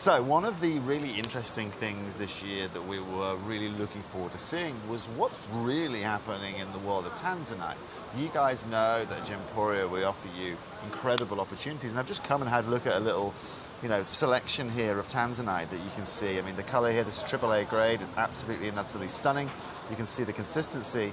So one of the really interesting things this year that we were really looking forward to seeing was what's really happening in the world of Tanzanite. You guys know that at Gemporia we offer you incredible opportunities, and I've just come and had a look at a little selection here of Tanzanite that you can see. I mean, the color here, this is AAA grade, it's absolutely and utterly stunning. You can see the consistency.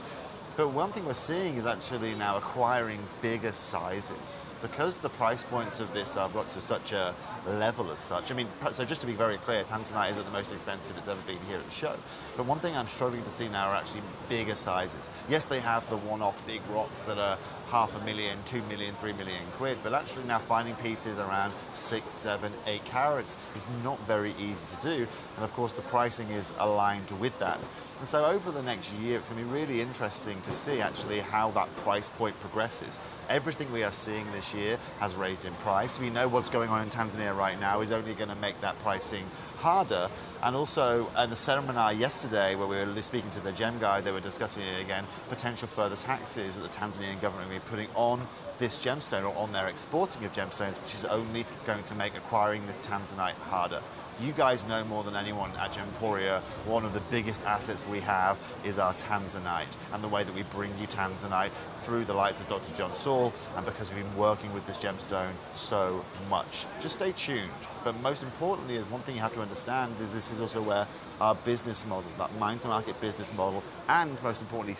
But one thing we're seeing is actually now acquiring bigger sizes. Because the price points of this have got to such a level as such. I mean, so just to be very clear, Tanzanite isn't the most expensive it's ever been here at the show. But one thing I'm struggling to see now are actually bigger sizes. Yes, they have the one-off big rocks that are $500,000, 2 million, 3 million quid, but actually now finding pieces around 6, 7, 8 carats is not very easy to do. And of course, the pricing is aligned with that. And so over the next year, it's going to be really interesting to see actually how that price point progresses. Everything we are seeing this year has raised in price. We know what's going on in Tanzania right now is only going to make that pricing harder. And also, in the seminar yesterday, where we were speaking to the Gem guy, they were discussing it again, potential further taxes that the Tanzanian government will be putting on this gemstone or on their exporting of gemstones, which is only going to make acquiring this Tanzanite harder. You guys know more than anyone at Gemporia, one of the biggest assets we have is our Tanzanite, and the way that we bring you Tanzanite through the lights of Dr. John Saul, and because we've been working with this gemstone so much. Just stay tuned. But most importantly, is one thing you have to understand is this is also where our business model, that mine-to-market business model, and most importantly,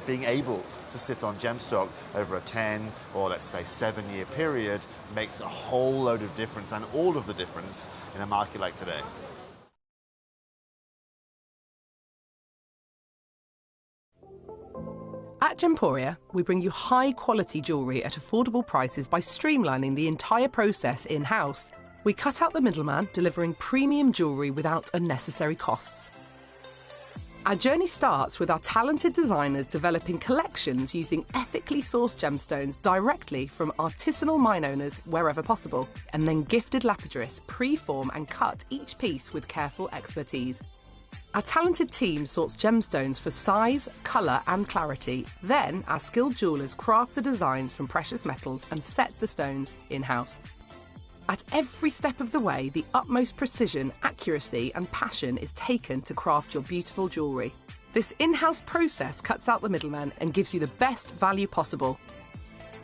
being able to sit on gem stock over a 10 or let's say 7-year period makes a whole load of difference, and all of the difference in a market like today. At Gemporia, we bring you high-quality jewellery at affordable prices by streamlining the entire process in-house. We cut out the middleman, delivering premium jewellery without unnecessary costs. Our journey starts with our talented designers developing collections using ethically sourced gemstones directly from artisanal mine owners wherever possible, and then gifted lapidarists pre-form and cut each piece with careful expertise. Our talented team sorts gemstones for size, colour and clarity. Then our skilled jewellers craft the designs from precious metals and set the stones in-house. At every step of the way, the utmost precision, accuracy and passion is taken to craft your beautiful jewellery. This in-house process cuts out the middleman and gives you the best value possible.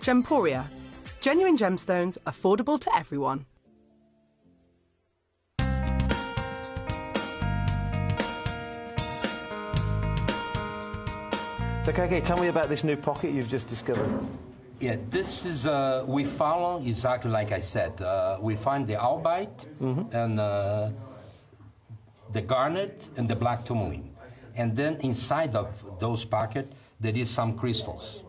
Gemporia. Genuine gemstones, affordable to everyone. So, KK, tell me about this new pocket you've just discovered. Yeah, this is, we found exactly like I said. We find the albite and the garnet and the black tourmaline. And then inside of those packets, there is some crystals.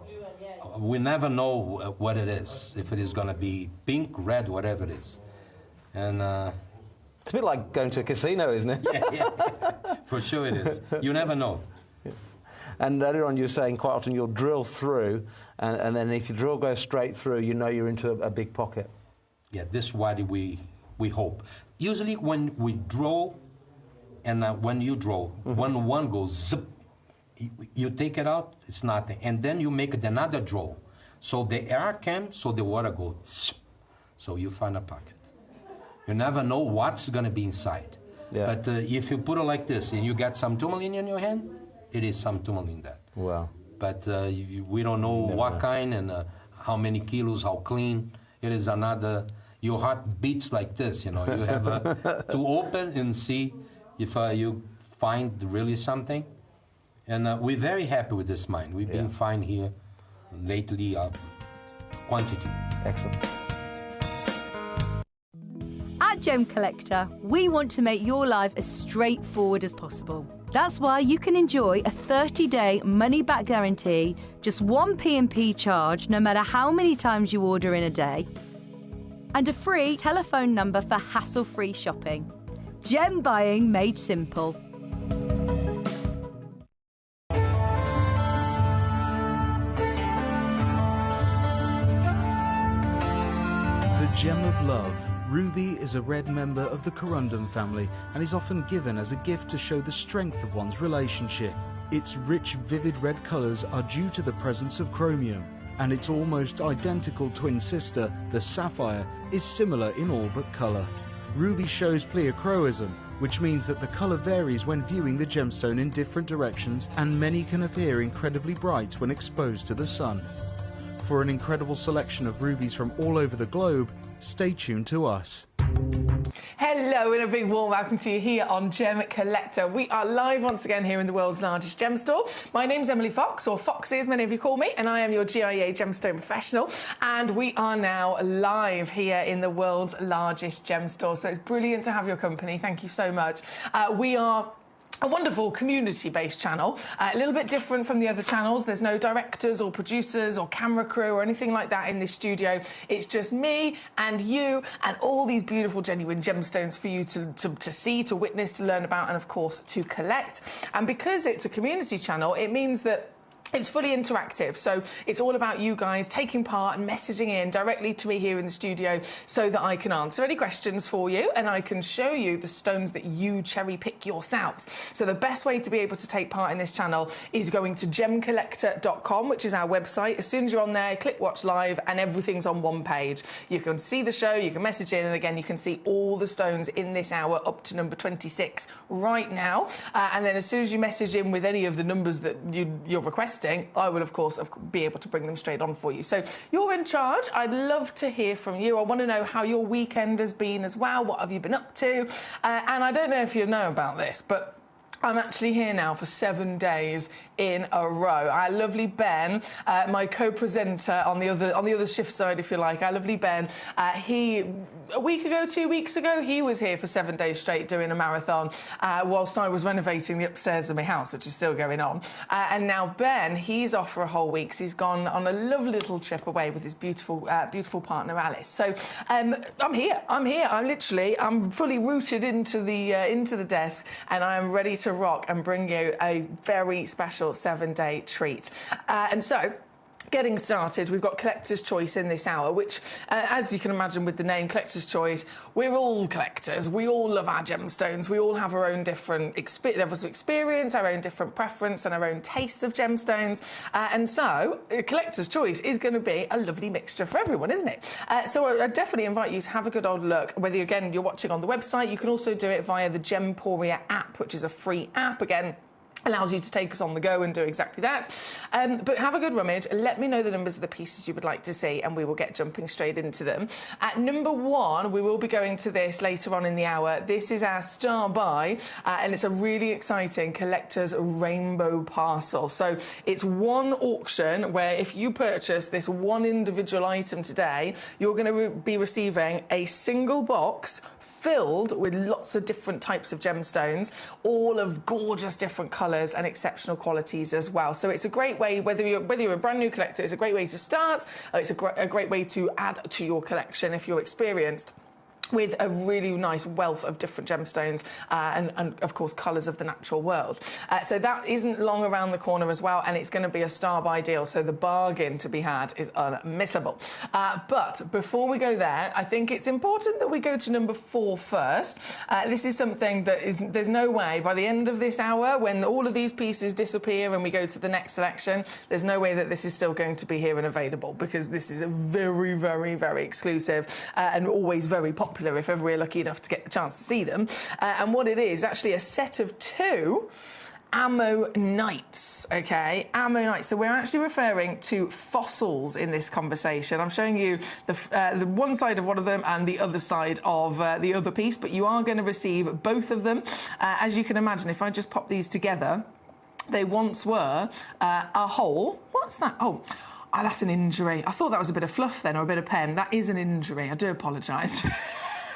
We never know what it is, if it is going to be pink, red, whatever it is. And it's a bit like going to a casino, isn't it? Yeah, for sure it is. You never know. And earlier on you were saying quite often you'll drill through, and then if the drill goes straight through, you know you're into a big pocket. Yeah, this is what we hope. Usually when we draw, and when you draw, when one goes zip, you take it out, it's nothing. And then you make another draw. So the air comes, so the water goes zip. So you find a pocket. You never know what's going to be inside. Yeah. But if you put it like this and you get some tourmaline in your hand, it is some tourmaline there. Wow. But we don't know what kind and how many kilos, how clean. It is another, your heart beats like this, you know. You have to open and see if you find really something. And we're very happy with this mine. We've been fine here lately, quantity. Excellent. At Gemcollector, we want to make your life as straightforward as possible. That's why you can enjoy a 30-day money-back guarantee, just one P&P charge, no matter how many times you order in a day, and a free telephone number for hassle-free shopping. Gem buying made simple. The Gem of Love. Ruby is a red member of the corundum family and is often given as a gift to show the strength of one's relationship. Its rich, vivid red colours are due to the presence of chromium, and its almost identical twin sister, the sapphire, is similar in all but colour. Ruby shows pleochroism, which means that the colour varies when viewing the gemstone in different directions, and many can appear incredibly bright when exposed to the sun. For an incredible selection of rubies from all over the globe, stay tuned to us. Hello and a big warm welcome to you here on Gemcollector. We are live once again here in the world's largest gem store. My name's Emily Fox, or Foxy as many of you call me, and I am your GIA gemstone professional. And we are now live here in the world's largest gem store. So it's brilliant to have your company. Thank you so much. We are a wonderful community-based channel, a little bit different from the other channels. There's no directors or producers or camera crew or anything like that in this studio. It's just me and you and all these beautiful, genuine gemstones for you to see, to witness, to learn about, and of course to collect. And because it's a community channel, it means that it's fully interactive, so it's all about you guys taking part and messaging in directly to me here in the studio so that I can answer any questions for you and I can show you the stones that you cherry pick yourselves. So the best way to be able to take part in this channel is going to gemcollector.com, which is our website. As soon as you're on there, click watch live and everything's on one page. You can see the show, you can message in, and again you can see all the stones in this hour up to number 26 right now. And then as soon as you message in with any of the numbers that you're requesting, I will, of course, be able to bring them straight on for you. So you're in charge. I'd love to hear from you. I want to know how your weekend has been as well. What have you been up to? And I don't know if you know about this, but I'm actually here now for 7 days in a row. Our lovely Ben, my co-presenter on the other shift side, if you like, our lovely Ben, he, a week ago, 2 weeks ago, he was here for 7 days straight doing a marathon whilst I was renovating the upstairs of my house, which is still going on. And now Ben, he's off for a whole week. So he's gone on a lovely little trip away with his beautiful partner Alice. So I'm here. I'm fully rooted into the desk, and I am ready to rock and bring you a very special 7-day treat. And so, getting started, we've got Collector's Choice in this hour, which, as you can imagine with the name Collector's Choice, we're all collectors. We all love our gemstones. We all have our own different experience, our own different preference, and our own tastes of gemstones. And so, Collector's Choice is going to be a lovely mixture for everyone, isn't it? So I definitely invite you to have a good old look. Whether, again, you're watching on the website, you can also do it via the Gemporia app, which is a free app. Again, allows you to take us on the go and do exactly that. But have a good rummage. Let me know the numbers of the pieces you would like to see, and we will get jumping straight into them. At number 1, we will be going to this later on in the hour. This is our star buy, and it's a really exciting collector's rainbow parcel. So it's one auction where if you purchase this one individual item today, you're going to be receiving a single box filled with lots of different types of gemstones, all of gorgeous different colours and exceptional qualities as well. So it's a great way, whether you're a brand new collector, it's a great way to start. It's a great way to add to your collection if you're experienced, with a really nice wealth of different gemstones and of course, colours of the natural world. So that isn't long around the corner as well, and it's going to be a star-buy deal, so the bargain to be had is unmissable. But before we go there, I think it's important that we go to number 4 first. This is something that there's no way, by the end of this hour, when all of these pieces disappear and we go to the next selection, there's no way that this is still going to be here and available, because this is a very, very, very exclusive and always very popular if ever we're lucky enough to get the chance to see them. And what it is, actually a set of 2 ammonites, okay? Ammonites. So we're actually referring to fossils in this conversation. I'm showing you the one side of one of them and the other side of the other piece, but you are going to receive both of them. As you can imagine, if I just pop these together, they once were a whole... What's that? Oh, that's an injury. I thought that was a bit of fluff then, or a bit of pen. That is an injury. I do apologise.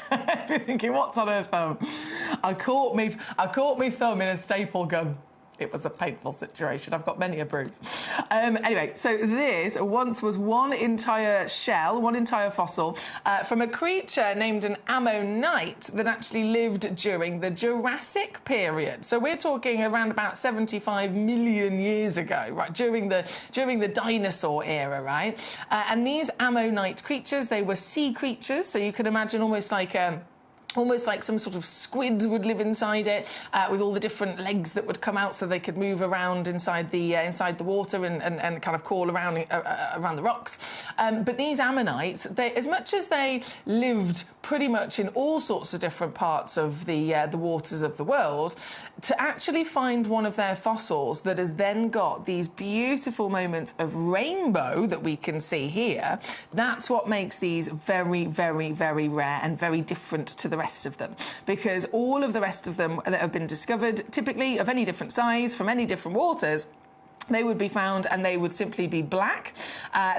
If you're thinking, what's on her thumb? I caught me thumb in a staple gun. It was a painful situation. I've got many a bruise. Anyway, so this once was one entire shell, one entire fossil, from a creature named an ammonite that actually lived during the Jurassic period. So we're talking around about 75 million years ago, right? During the dinosaur era, right? And these ammonite creatures, they were sea creatures, so you can imagine almost like almost like some sort of squid would live inside it, with all the different legs that would come out so they could move around inside the water and kind of crawl around the rocks. But these ammonites, as much as they lived pretty much in all sorts of different parts of the waters of the world, to actually find one of their fossils that has then got these beautiful moments of rainbow that we can see here, that's what makes these very, very, very rare and very different to the rest of them, because all of the rest of them that have been discovered, typically of any different size, from any different waters, they would be found and they would simply be black.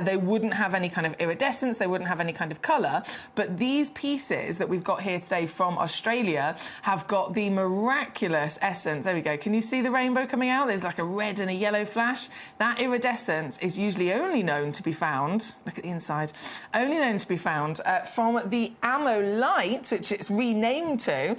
They wouldn't have any kind of iridescence, they wouldn't have any kind of colour. But these pieces that we've got here today from Australia have got the miraculous essence. There we go. Can you see the rainbow coming out? There's like a red and a yellow flash. That iridescence is usually only known to be found, look at the inside, only known to be found from the ammonite, which it's renamed to,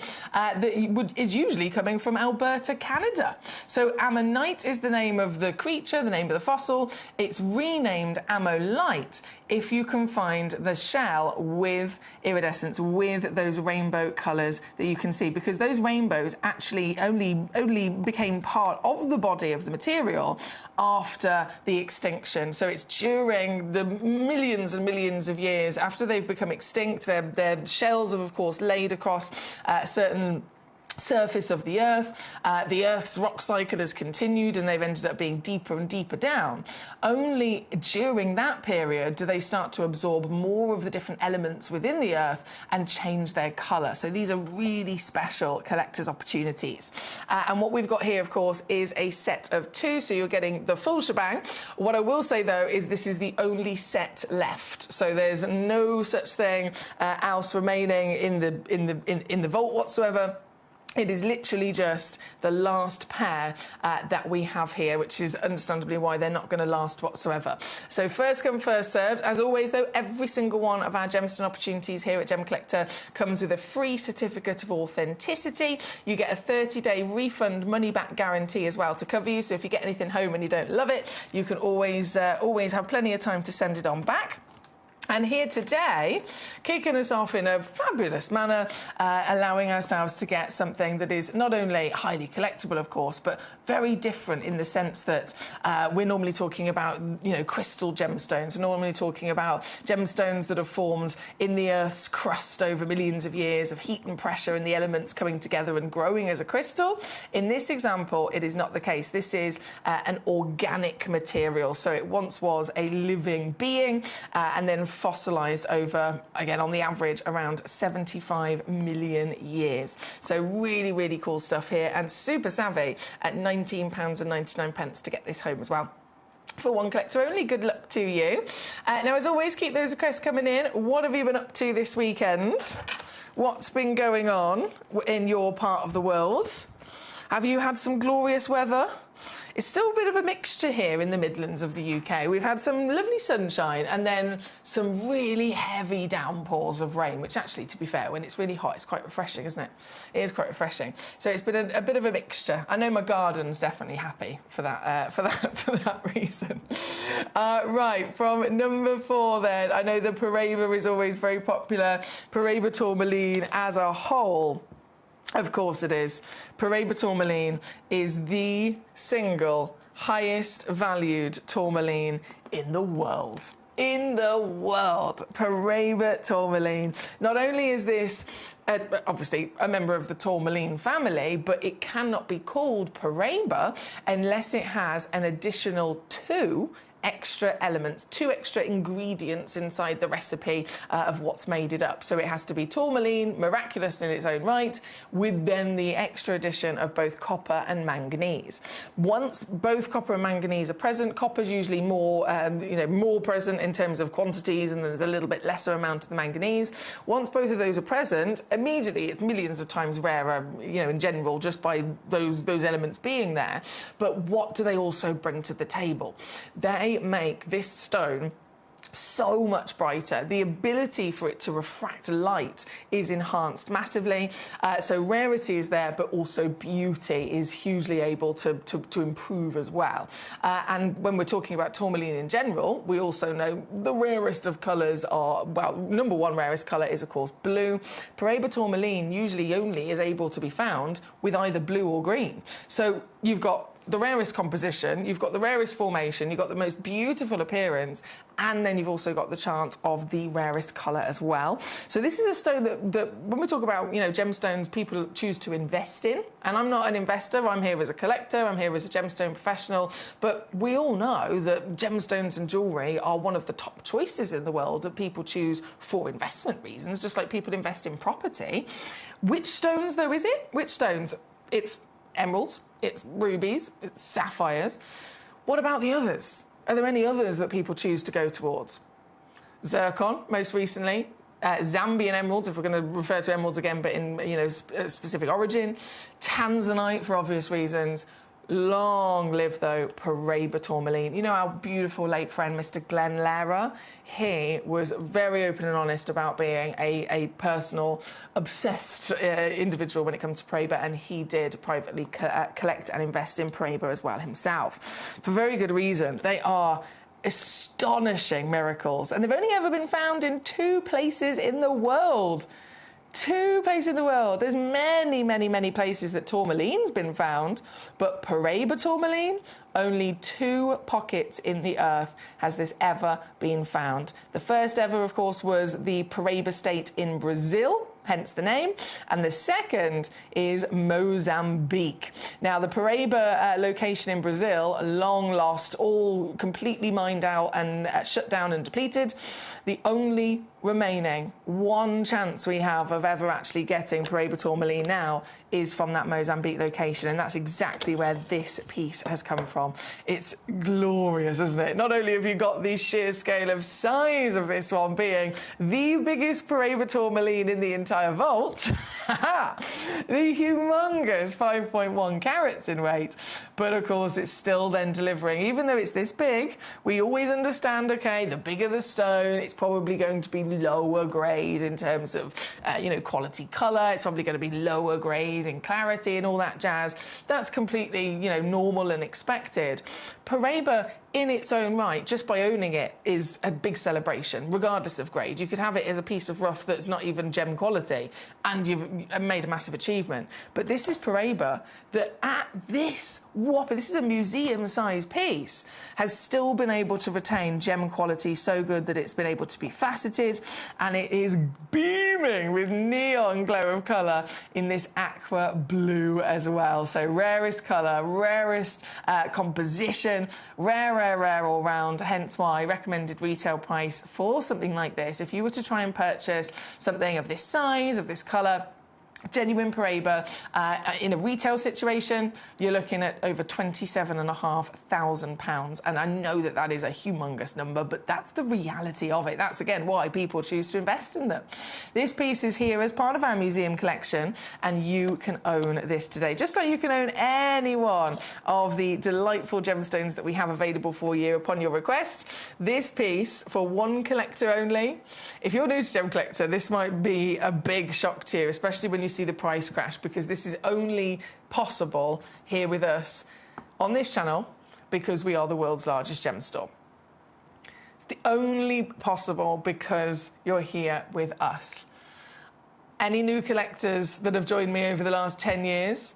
is usually coming from Alberta, Canada. So ammonite is the name of the creature, the name of the fossil. It's renamed ammonite if you can find the shell with iridescence, with those rainbow colours that you can see, because those rainbows actually only became part of the body of the material after the extinction. So it's during the millions and millions of years after they've become extinct. Their shells have, of course, laid across certain surface of the Earth's rock cycle has continued and they've ended up being deeper and deeper down. Only during that period do they start to absorb more of the different elements within the Earth and change their colour. So these are really special collector's opportunities. And what we've got here, of course, is a set of 2, so you're getting the full shebang. What I will say, though, is this is the only set left. So there's no such thing else remaining in the vault whatsoever. It is literally just the last pair that we have here, which is understandably why they're not going to last whatsoever. So first come, first served. As always, though, every single one of our gemstone opportunities here at Gem Collector comes with a free certificate of authenticity. You get a 30-day refund money-back guarantee as well to cover you. So if you get anything home and you don't love it, you can always have plenty of time to send it on back. And here today, kicking us off in a fabulous manner, allowing ourselves to get something that is not only highly collectible, of course, but very different in the sense that we're normally talking about, crystal gemstones. We're normally talking about gemstones that are formed in the Earth's crust over millions of years of heat and pressure and the elements coming together and growing as a crystal. In this example, it is not the case. This is an organic material. So it once was a living being and then fossilised over, again, on the average, around 75 million years. So really, really cool stuff here, and super savvy at £19.99 to get this home as well. For one collector only. Good luck to you. Now, as always, keep those requests coming in. What have you been up to this weekend? What's been going on in your part of the world? Have you had some glorious weather? It's still a bit of a mixture here in the Midlands of the UK. We've had some lovely sunshine and then some really heavy downpours of rain, which actually, to be fair, when it's really hot, it's quite refreshing, isn't it? It is quite refreshing. So it's been a bit of a mixture. I know my garden's definitely happy for that for that reason. Right, from number 4 then, I know the Paraiba is always very popular. Paraiba tourmaline as a whole. Of course it is. Paraiba tourmaline is the single highest valued tourmaline in the world. In the world, Paraiba tourmaline. Not only is this obviously a member of the tourmaline family, but it cannot be called Paraiba unless it has an additional 2 extra elements, 2 extra ingredients inside the recipe of what's made it up. So it has to be tourmaline, miraculous in its own right, with then the extra addition of both copper and manganese. Once both copper and manganese are present, copper's usually more, more present in terms of quantities, and there's a little bit lesser amount of the manganese. Once both of those are present, immediately it's millions of times rarer, in general, just by those elements being there. But what do they also bring to the table? They make this stone so much brighter. The ability for it to refract light is enhanced massively. So rarity is there, but also beauty is hugely able to improve as well. And when we're talking about tourmaline in general, we also know the rarest of colours are, well, number one rarest colour is, of course, blue. Paraiba tourmaline usually only is able to be found with either blue or green. So you've got the rarest composition, you've got the rarest formation, you've got the most beautiful appearance, and then you've also got the chance of the rarest colour as well. So this is a stone that when we talk about, you know, gemstones people choose to invest in, and I'm not an investor, I'm here as a collector, I'm here as a gemstone professional, but we all know that gemstones and jewellery are one of the top choices in the world that people choose for investment reasons, just like people invest in property. Which stones, though, is it? Which stones? It's emeralds, it's rubies, it's sapphires. What about the others? Are there any others that people choose to go towards? Zircon, most recently. Zambian emeralds, if we're going to refer to emeralds again, but in, you know, specific origin. Tanzanite, for obvious reasons. Long live, though, Paraiba tourmaline. You know our beautiful late friend, Mr. Glenn Lehrer? He was very open and honest about being a personal, obsessed individual when it comes to Paraiba, and he did privately collect and invest in Paraiba as well himself. For very good reason. They are astonishing miracles, and they've only ever been found in 2 places in the world. 2 places in the world. There's many, many, many places that tourmaline's been found, but Paraiba tourmaline, only 2 pockets in the earth has this ever been found. The first ever, of course, was the Paraiba state in Brazil, hence the name, and the second is Mozambique. Now, the Paraiba location in Brazil, long lost, all completely mined out and shut down and depleted. The only remaining one chance we have of ever actually getting Paraiba tourmaline now is from that Mozambique location, and that's exactly where this piece has come from. It's glorious, isn't it? Not only have you got the sheer scale of size of this one being the biggest Paraiba tourmaline in the entire vault, the humongous 5.1 carats in weight, but of course it's still then delivering, even though it's this big, we always understand, okay, the bigger the stone, it's probably going to be lower grade in terms of, you know, quality colour, it's probably going to be lower grade in clarity and all that jazz. That's completely, you know, normal and expected. Paraiba, in its own right, just by owning it, is a big celebration, regardless of grade. You could have it as a piece of rough that's not even gem quality, and you've made a massive achievement. But this is Paraiba that at this whopper, this is a museum-sized piece, has still been able to retain gem quality so good that it's been able to be faceted, and it is beaming with neon glow of colour in this aqua blue as well. So rarest colour, rarest composition, rare all round, hence why recommended retail price for something like this, if you were to try and purchase something of this size, of this colour, genuine Paraiba, in a retail situation, you're looking at over £27,500. And I know that that is a humongous number, but that's the reality of it. That's, again, why people choose to invest in them. This piece is here as part of our museum collection, and you can own this today. Just like you can own any one of the delightful gemstones that we have available for you upon your request. This piece, for one collector only. If you're new to Gemcollector, this might be a big shock to you, especially when you see the price crash, because this is only possible here with us on this channel because we are the world's largest gem store. It's the only possible because you're here with us. Any new collectors that have joined me over the last 10 years,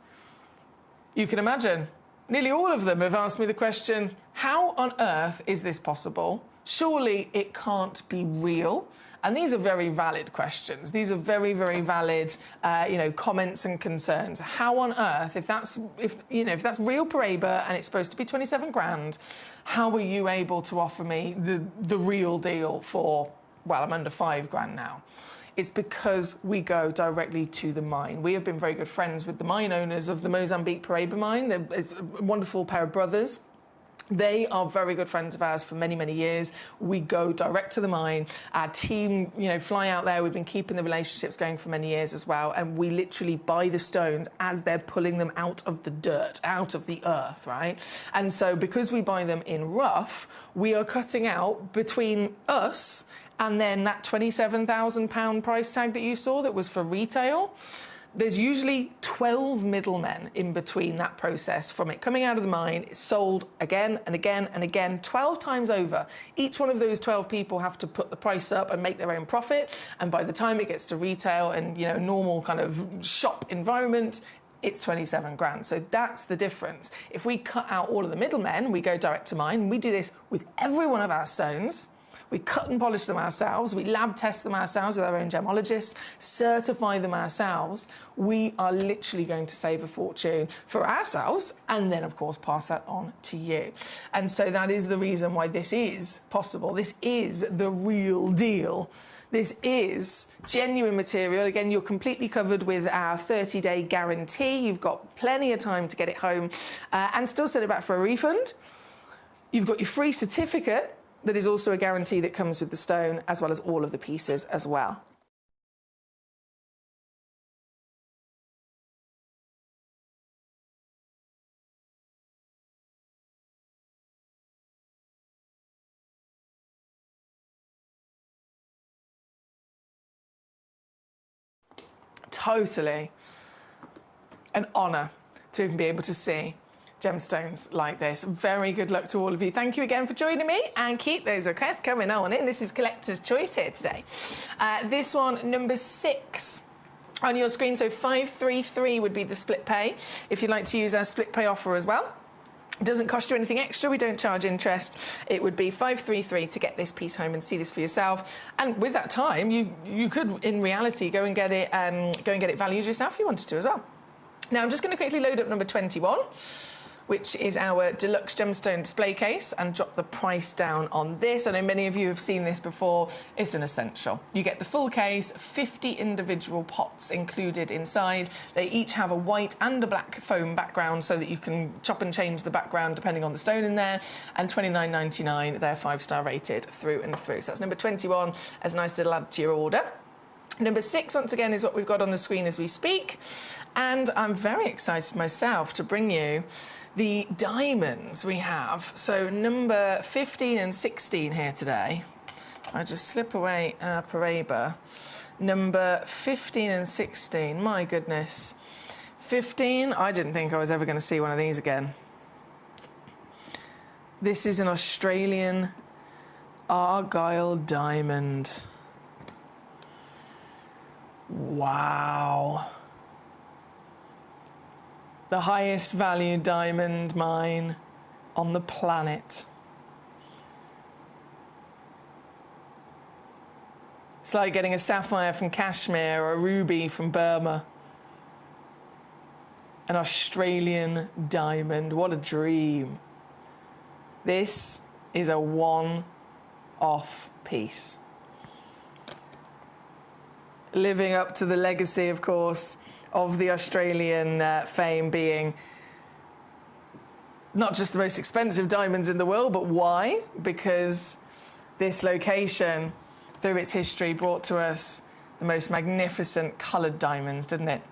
you can imagine, nearly all of them have asked me the question, how on earth is this possible? Surely it can't be real. And these are very valid questions. These are very, very valid, you know, comments and concerns. How on earth, if that's real Paraiba and it's supposed to be 27 grand, how were you able to offer me the real deal for, well, I'm under 5 grand now? It's because we go directly to the mine. We have been very good friends with the mine owners of the Mozambique Paraiba mine. They're a wonderful pair of brothers. They are very good friends of ours for many, many years. We go direct to the mine. Our team, fly out there. We've been keeping the relationships going for many years as well. And we literally buy the stones as they're pulling them out of the dirt, out of the earth, right? And so because we buy them in rough, we are cutting out between us and then that £27,000 price tag that you saw that was for retail. There's usually 12 middlemen in between that process from it coming out of the mine. It's sold again and again and again, 12 times over. Each one of those 12 people have to put the price up and make their own profit. And by the time it gets to retail and, normal kind of shop environment, it's 27 grand. So that's the difference. If we cut out all of the middlemen, we go direct to mine. We do this with every one of our stones. We cut and polish them ourselves. We lab test them ourselves with our own gemologists, certify them ourselves. We are literally going to save a fortune for ourselves and then, of course, pass that on to you. And so that is the reason why this is possible. This is the real deal. This is genuine material. Again, you're completely covered with our 30-day guarantee. You've got plenty of time to get it home and still send it back for a refund. You've got your free certificate. That is also a guarantee that comes with the stone, as well as all of the pieces as well. Totally an honour to even be able to see gemstones like this. Very good luck to all of you. Thank you again for joining me, and keep those requests coming on in. This is Collector's Choice here today. This one, number 6 on your screen. So 533 would be the split pay if you'd like to use our split pay offer as well. It doesn't cost you anything extra. We don't charge interest. It would be 533 to get this piece home and see this for yourself. And with that time, you could, in reality, go and get it valued yourself if you wanted to as well. Now, I'm just going to quickly load up number 21. Which is our deluxe gemstone display case, and drop the price down on this. I know many of you have seen this before. It's an essential. You get the full case, 50 individual pots included inside. They each have a white and a black foam background so that you can chop and change the background depending on the stone in there. And £29.99, they're 5-star rated through and through. So that's number 21 as a nice little add to your order. Number 6, once again, is what we've got on the screen as we speak. And I'm very excited myself to bring you the diamonds we have. So number 15 and 16 here today. I just slip away our Paraiba. Number 15 and 16, my goodness. 15, I didn't think I was ever going to see one of these again. This is an Australian Argyle diamond. Wow. The highest value diamond mine on the planet. It's like getting a sapphire from Kashmir or a ruby from Burma. An Australian diamond. What a dream. This is a one-off piece. Living up to the legacy, of course, of the Australian fame being not just the most expensive diamonds in the world, but why? Because this location, through its history, brought to us the most magnificent coloured diamonds, didn't it?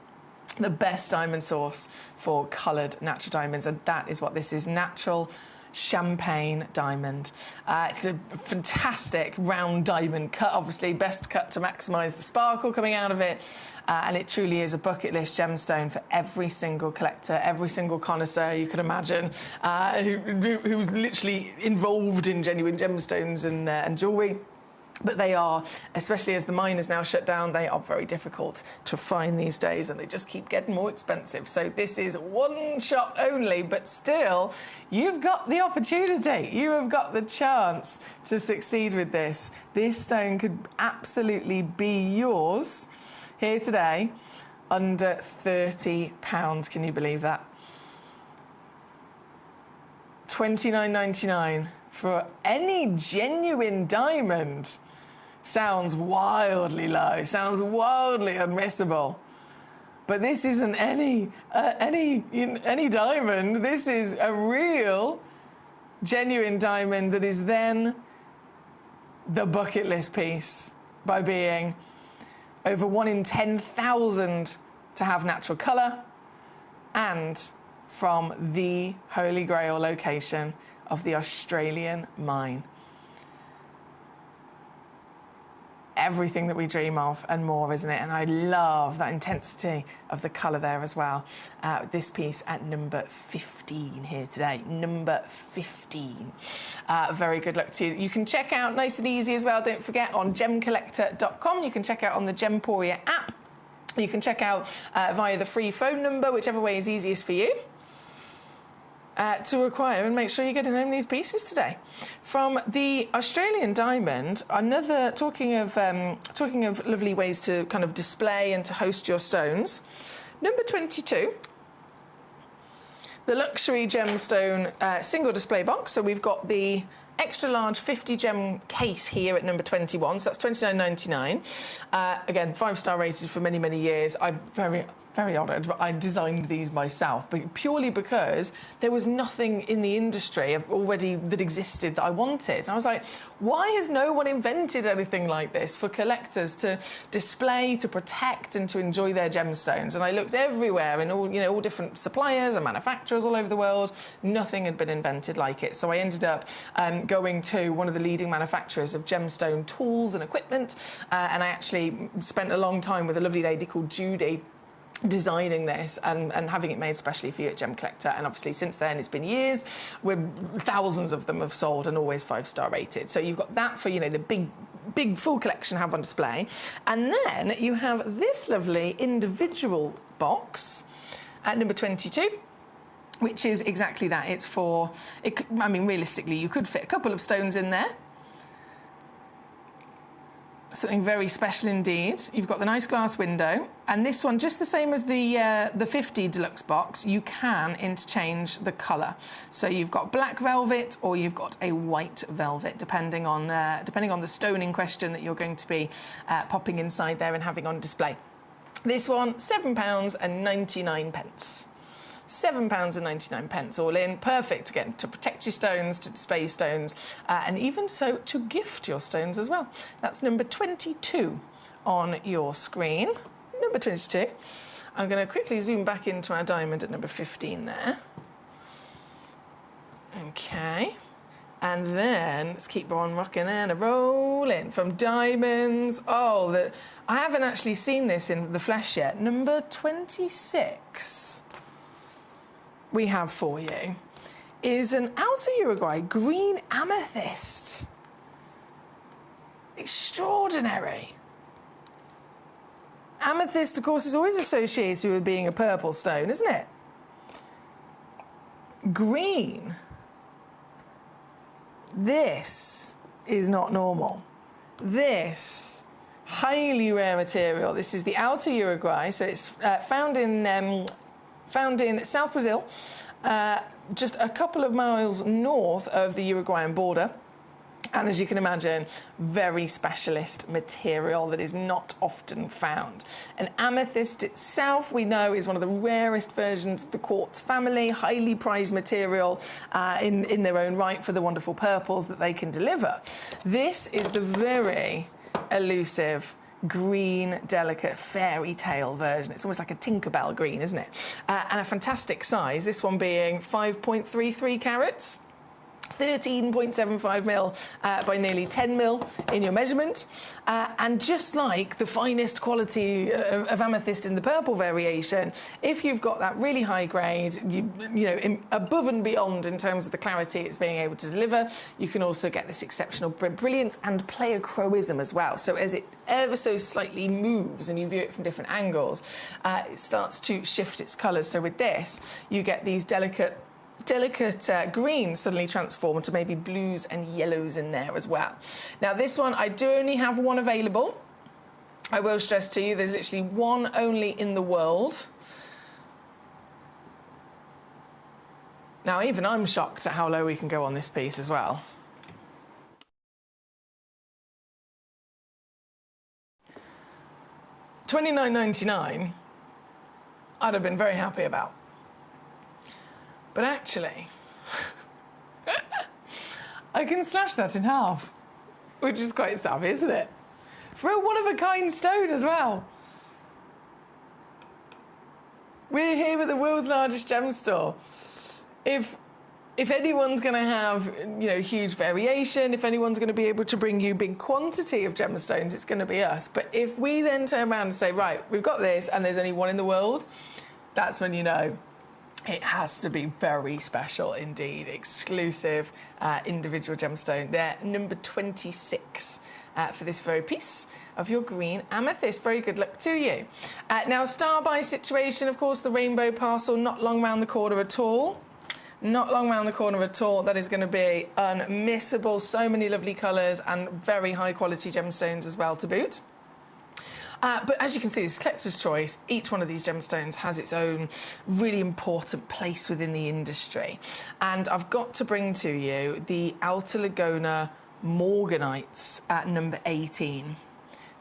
The best diamond source for coloured natural diamonds, and that is what this is, natural champagne diamond. It's a fantastic round diamond cut, obviously best cut to maximise the sparkle coming out of it, and it truly is a bucket list gemstone for every single collector, every single connoisseur you could imagine, who's literally involved in genuine gemstones and jewellery. But they are, especially as the mine is now shut down, they are very difficult to find these days, and they just keep getting more expensive. So this is one shot only, but still, you've got the opportunity. You have got the chance to succeed with this. This stone could absolutely be yours here today under £30. Can you believe that? $29.99 for any genuine diamond. Sounds wildly low, sounds wildly unmissable. But this isn't any diamond. This is a real genuine diamond that is then the bucket list piece by being over 1 in 10,000 to have natural colour, and from the Holy Grail location of the Australian mine. Everything that we dream of and more, isn't it? And I love that intensity of the colour there as well. This piece at number 15 here today. Number 15. Very good luck to you. You can check out nice and easy as well, don't forget, on gemcollector.com. You can check out on the Gemporia app. You can check out via the free phone number, whichever way is easiest for you. To acquire and make sure you're getting home these pieces today. From the Australian diamond, another, talking of lovely ways to kind of display and to host your stones, number 22, the luxury gemstone single display box. So we've got the extra large 50 gem case here at number 21, so that's $29.99. Again, 5-star rated for many, many years. I'm very honoured, but I designed these myself, but purely because there was nothing in the industry already that existed that I wanted. And I was like, why has no one invented anything like this for collectors to display, to protect, and to enjoy their gemstones? And I looked everywhere in all different suppliers and manufacturers all over the world. Nothing had been invented like it. So I ended up going to one of the leading manufacturers of gemstone tools and equipment, and I actually spent a long time with a lovely lady called Judy designing this and having it made specially for you at Gemcollector. And obviously since then it's been years, where thousands of them have sold and always 5-star rated. So you've got that for the big full collection have on display. And then you have this lovely individual box at number 22, which is exactly that. It's for, realistically you could fit a couple of stones in there. Something very special indeed. You've got the nice glass window, and this one, just the same as the 50 deluxe box, you can interchange the colour. So you've got black velvet or you've got a white velvet, depending on the stone in question that you're going to be popping inside there and having on display. This one, £7.99. £7.99 all in. Perfect, again, to protect your stones, to display your stones, and even so to gift your stones as well. That's number 22 on your screen. Number 22. I'm going to quickly zoom back into our diamond at number 15 there. Okay. And then let's keep on rocking and rolling. From diamonds, I haven't actually seen this in the flesh yet. Number 26. We have for you is an Outer Uruguay green amethyst. Extraordinary. Amethyst, of course, is always associated with being a purple stone, isn't it? Green. This is not normal. This highly rare material. This is the Outer Uruguay, so it's found in South Brazil, just a couple of miles north of the Uruguayan border. And as you can imagine, very specialist material that is not often found. An amethyst itself, we know, is one of the rarest versions of the quartz family, highly prized material in their own right for the wonderful purples that they can deliver. This is the very elusive green, delicate fairy tale version. It's almost like a Tinkerbell green, isn't it? And a fantastic size, this one being 5.33 carats. 13.75 mil by nearly 10 mil in your measurement, and just like the finest quality of amethyst in the purple variation, if you've got that really high grade, above and beyond in terms of the clarity it's being able to deliver, you can also get this exceptional brilliance and pleochroism as well. So as it ever so slightly moves and you view it from different angles, it starts to shift its colours. So with this, you get these delicate greens suddenly transform into maybe blues and yellows in there as well. Now this one, I do only have one available. I will stress to you, there's literally one only in the world. Now even I'm shocked at how low we can go on this piece as well. $29.99, I'd have been very happy about. But actually, I can slash that in half, which is quite savvy, isn't it? For a one-of-a-kind stone as well. We're here at the world's largest gem store. If anyone's going to have, huge variation, if anyone's going to be able to bring you big quantity of gemstones, it's going to be us. But if we then turn around and say, right, we've got this and there's only one in the world, that's when you know it has to be very special indeed. Exclusive individual gemstone. They're number 26 for this very piece of your green amethyst. Very good luck to you. Now, star by situation, of course, the rainbow parcel, not long round the corner at all. Not long round the corner at all. That is going to be unmissable. So many lovely colours and very high quality gemstones as well to boot. But as you can see, this is collector's choice. Each one of these gemstones has its own really important place within the industry. And I've got to bring to you the Alta Ligona Morganites at number 18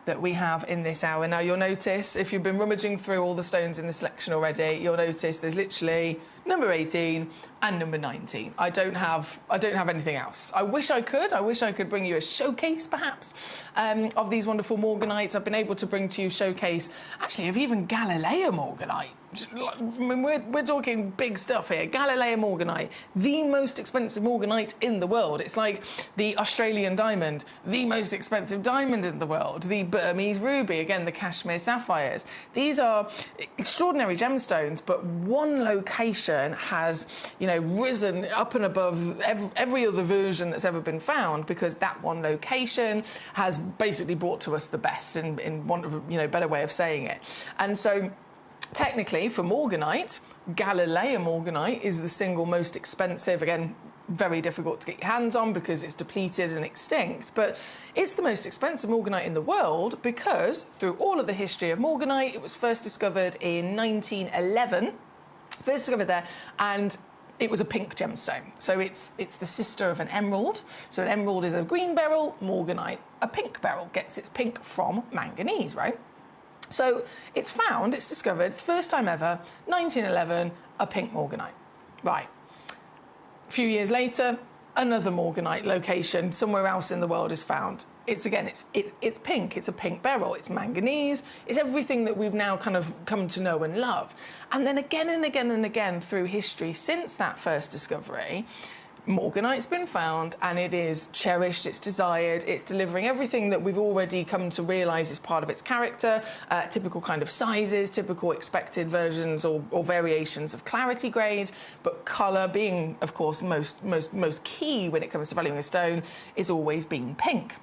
that we have in this hour. Now, you'll notice, if you've been rummaging through all the stones in the selection already, you'll notice there's literally number 18 and number 19. I don't have anything else. I wish I could bring you a showcase, perhaps, of these wonderful Morganites. I've been able to bring to you showcase, actually, of even Galilea Morganite. I mean, we're talking big stuff here. Galilea Morganite, the most expensive Morganite in the world. It's like the Australian diamond, the most expensive diamond in the world. The Burmese ruby, again, the Kashmir sapphires. These are extraordinary gemstones, but one location has, risen up and above every other version that's ever been found, because that one location has basically brought to us the best, in one of better way of saying it. And so, technically, for Morganite, Galilea Morganite is the single most expensive. Again, very difficult to get your hands on because it's depleted and extinct. But it's the most expensive Morganite in the world because through all of the history of Morganite, it was first discovered in 1911. First discovered there, and it was a pink gemstone. So it's the sister of an emerald. So an emerald is a green beryl, Morganite, a pink beryl, gets its pink from manganese, right? So it's discovered, first time ever, 1911, a pink Morganite. Right. A few years later, another Morganite location somewhere else in the world is found. It's pink, it's a pink beryl, it's manganese, it's everything that we've now kind of come to know and love. And then again and again and again through history since that first discovery, Morganite's been found, and it is cherished, it's desired, it's delivering everything that we've already come to realise is part of its character, typical kind of sizes, typical expected versions or variations of clarity grade, but colour being, of course, most key when it comes to valuing a stone, is always been pink.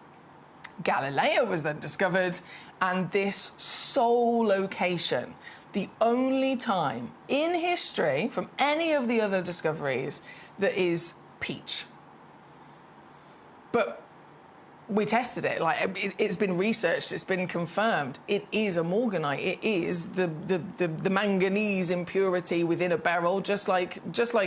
Galilea was then discovered, and this sole location, the only time in history from any of the other discoveries that is peach. But we tested it, it's been researched, it's been confirmed. It is a Morganite. It is the manganese impurity within a beryl, just like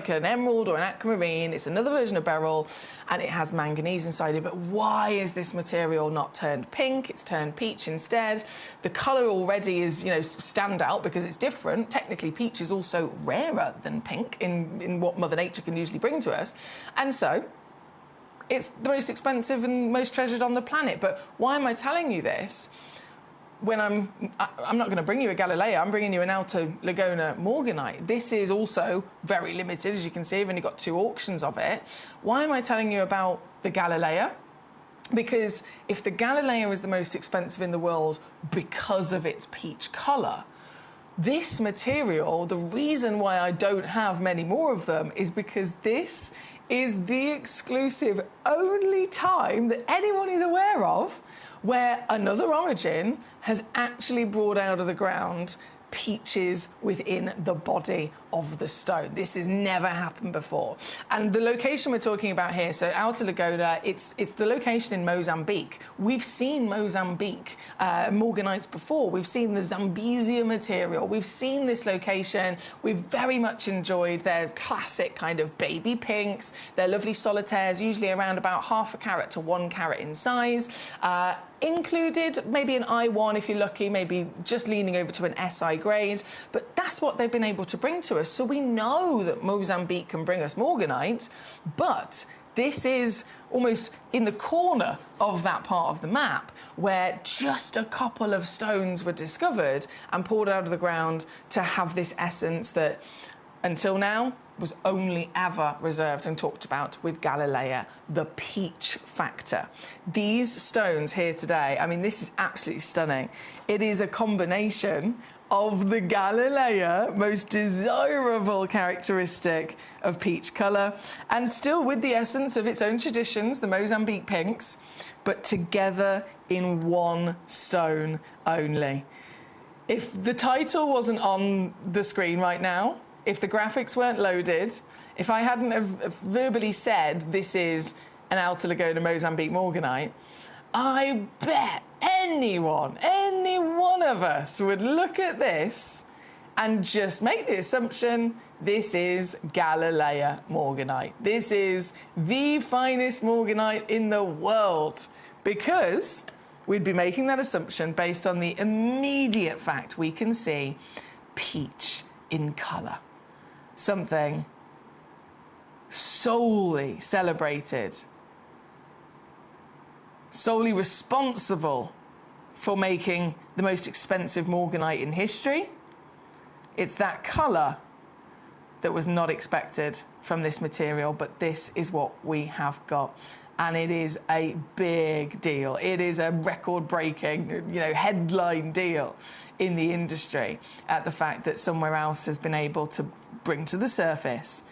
an emerald or an aquamarine. It's another version of beryl, and it has manganese inside it. But why is this material not turned pink? It's turned peach instead. The colour already is, stand out because it's different. Technically, peach is also rarer than pink in what Mother Nature can usually bring to us. And so it's the most expensive and most treasured on the planet. But why am I telling you this when I'm not going to bring you a Galilea, I'm bringing you an Alta Ligona Morganite. This is also very limited, as you can see. I've only got 2 auctions of it. Why am I telling you about the Galilea? Because if the Galilea is the most expensive in the world because of its peach colour, this material, the reason why I don't have many more of them is because this is the exclusive only time that anyone is aware of where another origin has actually brought out of the ground peaches within the body of the stone. This has never happened before. And the location we're talking about here, so Alta Ligona, it's the location in Mozambique. We've seen Mozambique Morganites before. We've seen the Zambezia material. We've seen this location. We've very much enjoyed their classic kind of baby pinks, their lovely solitaires, usually around about 0.5 carat to 1 carat in size. Included maybe an I1 if you're lucky, maybe just leaning over to an SI grade, but that's what they've been able to bring to us. So we know that Mozambique can bring us Morganite, but this is almost in the corner of that part of the map where just a couple of stones were discovered and pulled out of the ground to have this essence that, until now, was only ever reserved and talked about with Galilea, the peach factor. These stones here today, I mean, this is absolutely stunning. It is a combination of the Galilea most desirable characteristic of peach colour, and still with the essence of its own traditions, the Mozambique pinks, but together in one stone only. If the title wasn't on the screen right now, if the graphics weren't loaded, if I hadn't have verbally said this is an Alta Lagona Mozambique Morganite, I bet any one of us would look at this and just make the assumption this is Galilea Morganite. This is the finest Morganite in the world, because we'd be making that assumption based on the immediate fact we can see peach in colour. Something solely celebrated, solely responsible for making the most expensive Morganite in history. It's that colour that was not expected from this material, but this is what we have got. And it is a big deal. It is a record-breaking, headline deal in the industry at the fact that somewhere else has been able to bring to the surface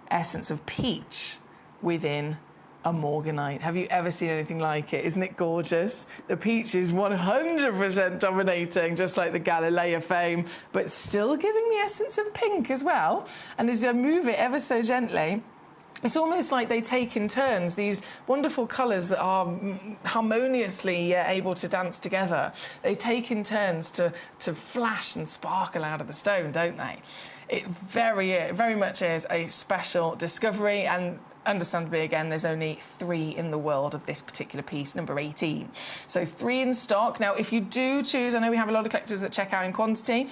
essence of peach within a Morganite. Have you ever seen anything like it? Isn't it gorgeous? The peach is 100% dominating, just like the Galilea fame, but still giving the essence of pink as well. And as I move it ever so gently, it's almost like they take in turns, these wonderful colours that are harmoniously able to dance together. They take in turns to flash and sparkle out of the stone, don't they? It very much is a special discovery, and understandably, again, there's only 3 in the world of this particular piece, number 18. So 3 in stock. Now, if you do choose, I know we have a lot of collectors that check out in quantity.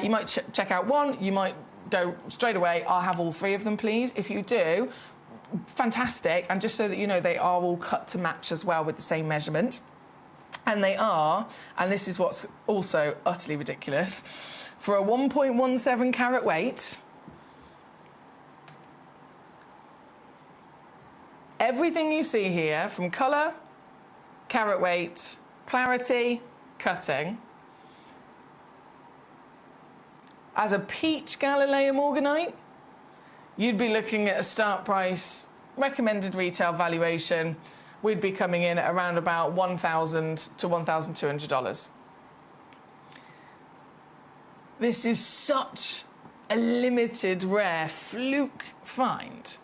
You might check out 1, you might go straight away, I'll have all 3 of them, please. If you do, fantastic. And just so that you know, they are all cut to match as well with the same measurement. And they are, and this is what's also utterly ridiculous, for a 1.17 carat weight, everything you see here, from colour, carat weight, clarity, cutting, as a peach Galilea Morganite, you'd be looking at a start price, recommended retail valuation, we'd be coming in at around about $1,000 to $1,200. This is such a limited, rare, fluke find.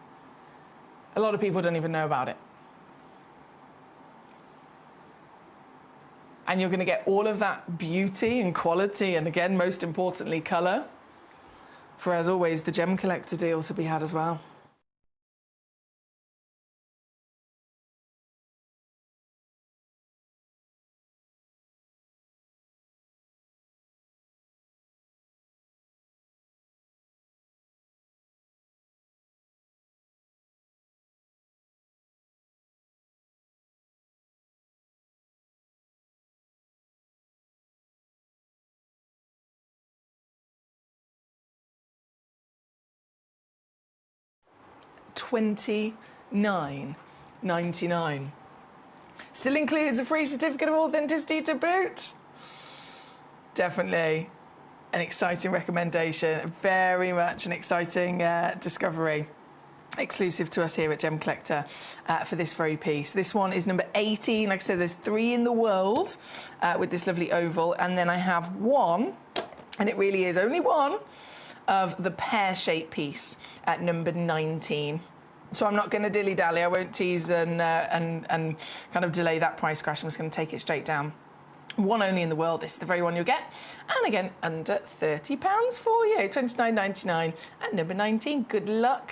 A lot of people don't even know about it. And you're going to get all of that beauty and quality, and again, most importantly, colour, for, as always, the Gemcollector deal to be had as well. $29.99. Still includes a free certificate of authenticity to boot. Definitely an exciting recommendation, very much an exciting discovery, exclusive to us here at Gemcollector for this very piece. This one is number 18. Like I said, there's 3 in the world with this lovely oval, and then I have 1, and it really is only 1, of the pear-shaped piece at number 19. So I'm not going to dilly-dally. I won't tease and kind of delay that price crash. I'm just going to take it straight down. 1 only in the world. This is the very one you'll get. And again, under £30 for you. $29.99 at number 19. Good luck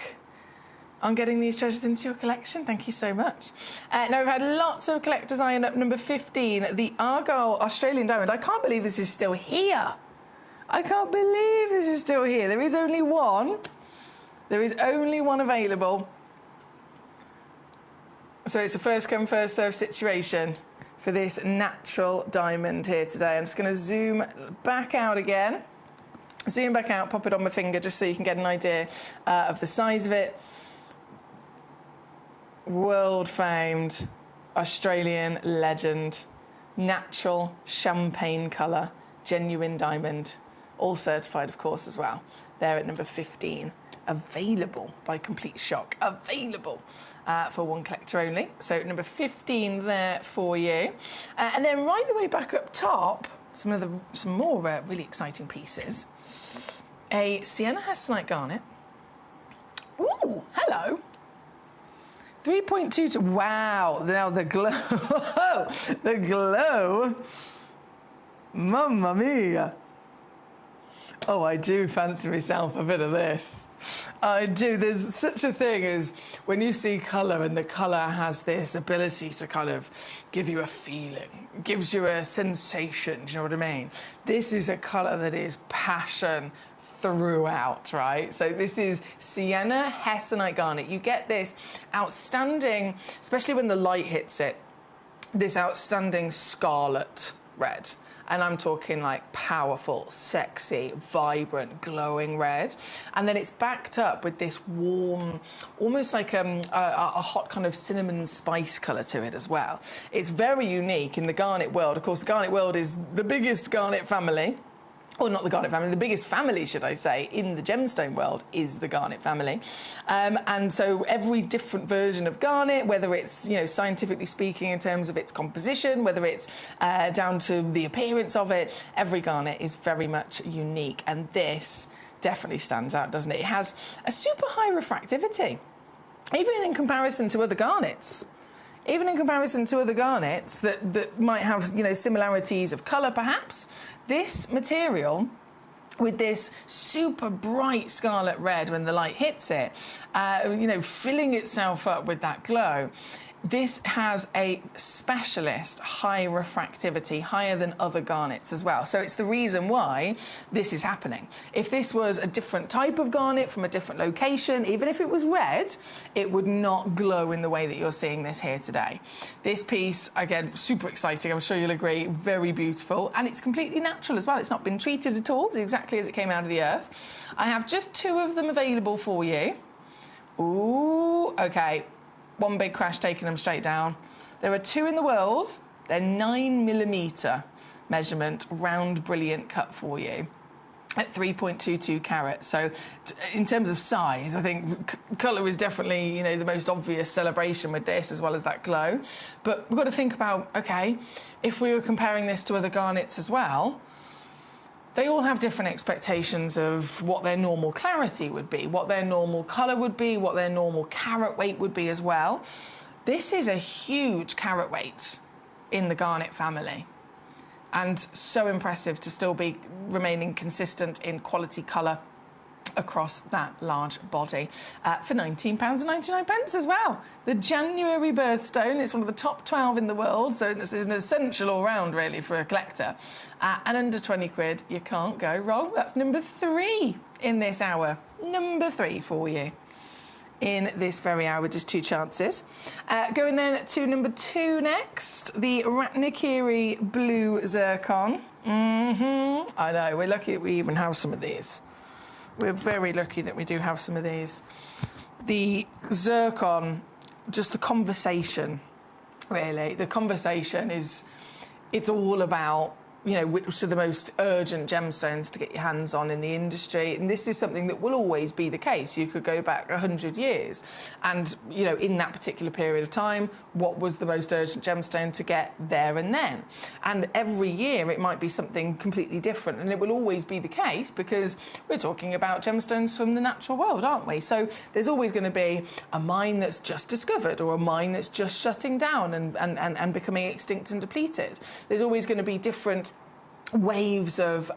on getting these treasures into your collection. Thank you so much. Now, we've had lots of collectors eyeing up number 15, the Argyle Australian Diamond. I can't believe this is still here. I can't believe this is still here. There is only 1. There is only 1 available. So it's a first come, first serve situation for this natural diamond here today. I'm just going to zoom back out again. Zoom back out, pop it on my finger just so you can get an idea of the size of it. World-famed Australian legend, natural champagne colour, genuine diamond, all certified, of course, as well. They're at number 15. Available by Complete Shock. Available for one collector only. So number 15 there for you. And then right the way back up top, some more really exciting pieces. A Sienna Hessonite garnet. Ooh, hello. 3.2 to, wow, now the glow, the glow, mamma mia. Oh, I do fancy myself a bit of this. I do. There's such a thing as when you see colour, and the colour has this ability to kind of give you a feeling, gives you a sensation, do you know what I mean? This is a colour that is passion throughout, right? So this is Sienna Hessonite garnet. You get this outstanding, especially when the light hits it, this outstanding scarlet red. And I'm talking like powerful, sexy, vibrant, glowing red. And then it's backed up with this warm, almost like a hot kind of cinnamon spice colour to it as well. It's very unique in the garnet world. Of course, the garnet world is the biggest garnet family. Or not the garnet family, the biggest family, should I say, in the gemstone world is the garnet family. And so every different version of garnet, whether it's, you know, scientifically speaking in terms of its composition, whether it's down to the appearance of it, every garnet is very much unique. And this definitely stands out, doesn't it? It has a super high refractivity, even in comparison to other garnets. Even in comparison to other garnets that might have, you know, similarities of colour perhaps, this material with this super bright scarlet red when the light hits it, you know, filling itself up with that glow, this has a specialist high refractivity, higher than other garnets as well. So it's the reason why this is happening. If this was a different type of garnet from a different location, even if it was red, it would not glow in the way that you're seeing this here today. This piece, again, super exciting. I'm sure you'll agree, very beautiful. And it's completely natural as well. It's not been treated at all. It's exactly as it came out of the earth. I have just 2 of them available for you. Ooh, okay. One big crash taking them straight down. There are 2 in the world. They're 9mm measurement, round, brilliant cut for you at 3.22 carats. So in terms of size, I think colour is definitely, you know, the most obvious celebration with this, as well as that glow. But we've got to think about, okay, if we were comparing this to other garnets as well, they all have different expectations of what their normal clarity would be, what their normal colour would be, what their normal carat weight would be as well. This is a huge carat weight in the garnet family, and so impressive to still be remaining consistent in quality colour across that large body for £19.99 as well. The January birthstone, it's one of the top 12 in the world, so this is an essential all-round really for a collector. And under 20 quid, you can't go wrong. That's number 3 in this hour. Number 3 for you in this very hour, just 2 chances. Going then to number 2 next, the Ratnakiri Blue Zircon. I know, we're lucky that we even have some of these. We're very lucky that we do have some of these. The zircon, just the conversation, really. The conversation is, it's all about, you know, which are the most urgent gemstones to get your hands on in the industry. And this is something that will always be the case. You could go back 100 years and, you know, in that particular period of time, what was the most urgent gemstone to get there and then? And every year it might be something completely different. And it will always be the case because we're talking about gemstones from the natural world, aren't we? So there's always going to be a mine that's just discovered or a mine that's just shutting down and becoming extinct and depleted. There's always going to be different waves of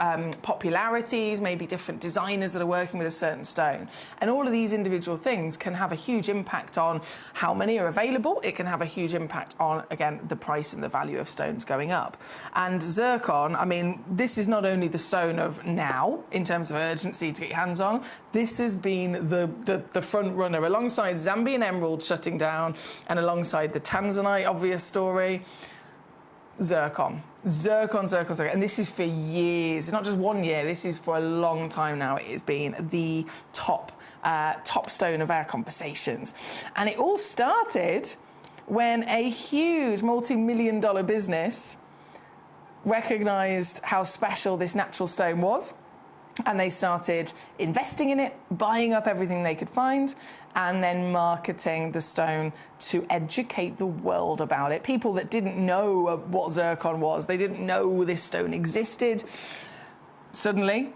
popularities, maybe different designers that are working with a certain stone. And all of these individual things can have a huge impact on how many are available. It can have a huge impact on, again, the price and the value of stones going up. And zircon, I mean, this is not only the stone of now in terms of urgency to get your hands on, this has been the front runner alongside Zambian emerald shutting down and alongside the Tanzanite obvious story. Zircon. And this is for years. It's not just 1 year. This is for a long time now. It has been the top stone of our conversations. And it all started when a huge multi-million-dollar business recognised how special this natural stone was. And they started investing in it, buying up everything they could find, and then marketing the stone to educate the world about it. People that didn't know what zircon was, they didn't know this stone existed. Suddenly,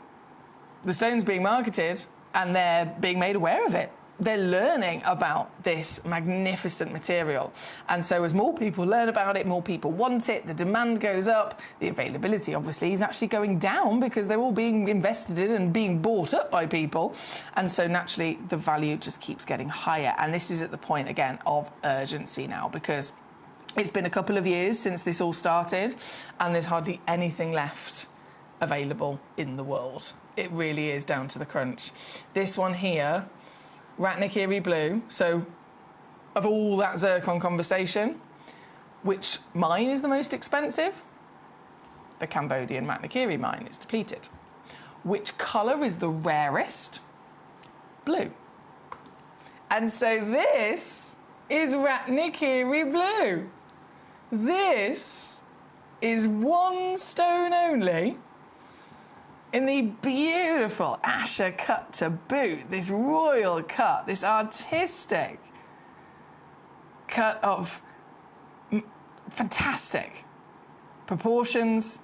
the stone's being marketed and they're being made aware of it. They're learning about this magnificent material. And so as more people learn about it, more people want it, the demand goes up, the availability obviously is actually going down because they're all being invested in and being bought up by people. And so naturally the value just keeps getting higher. And this is at the point again of urgency now, because it's been a couple of years since this all started and there's hardly anything left available in the world. It really is down to the crunch. This one here, Ratnakiri blue, so of all that zircon conversation, which mine is the most expensive? The Cambodian Ratnakiri mine is depleted. Which colour is the rarest? Blue. And so this is Ratnakiri blue. This is one stone only, in the beautiful Asher cut to boot, this royal cut, this artistic cut of fantastic proportions,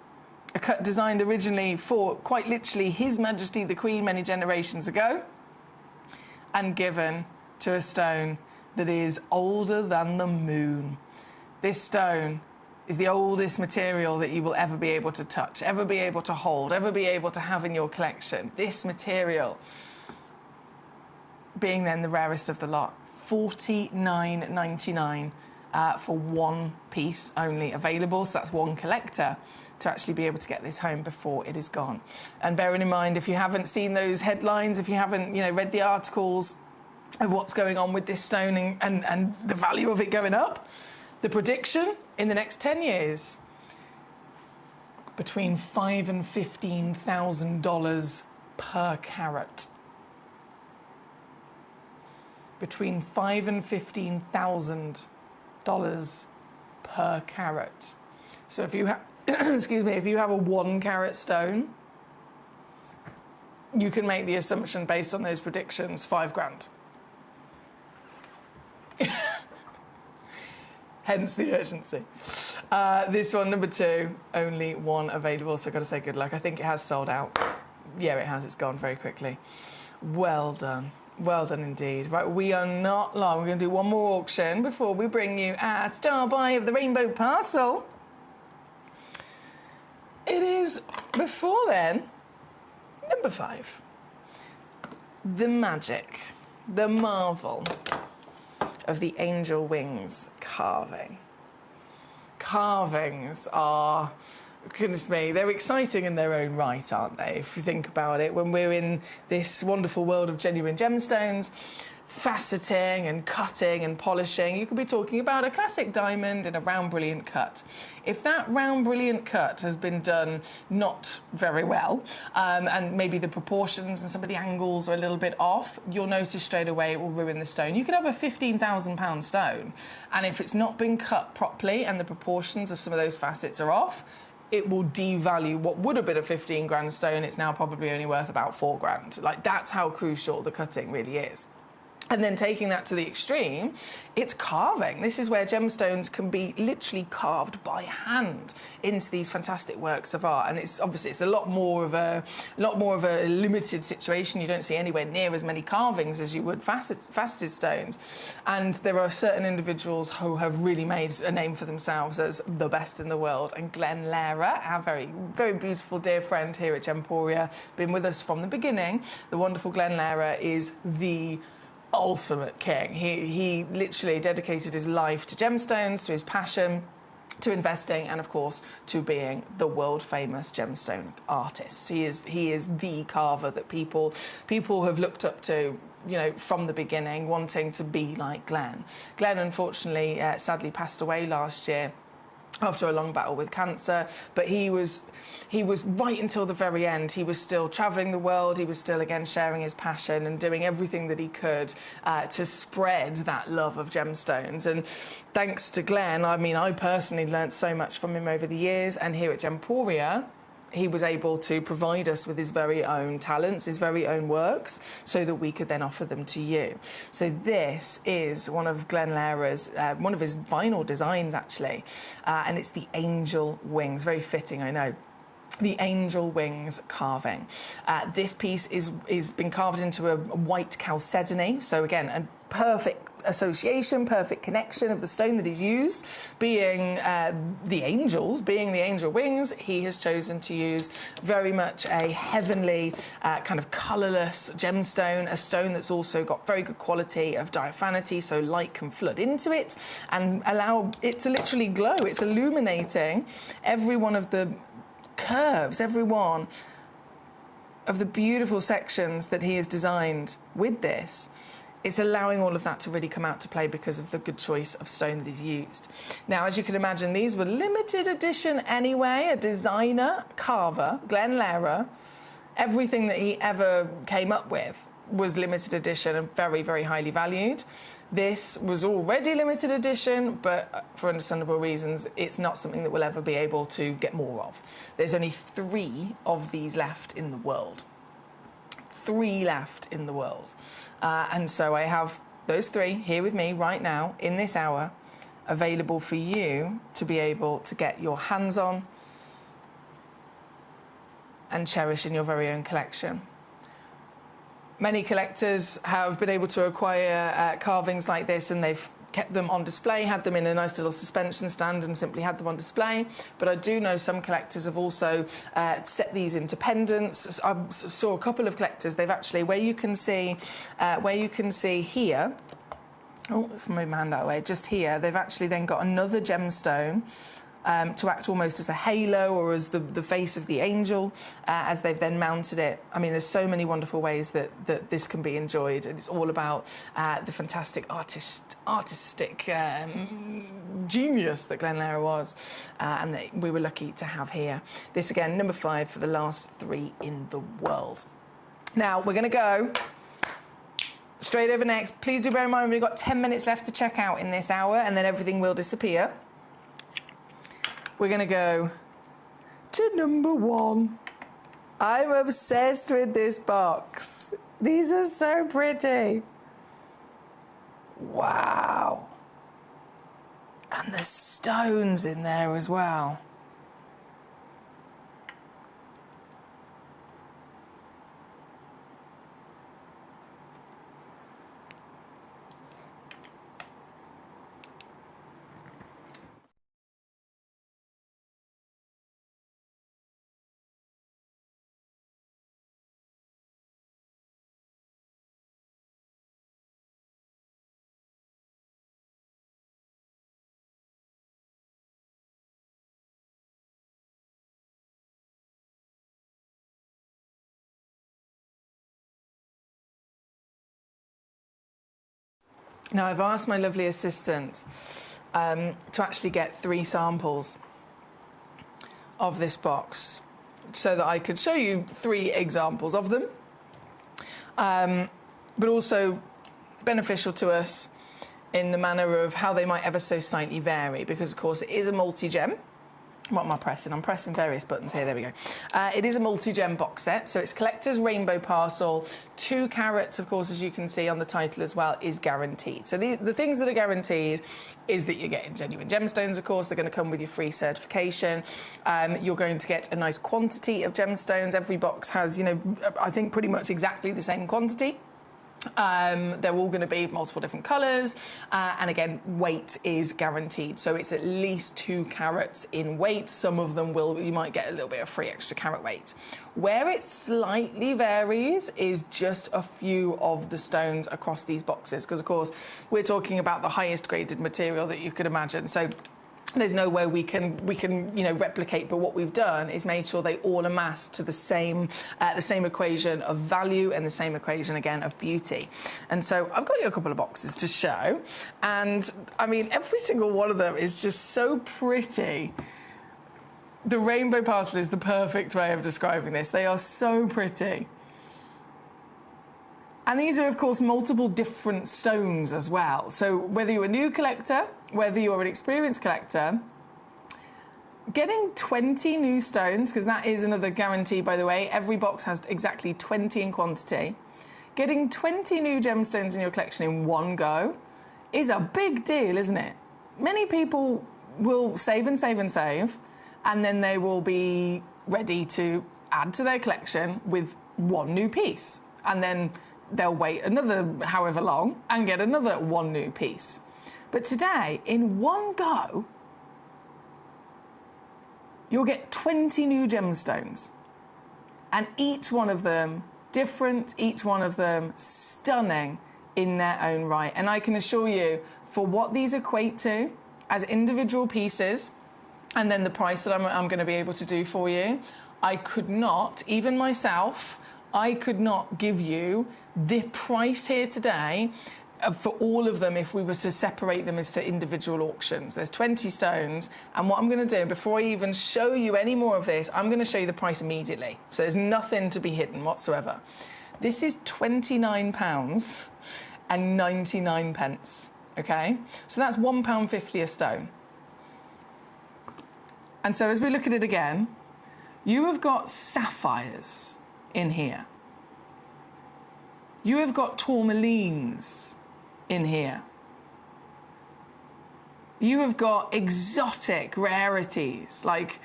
a cut designed originally for, quite literally, His Majesty the Queen many generations ago, and given to a stone that is older than the moon. This stone is the oldest material that you will ever be able to touch, ever be able to hold, ever be able to have in your collection. This material being then the rarest of the lot. $49.99 for one piece only available, so that's one collector to actually be able to get this home before it is gone. And bearing in mind, if you haven't seen those headlines, if you haven't read the articles of what's going on with this stone and the value of it going up, the prediction in the next 10 years, between $5,000 and $15,000 per carat. Between $5,000 and $15,000 per carat. So if you have, if you have a 1 carat stone, you can make the assumption based on those predictions, $5,000. Hence the urgency. This one, number 2, only one available, so I've got to say good luck. I think it has sold out. Yeah, it has. It's gone very quickly. Well done. Well done indeed. Right, we are not long. We're going to do one more auction before we bring you our star buy of the rainbow parcel. It is, before then, number 5. The magic, the marvel of the angel wings carving. Carvings are, goodness me, they're exciting in their own right, aren't they? If you think about it, when we're in this wonderful world of genuine gemstones, faceting and cutting and polishing, you could be talking about a classic diamond in a round brilliant cut. If that round brilliant cut has been done not very well, and maybe the proportions and some of the angles are a little bit off, you'll notice straight away it will ruin the stone. You could have a £15,000 stone, and if it's not been cut properly and the proportions of some of those facets are off, it will devalue what would have been a 15 grand stone. It's now probably only worth about 4 grand. Like, that's how crucial the cutting really is. And then taking that to the extreme, it's carving. This is where gemstones can be literally carved by hand into these fantastic works of art. And it's obviously it's a lot more of a limited situation. You don't see anywhere near as many carvings as you would faceted stones. And there are certain individuals who have really made a name for themselves as the best in the world. And Glenn Lehrer, our very, very beautiful dear friend here at Gemporia, been with us from the beginning. The wonderful Glenn Lehrer is the ultimate king. He literally dedicated his life to gemstones, to his passion, to investing, and of course to being the world famous gemstone artist. He is the carver that people have looked up to, you know, from the beginning, wanting to be like Glenn. Glenn unfortunately sadly passed away last year after a long battle with cancer, but he was right until the very end. He was still travelling the world. He was still, again, sharing his passion and doing everything that he could to spread that love of gemstones. And thanks to Glenn, I mean, I personally learnt so much from him over the years, and here at Gemporia, he was able to provide us with his very own talents, his very own works, so that we could then offer them to you. So this is one of Glenn Lehrer's, one of his vinyl designs, actually, and it's the angel wings. Very fitting, I know. The angel wings carving. This piece is been carved into a white chalcedony, so again, a perfect association, perfect connection of the stone that he's used. Being the angels, being the angel wings, he has chosen to use very much a heavenly, kind of colourless gemstone, a stone that's also got very good quality of diaphanity, so light can flood into it and allow it to literally glow. It's illuminating every one of the curves, every one of the beautiful sections that he has designed with this. It's allowing all of that to really come out to play because of the good choice of stone that he's used. Now, as you can imagine, these were limited edition anyway. A designer, carver, Glenn Lehrer, everything that he ever came up with was limited edition and very, very highly valued. This was already limited edition, but for understandable reasons, it's not something that we'll ever be able to get more of. There's only 3 of these left in the world. 3 left in the world. And so I have those 3 here with me right now, in this hour, available for you to be able to get your hands on and cherish in your very own collection. Many collectors have been able to acquire carvings like this, and they've kept them on display, had them in a nice little suspension stand and simply had them on display. But I do know some collectors have also set these into pendants. I saw a couple of collectors, they've actually, where you can see here, oh, if I move my hand that way, just here, they've actually then got another gemstone to act almost as a halo or as the face of the angel as they've then mounted it. I mean, there's so many wonderful ways that this can be enjoyed, and it's all about the fantastic artistic genius that Glenn Lehrer was, and that we were lucky to have here. This, again, number 5 for the last 3 in the world. Now, we're going to go straight over next. Please do bear in mind we've got 10 minutes left to check out in this hour, and then everything will disappear. We're going to go to number 1. I'm obsessed with this box. These are so pretty. Wow. And the stones in there as well. Now, I've asked my lovely assistant to actually get 3 samples of this box so that I could show you 3 examples of them, but also beneficial to us in the manner of how they might ever so slightly vary, because, of course, it is a multi-gem. What am I pressing? I'm pressing various buttons here. There we go. It is a multi-gem box set, so it's collector's rainbow parcel. 2 carats, of course, as you can see on the title as well, is guaranteed. So the things that are guaranteed is that you're getting genuine gemstones, of course. They're going to come with your free certification. You're going to get a nice quantity of gemstones. Every box has, you know, I think pretty much exactly the same quantity. They're all going to be multiple different colours, and again, weight is guaranteed, so it's at least 2 carats in weight. Some of them you might get a little bit of free extra carat weight. Where it slightly varies is just a few of the stones across these boxes, because of course we're talking about the highest graded material that you could imagine. So there's no way we can replicate, but what we've done is made sure they all amass to the same equation of value and the same equation again of beauty. And so I've got you a couple of boxes to show, and I mean every single one of them is just so pretty. The rainbow parcel is the perfect way of describing this. They are so pretty. And these are, of course, multiple different stones as well. So whether you're a new collector, whether you're an experienced collector, getting 20 new stones, because that is another guarantee, by the way. Every box has exactly 20 in quantity. Getting 20 new gemstones in your collection in one go is a big deal, isn't it? Many people will save and save and save, and then they will be ready to add to their collection with one new piece. And then they'll wait another however long and get another 1 new piece. But today, in one go, you'll get 20 new gemstones. And each one of them different, each one of them stunning in their own right. And I can assure you, for what these equate to as individual pieces, and then the price that I'm going to be able to do for you, I could not, even myself, I could not give you the price here today for all of them if we were to separate them as to individual auctions. There's 20 stones, and what I'm going to do, before I even show you any more of this, I'm going to show you the price immediately. So there's nothing to be hidden whatsoever. This is £29.99, okay? So that's £1.50 a stone. And so as we look at it again, you have got sapphires in here. You have got tourmalines in here. You have got exotic rarities like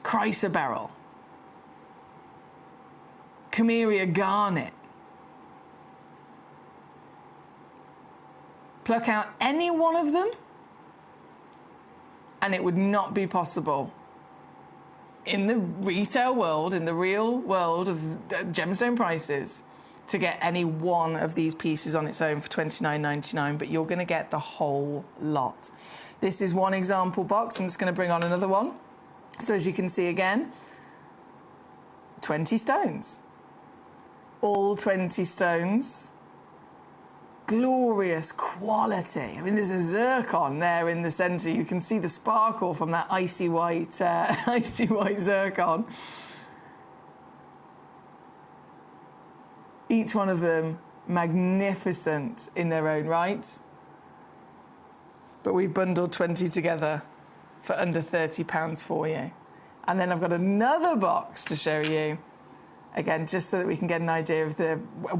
chrysoberyl, Cameria garnet. Pluck out any one of them, and it would not be possible in the retail world, in the real world of gemstone prices, to get any one of these pieces on its own for $29.99, but you're going to get the whole lot. This is one example box. I'm just going to bring on another one. So as you can see again, 20 stones. All 20 stones. Glorious quality. I mean, there's a zircon there in the centre. You can see the sparkle from that icy white zircon. Each one of them magnificent in their own right. But we've bundled 20 together for under £30 for you. And then I've got another box to show you. Again, just so that we can get an idea of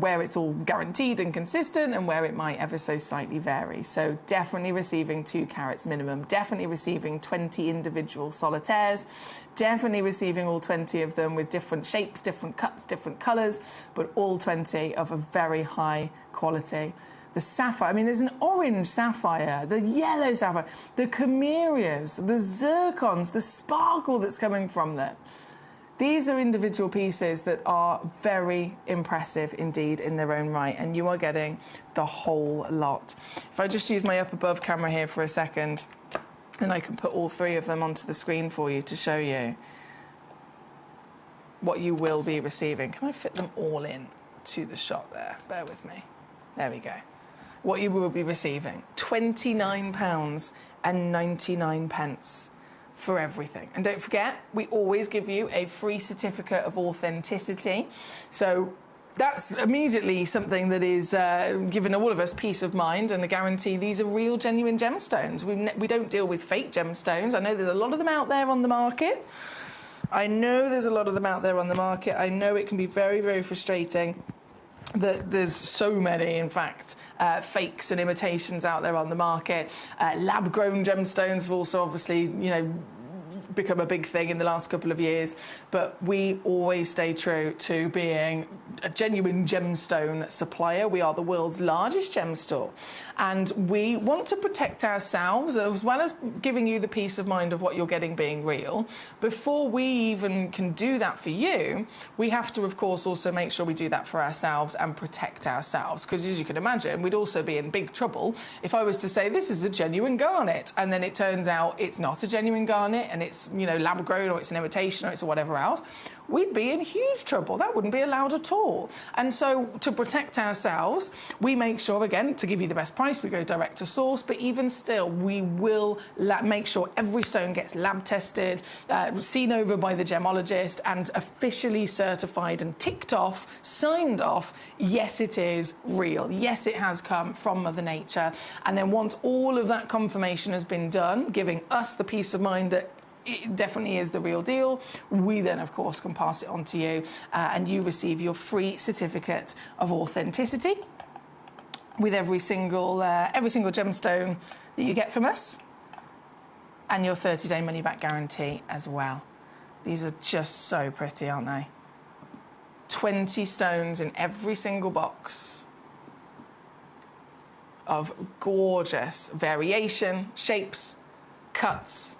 where it's all guaranteed and consistent and where it might ever so slightly vary. So definitely receiving 2 carats minimum, definitely receiving 20 individual solitaires, definitely receiving all 20 of them with different shapes, different cuts, different colours, but all 20 of a very high quality. The sapphire, I mean, there's an orange sapphire, the yellow sapphire, the chimerias, the zircons, the sparkle that's coming from them. These are individual pieces that are very impressive indeed in their own right, and you are getting the whole lot. If I just use my up above camera here for a second, and I can put all 3 of them onto the screen for you to show you what you will be receiving. Can I fit them all in to the shot there? Bear with me. There we go. What you will be receiving, £29.99 for everything. And don't forget, we always give you a free certificate of authenticity. So that's immediately something that is giving all of us peace of mind and a guarantee these are real, genuine gemstones. We don't deal with fake gemstones. I know there's a lot of them out there on the market. I know it can be very, very frustrating that there's so many, in fact, fakes and imitations out there on the market. Lab-grown gemstones have also obviously, you know, become a big thing in the last couple of years, but we always stay true to being a genuine gemstone supplier. We are the world's largest gem store, and we want to protect ourselves as well as giving you the peace of mind of what you're getting being real. Before we even can do that for you, we have to, of course, also make sure we do that for ourselves and protect ourselves, because as you can imagine, we'd also be in big trouble if I was to say this is a genuine garnet and then it turns out it's not a genuine garnet and it's, you know, lab grown or it's an imitation or it's whatever else. We'd be in huge trouble. That wouldn't be allowed at all. And so to protect ourselves, we make sure, again, to give you the best price, we go direct to source, but even still, we will make sure every stone gets lab tested, seen over by the gemologist and officially certified and ticked off, signed off, yes, it is real. Yes, it has come from Mother Nature. And then once all of that confirmation has been done, giving us the peace of mind that it definitely is the real deal, we then, of course, can pass it on to you and you receive your free certificate of authenticity with every single gemstone that you get from us, and your 30-day money-back guarantee as well. These are just so pretty, aren't they? 20 stones in every single box of gorgeous variation, shapes, cuts,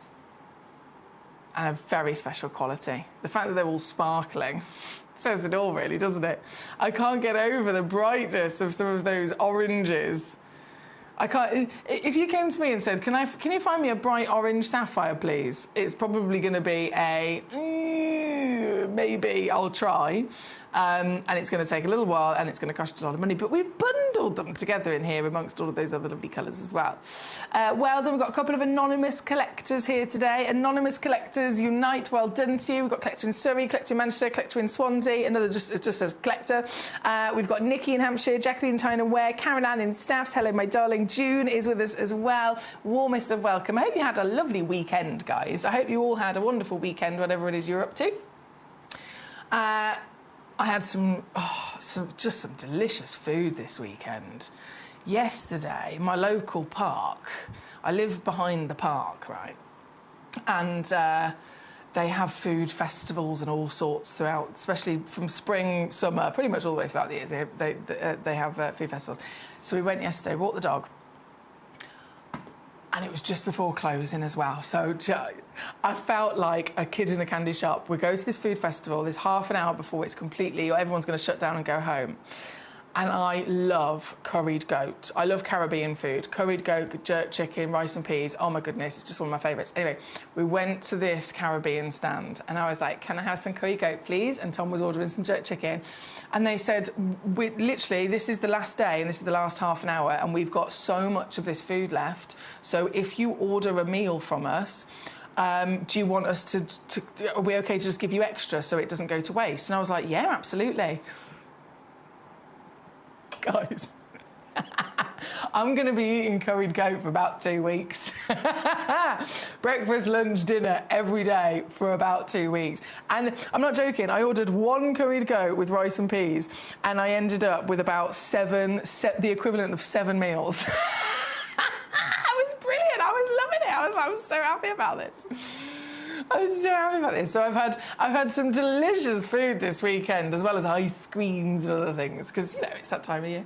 and a very special quality. The fact that they're all sparkling says it all, really, doesn't it? I can't get over the brightness of some of those oranges. I can't. If you came to me and said, "Can you find me a bright orange sapphire, please?" It's probably going to be a maybe. I'll try, and it's going to take a little while, and it's going to cost a lot of money. But we've bundled them together in here amongst all of those other lovely colours as well. Well done. We've got a couple of anonymous collectors here today. Anonymous collectors unite. Well done to you. We've got collector in Surrey, collector in Manchester, collector in Swansea. Another just says collector. We've got Nikki in Hampshire, Jacqueline Tyner Ware, Karen Ann in Staffs. Hello, my darling. June is with us as well. Warmest of welcome. I hope you had a lovely weekend, guys. I hope you all had a wonderful weekend, whatever it is you're up to. I had some delicious food this weekend. Yesterday, my local park, I live behind the park, right? And they have food festivals and all sorts throughout, especially from spring, summer, pretty much all the way throughout the years. They have food festivals. So we went yesterday, walked the dog, and it was just before closing as well. So I felt like a kid in a candy shop. We go to this food festival, there's half an hour before it's completely, everyone's going to shut down and go home. And I love curried goat. I love Caribbean food. Curried goat, jerk chicken, rice and peas. Oh my goodness, it's just one of my favourites. Anyway, we went to this Caribbean stand and I was like, "Can I have some curried goat, please?" And Tom was ordering some jerk chicken. And they said, literally, this is the last day and this is the last half an hour and we've got so much of this food left. So if you order a meal from us, do you want us to are we okay to just give you extra so it doesn't go to waste? And I was like, yeah, absolutely. Guys, I'm going to be eating curried goat for about 2 weeks. Breakfast, lunch, dinner every day for about 2 weeks. And I'm not joking, I ordered one curried goat with rice and peas and I ended up with about the equivalent of 7 meals. It was brilliant. I was loving it. I was so happy about this. I was so happy about this. So I've had some delicious food this weekend, as well as ice creams and other things, because, you know, it's that time of year.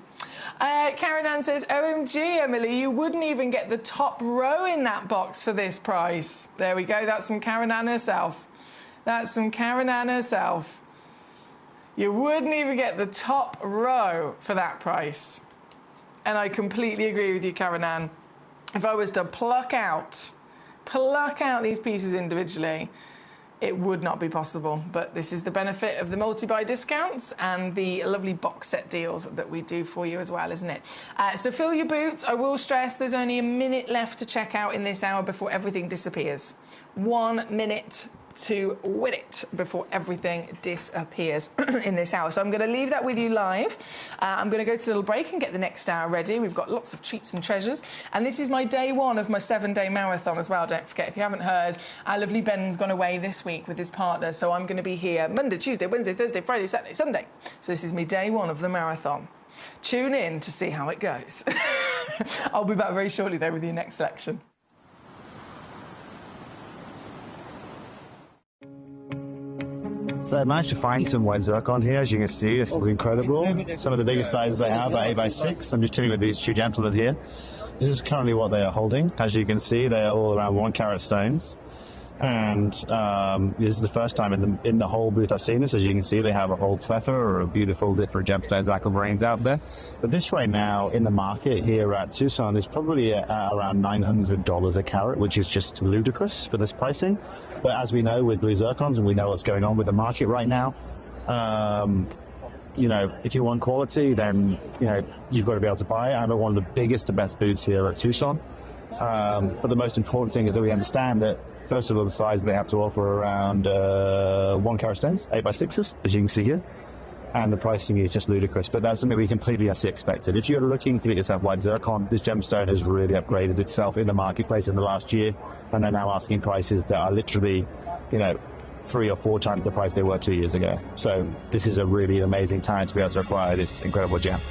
Karen Ann says, "OMG, Emily, you wouldn't even get the top row in that box for this price." There we go. That's from Karen Ann herself. That's from Karen Ann herself. You wouldn't even get the top row for that price. And I completely agree with you, Karen Ann. If I was to pluck out these pieces individually, it would not be possible. But this is the benefit of the multi-buy discounts and the lovely box set deals that we do for you as well, isn't it? So fill your boots. I will stress there's only a minute left to check out in this hour before everything disappears. 1 minute. to win it before everything disappears in this hour. So I'm going to leave that with you live. I'm going to go to a little break and get the next hour ready. We've got lots of treats and treasures. And this is my day one of my 7-day marathon as well. Don't forget, if you haven't heard, our lovely Ben's gone away this week with his partner. So I'm going to be here Monday, Tuesday, Wednesday, Thursday, Friday, Saturday, Sunday. So this is me day one of the marathon. Tune in to see how it goes. I'll be back very shortly, though, with your next selection. So I managed to find some white zircon here. As you can see, this is incredible. Some of the biggest sizes they have are 8x6. I'm just chilling with these two gentlemen here. This is currently what they are holding. As you can see, they are all around 1 carat stones. And this is the first time in the whole booth I've seen this. As you can see, they have a whole plethora of beautiful different gemstones, aquamarines out there. But this right now in the market here at Tucson is probably around $900 a carat, which is just ludicrous for this pricing. But as we know with blue zircons, and we know what's going on with the market right now, you know, if you want quality, then, you know, you've got to be able to buy it. I'm at one of the biggest and best booths here at Tucson. But the most important thing is that we understand that, first of all, the size they have to offer around 1 carat stones, 8x6s, as you can see here. And the pricing is just ludicrous, but that's something we completely expected. If you're looking to get yourself white zircon, this gemstone has really upgraded itself in the marketplace in the last year, and they're now asking prices that are literally, you know, 3 or 4 times the price they were 2 years ago. So this is a really amazing time to be able to acquire this incredible gem.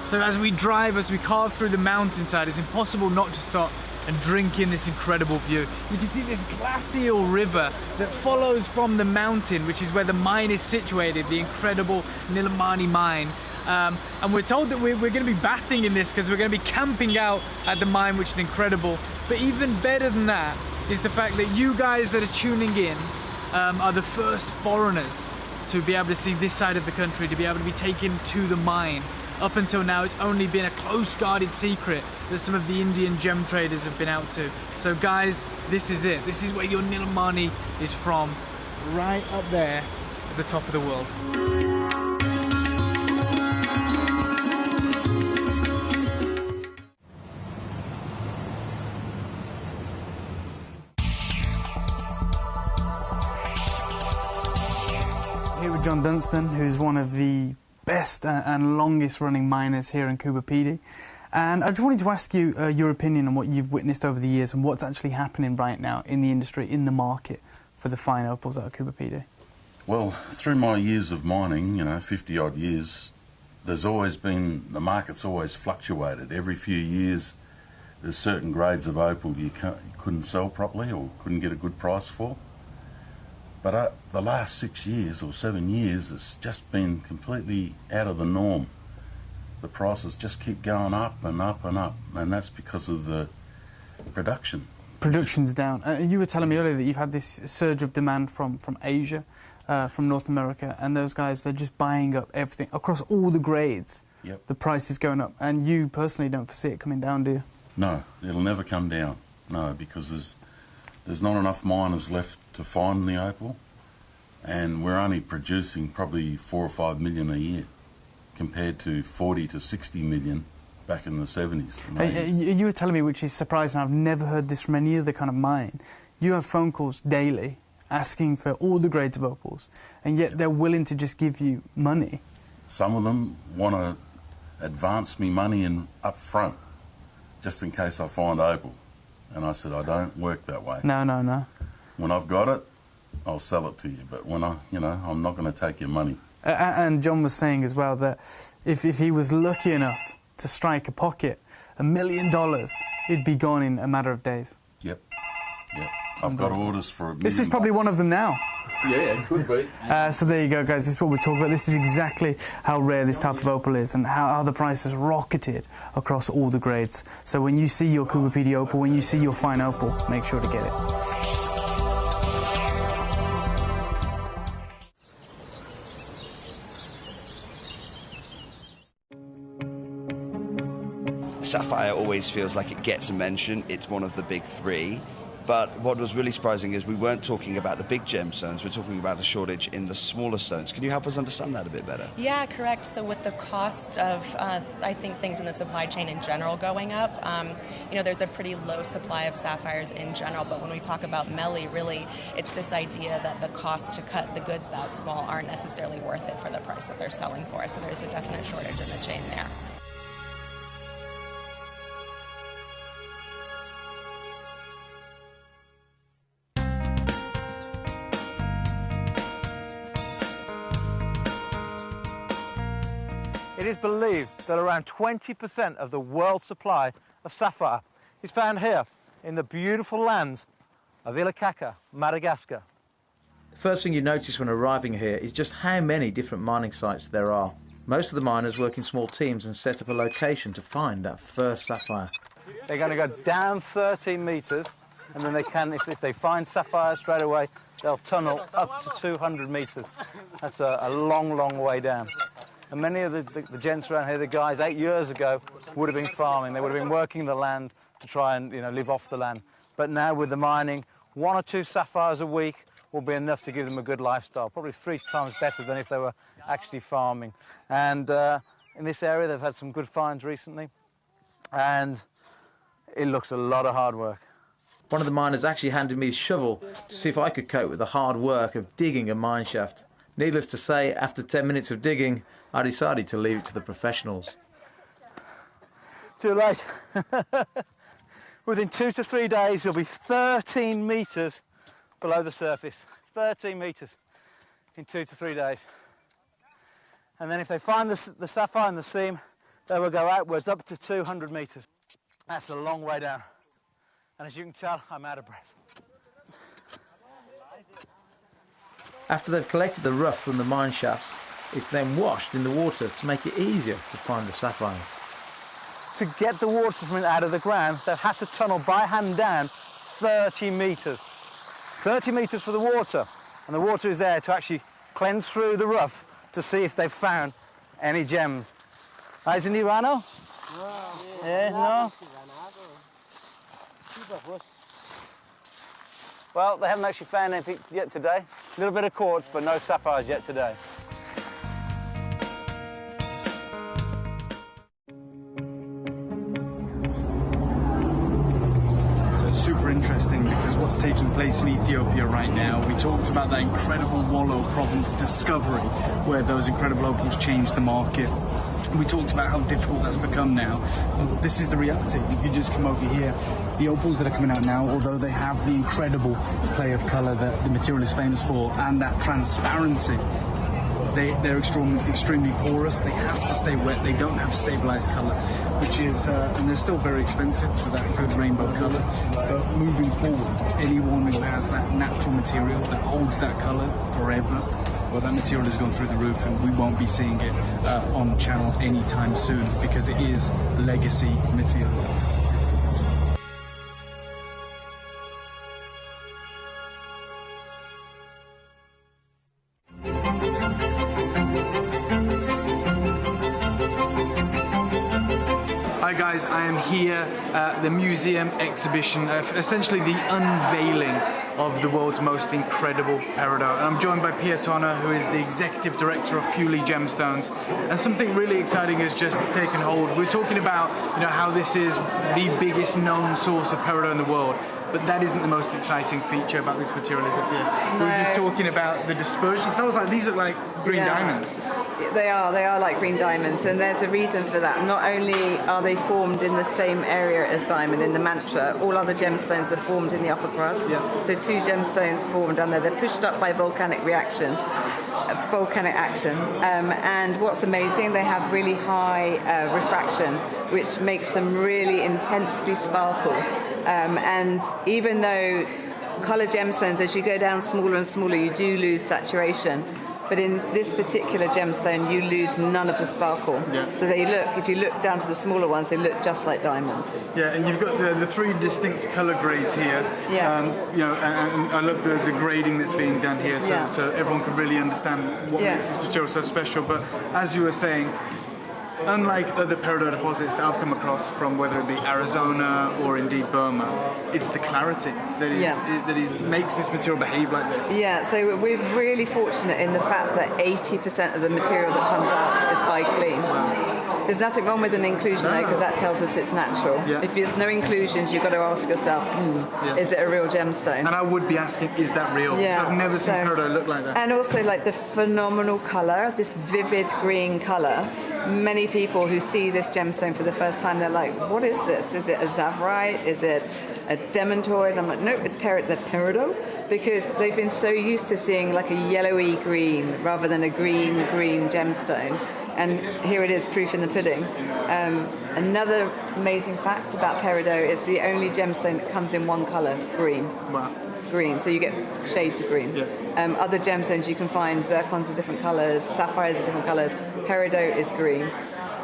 So as we drive, as we carve through the mountainside, it's impossible not to stop and drink in this incredible view. You can see this glacial river that follows from the mountain, which is where the mine is situated, the incredible Nilamani mine. And we're told that we're going to be bathing in this because we're going to be camping out at the mine, which is incredible. But even better than that is the fact that you guys that are tuning in are the first foreigners to be able to see this side of the country, to be able to be taken to the mine. Up until now, it's only been a close guarded secret that some of the Indian gem traders have been out to. So guys, this is it. This is where your Nilamani is from, right up there at the top of the world. Here with John Dunstan, who's one of the best and longest running miners here in Coober Pedy. And I just wanted to ask you your opinion on what you've witnessed over the years and what's actually happening right now in the industry, in the market for the fine opals out of Coober Pedy. Well, through my years of mining, you know, 50 odd years, there's always been, the market's always fluctuated. Every few years there's certain grades of opal you couldn't sell properly or couldn't get a good price for. But the last 6 years or 7 years, it's just been completely out of the norm. The prices just keep going up and up and up, and that's because of the production. Production's down. You were telling me earlier that you've had this surge of demand from Asia, from North America, and those guys, they're just buying up everything across all the grades. Yep. The price is going up, and you personally don't foresee it coming down, do you? No, it'll never come down. No, because there's not enough miners left to find the opal, and we're only producing probably 4 or 5 million a year compared to 40 to 60 million back in the 70s. You were telling me, which is surprising, I've never heard this from any other kind of mine. You have phone calls daily asking for all the grades of opals, and yet they're willing to just give you money. Some of them want to advance me money up front, just in case I find opal. And I said, I don't work that way. No. When I've got it, I'll sell it to you. But when I'm not going to take your money. And John was saying as well that if he was lucky enough to strike a pocket, $1 million, it'd be gone in a matter of days. Yep. I've got orders for $1 million. This is probably one of them now. Yeah, it could be. So there you go, guys. This is what we're talking about. This is exactly how rare this type of opal is and how the price has rocketed across all the grades. So when you see your Coober Pedy opal, when you see your fine opal, make sure to get it. Sapphire always feels like it gets a mention. It's one of the big three. But what was really surprising is we weren't talking about the big gemstones, we're talking about a shortage in the smaller stones. Can you help us understand that a bit better? Yeah, correct. So with the cost of, I think, things in the supply chain in general going up, there's a pretty low supply of sapphires in general, but when we talk about Melly, really, it's this idea that the cost to cut the goods that small aren't necessarily worth it for the price that they're selling for. So there's a definite shortage in the chain there. It is believed that around 20% of the world's supply of sapphire is found here in the beautiful lands of Ilakaka, Madagascar. The first thing you notice when arriving here is just how many different mining sites there are. Most of the miners work in small teams and set up a location to find that first sapphire. They're going to go down 13 metres, and then they can, if they find sapphire straight away, they'll tunnel up to 200 metres. That's a long, long way down. And many of the gents around here, the guys 8 years ago, would have been farming. They would have been working the land to try and live off the land. But now with the mining, 1 or 2 sapphires a week will be enough to give them a good lifestyle, probably 3 times better than if they were actually farming. And in this area, they've had some good finds recently, and it looks a lot of hard work. One of the miners actually handed me a shovel to see if I could cope with the hard work of digging a mine shaft. Needless to say, after 10 minutes of digging, I decided to leave it to the professionals. Too late. Within 2 to 3 days, you'll be 13 metres below the surface. 13 metres in 2 to 3 days. And then if they find the sapphire in the seam, they will go outwards up to 200 metres. That's a long way down. And as you can tell, I'm out of breath. After they've collected the rough from the mine shafts, it's then washed in the water to make it easier to find the sapphires. To get the water from it out of the ground, they've had to tunnel by hand down 30 metres. 30 metres for the water, and the water is there to actually cleanse through the rough to see if they've found any gems. Isn't it Rano? No. Well, they haven't actually found anything yet today. A little bit of quartz, but no sapphires yet today. So it's super interesting because what's taking place in Ethiopia right now, we talked about that incredible Wollo province discovery where those incredible opals changed the market. We talked about how difficult that's become now. This is the reality. If you just come over here, the opals that are coming out now, although they have the incredible play of colour that the material is famous for and that transparency, they're extremely porous. They have to stay wet. They don't have stabilised colour, which is, and they're still very expensive for that good rainbow colour. But moving forward, anyone who has that natural material that holds that colour forever, well, that material has gone through the roof, and we won't be seeing it on the channel anytime soon because it is legacy material. Hi guys, I am here at the museum exhibition, essentially the unveiling of the world's most incredible peridot. And I'm joined by Pierre Tonner, who is the executive director of Fuli Gemstones. And something really exciting has just taken hold. We're talking about how this is the biggest known source of peridot in the world. But that isn't the most exciting feature about this material, is it, Pierre? No. We're just talking about the dispersion. Because I was like, these look like green diamonds. They are like green diamonds, and there's a reason for that. Not only are they formed in the same area as diamond, in the mantra, all other gemstones are formed in the upper crust. Yeah. So 2 gemstones formed down there. They're pushed up by volcanic action. And what's amazing, they have really high refraction, which makes them really intensely sparkle. And even though colour gemstones, as you go down smaller and smaller, you do lose saturation. But in this particular gemstone, you lose none of the sparkle. Yeah. So they look, if you look down to the smaller ones, they look just like diamonds. Yeah, and you've got the 3 distinct colour grades here. Yeah. And I love the grading that's being done here, so everyone can really understand what makes this material so special. But as you were saying, Unlike other peridot deposits that I've come across from whether it be Arizona or indeed Burma, it's the clarity that makes this material behave like this. Yeah, so we're really fortunate in the fact that 80% of the material that comes out is high clean. Wow. There's nothing wrong with an inclusion though, because that tells us it's natural. Yeah. If there's no inclusions, you've got to ask yourself, is it a real gemstone? And I would be asking, is that real? Yeah. Because I've never seen peridot look like that. And also like the phenomenal colour, this vivid green colour. Many people who see this gemstone for the first time, they're like, what is this? Is it a zavarite? Is it a demantoid? I'm like, no, it's peridot, because they've been so used to seeing like a yellowy green rather than a green gemstone. And here it is, proof in the pudding. Another amazing fact about peridot, it's the only gemstone that comes in one colour, green. Wow. Green, so you get shades of green. Yeah. Other gemstones you can find, zircons are different colours, sapphires are different colours. Peridot is green.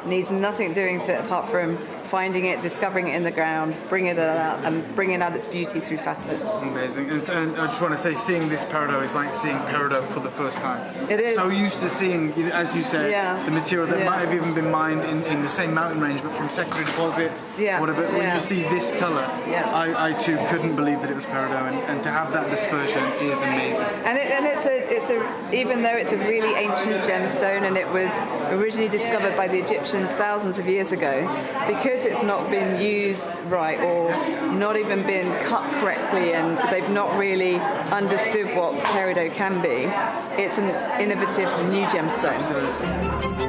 Needs nothing doing to it apart from finding it, discovering it in the ground, bringing it out, and bringing out its beauty through facets. Amazing. And I just want to say, seeing this peridot is like seeing peridot for the first time. It is. So used to seeing, as you said, the material that might have even been mined in the same mountain range, but from secondary deposits, whatever. When you see this colour, I too couldn't believe that it was peridot, and to have that dispersion is amazing. And it's a even though it's a really ancient gemstone, and it was originally discovered by the Egyptians thousands of years ago, because it's not been used right or not even been cut correctly, and they've not really understood what peridot can be, it's an innovative new gemstone. Absolutely.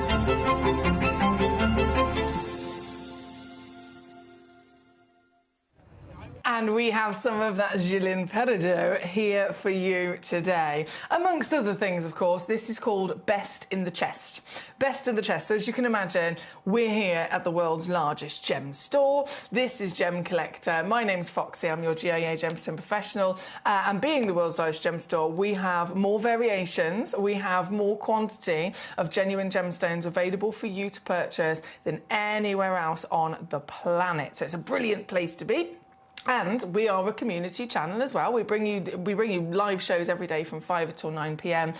And we have some of that Jilin peridot here for you today. Amongst other things, of course, this is called Best in the Chest. Best in the Chest. So as you can imagine, we're here at the world's largest gem store. This is Gemcollector. My name's Foxy. I'm your GIA gemstone professional. And being the world's largest gem store, we have more variations. We have more quantity of genuine gemstones available for you to purchase than anywhere else on the planet. So it's a brilliant place to be. And we are a community channel as well. We bring you live shows every day from 5 till 9 p.m.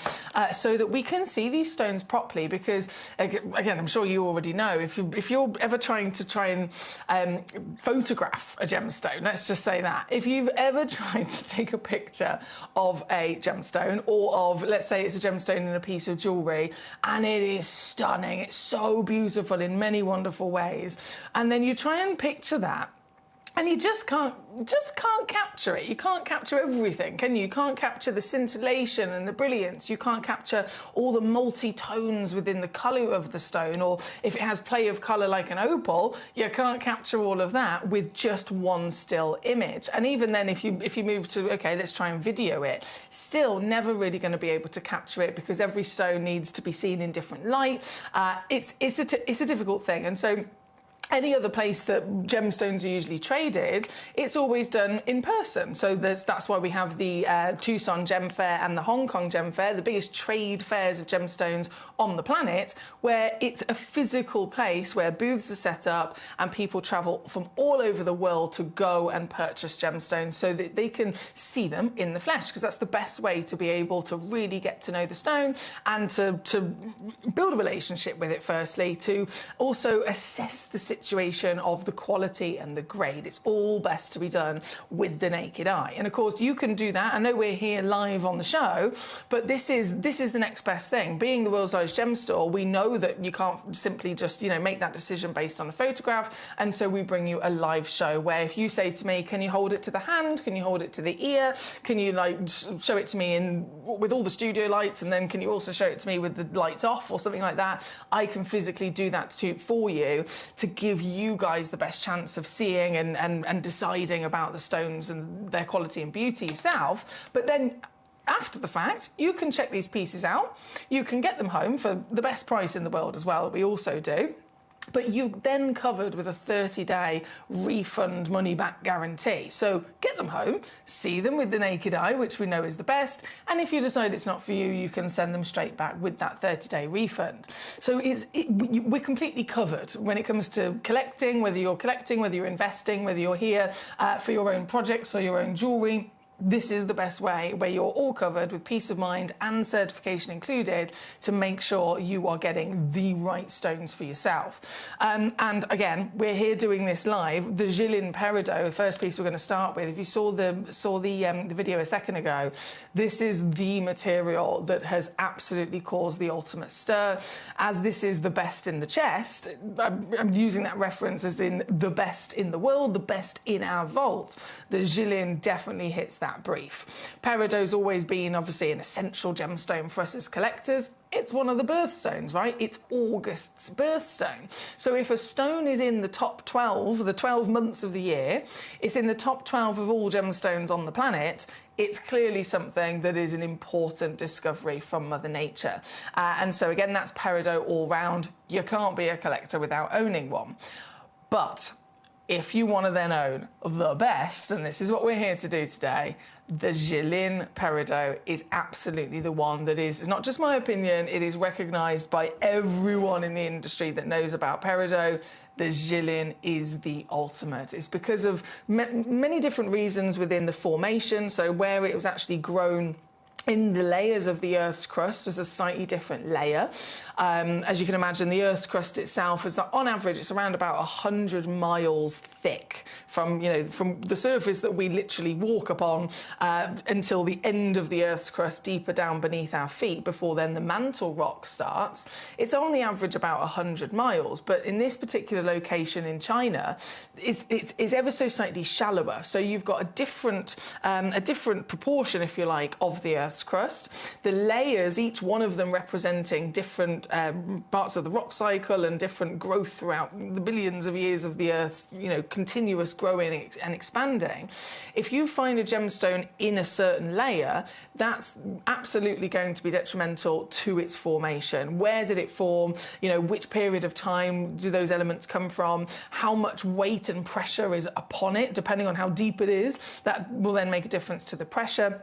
So that we can see these stones properly. Because again, I'm sure you already know, if you're ever trying and photograph a gemstone, let's just say that, if you've ever tried to take a picture of a gemstone, or of, let's say it's a gemstone in a piece of jewellery, and it is stunning, it's so beautiful in many wonderful ways, and then you try and picture that, and you just can't capture it. You can't capture everything, can you? You can't capture the scintillation and the brilliance. You can't capture all the multi-tones within the colour of the stone, or if it has play of colour like an opal, you can't capture all of that with just one still image. And even then, if you move to, okay, let's try and video it, still never really going to be able to capture it, because every stone needs to be seen in different light. It's a difficult thing. And so any other place that gemstones are usually traded, it's always done in person. So that's why we have the Tucson Gem Fair and the Hong Kong Gem Fair, the biggest trade fairs of gemstones on the planet, where it's a physical place where booths are set up and people travel from all over the world to go and purchase gemstones so that they can see them in the flesh, because that's the best way to be able to really get to know the stone and to build a relationship with it, firstly, to also assess the situation of the quality and the grade. It's all best to be done with the naked eye. And of course, you can do that. I know we're here live on the show, but this is the next best thing. Being the world's largest gem store, we know that you can't simply just, make that decision based on a photograph. And so we bring you a live show where if you say to me, can you hold it to the hand? Can you hold it to the ear? Can you show it to me with all the studio lights? And then can you also show it to me with the lights off or something like that? I can physically do that for you to give you guys the best chance of seeing and deciding about the stones and their quality and beauty yourself. But then after the fact, you can check these pieces out. You can get them home for the best price in the world as well, we also do. But you're then covered with a 30-day refund money-back guarantee. So get them home, see them with the naked eye, which we know is the best, and if you decide it's not for you, you can send them straight back with that 30-day refund. So we're completely covered when it comes to collecting, whether you're investing, whether you're here for your own projects or your own jewellery. this is the best way, where you're all covered with peace of mind and certification included, to make sure you are getting the right stones for yourself. And again, we're here doing this live. The Jilin Peridot, the first piece we're going to start with, if you saw the video a second ago, this is the material that has absolutely caused the ultimate stir. As this is the best in the chest, I'm using that reference as in the best in the world, the best in our vault. The Jilin definitely hits that brief. Peridot's always been obviously an essential gemstone for us as collectors. It's one of the birthstones, right? It's August's birthstone. So if a stone is in the top 12, the 12 months of the year, it's in the top 12 of all gemstones on the planet, it's clearly something that is an important discovery from Mother Nature. And so again, that's Peridot all round. You can't be a collector without owning one. But if you want to then own the best, and this is what we're here to do today, the Jilin Peridot is absolutely the one that is, it's not just my opinion, it is recognised by everyone in the industry that knows about Peridot. The Jilin is the ultimate. It's because of many different reasons within the formation. So where it was actually grown in the layers of the Earth's crust is a slightly different layer. As you can imagine, the Earth's crust itself is, on average, it's around about 100 miles thick from the surface that we literally walk upon until the end of the Earth's crust, deeper down beneath our feet, before then the mantle rock starts. It's on the average about 100 miles, but in this particular location in China, it's ever so slightly shallower. So you've got a different proportion, if you like, of the Earth's crust. The layers, each one of them representing different parts of the rock cycle and different growth throughout the billions of years of the Earth's, continuous growing and expanding. If you find a gemstone in a certain layer, that's absolutely going to be detrimental to its formation. Where did it form? Which period of time do those elements come from? How much weight and pressure is upon it, depending on how deep it is? That will then make a difference to the pressure.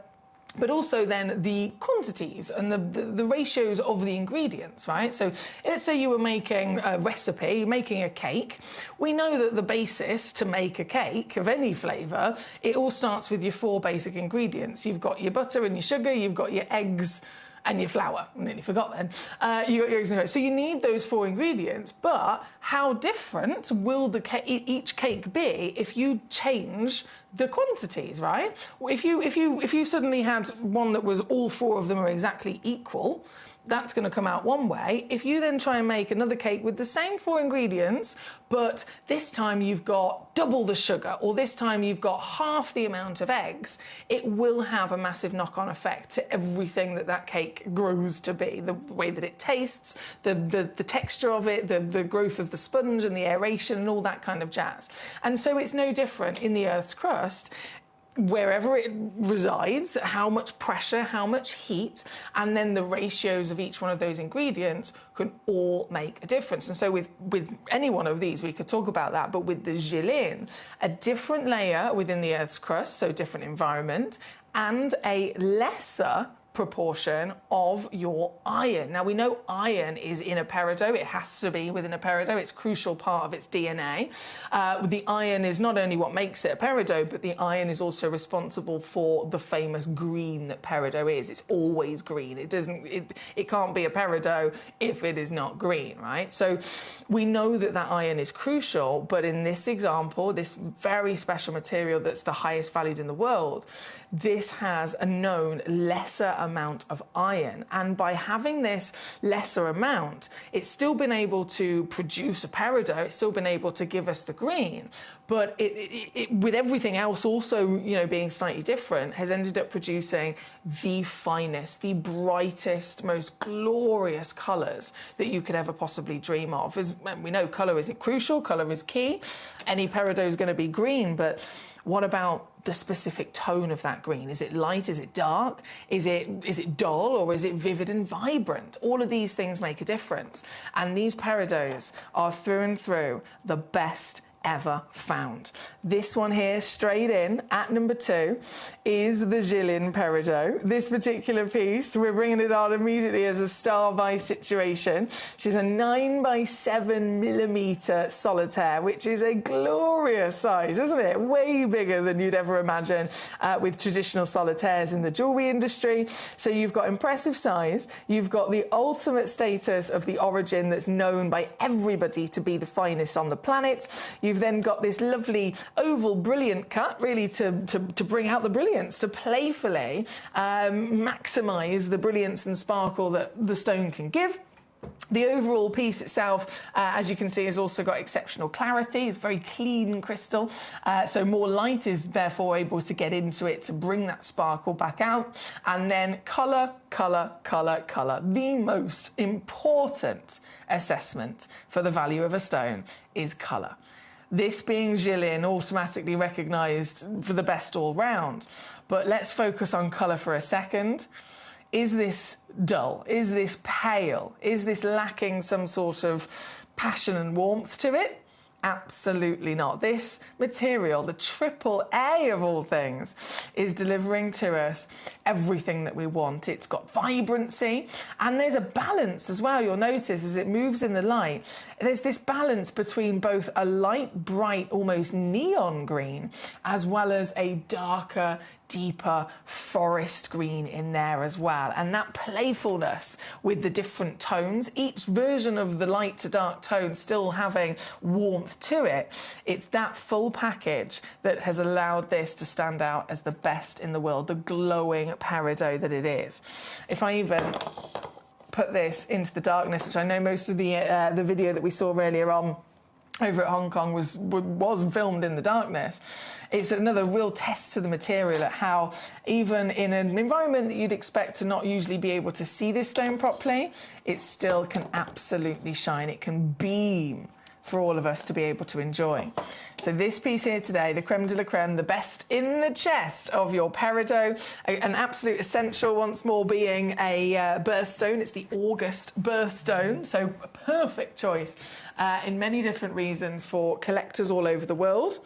But also then the quantities and the ratios of the ingredients, right? So let's say you were making a recipe, making a cake. We know that the basis to make a cake of any flavour, it all starts with your 4 basic ingredients. You've got your butter and your sugar, you've got your eggs and your flour. I nearly forgot then. You got your eggs and flour. So you need those 4 ingredients, but how different will each cake be if you change the quantities, right? If you suddenly had one that was all 4 of them are exactly equal, that's going to come out one way. If you then try and make another cake with the same 4 ingredients, but this time you've got double the sugar, or this time you've got half the amount of eggs, it will have a massive knock-on effect to everything that cake grows to be. The way that it tastes, the texture of it, the growth of the sponge and the aeration and all that kind of jazz. And so it's no different in the Earth's crust. Wherever it resides, how much pressure, how much heat, and then the ratios of each one of those ingredients can all make a difference. And so with any one of these, we could talk about that, but with the Jilin, a different layer within the Earth's crust, so different environment, and a lesser proportion of your iron. Now, we know iron is in a peridot. It has to be within a peridot. It's a crucial part of its DNA. The iron is not only what makes it a peridot, but the iron is also responsible for the famous green that peridot is. It's always green. It can't be a peridot if it is not green, right? So we know that iron is crucial, but in this example, this very special material that's the highest valued in the world, this has a known lesser amount of iron. And by having this lesser amount, it's still been able to produce a peridot, it's still been able to give us the green, but it with everything else also, being slightly different, has ended up producing the finest, the brightest, most glorious colours that you could ever possibly dream of. As we know, colour is crucial, colour is key. Any peridot is going to be green, but what about the specific tone of that green? Is it light? Is it dark? Is it dull, or is it vivid and vibrant? All of these things make a difference. And these peridots are through and through the best ever found. This one here, straight in at number 2, is the Jilin Peridot. This particular piece, we're bringing it on immediately as a star buy situation. She's a 9x7mm solitaire, which is a glorious size, isn't it? Way bigger than you'd ever imagine with traditional solitaires in the jewellery industry. So you've got impressive size, you've got the ultimate status of the origin that's known by everybody to be the finest on the planet. You've then got this lovely oval brilliant cut, really to bring out the brilliance, to playfully maximise the brilliance and sparkle that the stone can give. The overall piece itself, as you can see, has also got exceptional clarity. It's very clean crystal, so more light is therefore able to get into it to bring that sparkle back out. And then colour, colour, colour, colour. The most important assessment for the value of a stone is colour. This being Jilin, automatically recognised for the best all round. But let's focus on colour for a second. Is this dull? Is this pale? Is this lacking some sort of passion and warmth to it? Absolutely not. This material, the AAA of all things, is delivering to us everything that we want. It's got vibrancy, and there's a balance as well. You'll notice as it moves in the light, there's this balance between both a light, bright, almost neon green, as well as a darker, deeper forest green in there as well. And that playfulness with the different tones, each version of the light to dark tone still having warmth to it. It's that full package that has allowed this to stand out as the best in the world, the glowing peridot that it is. If I even put this into the darkness, which I know most of the video that we saw earlier on over at Hong Kong was filmed in the darkness. It's another real test to the material at how even in an environment that you'd expect to not usually be able to see this stone properly, it still can absolutely shine. It can beam for all of us to be able to enjoy. So this piece here today, the creme de la creme, the best in the chest of your peridot, an absolute essential once more being a birthstone. It's the August birthstone, so a perfect choice in many different reasons for collectors all over the world.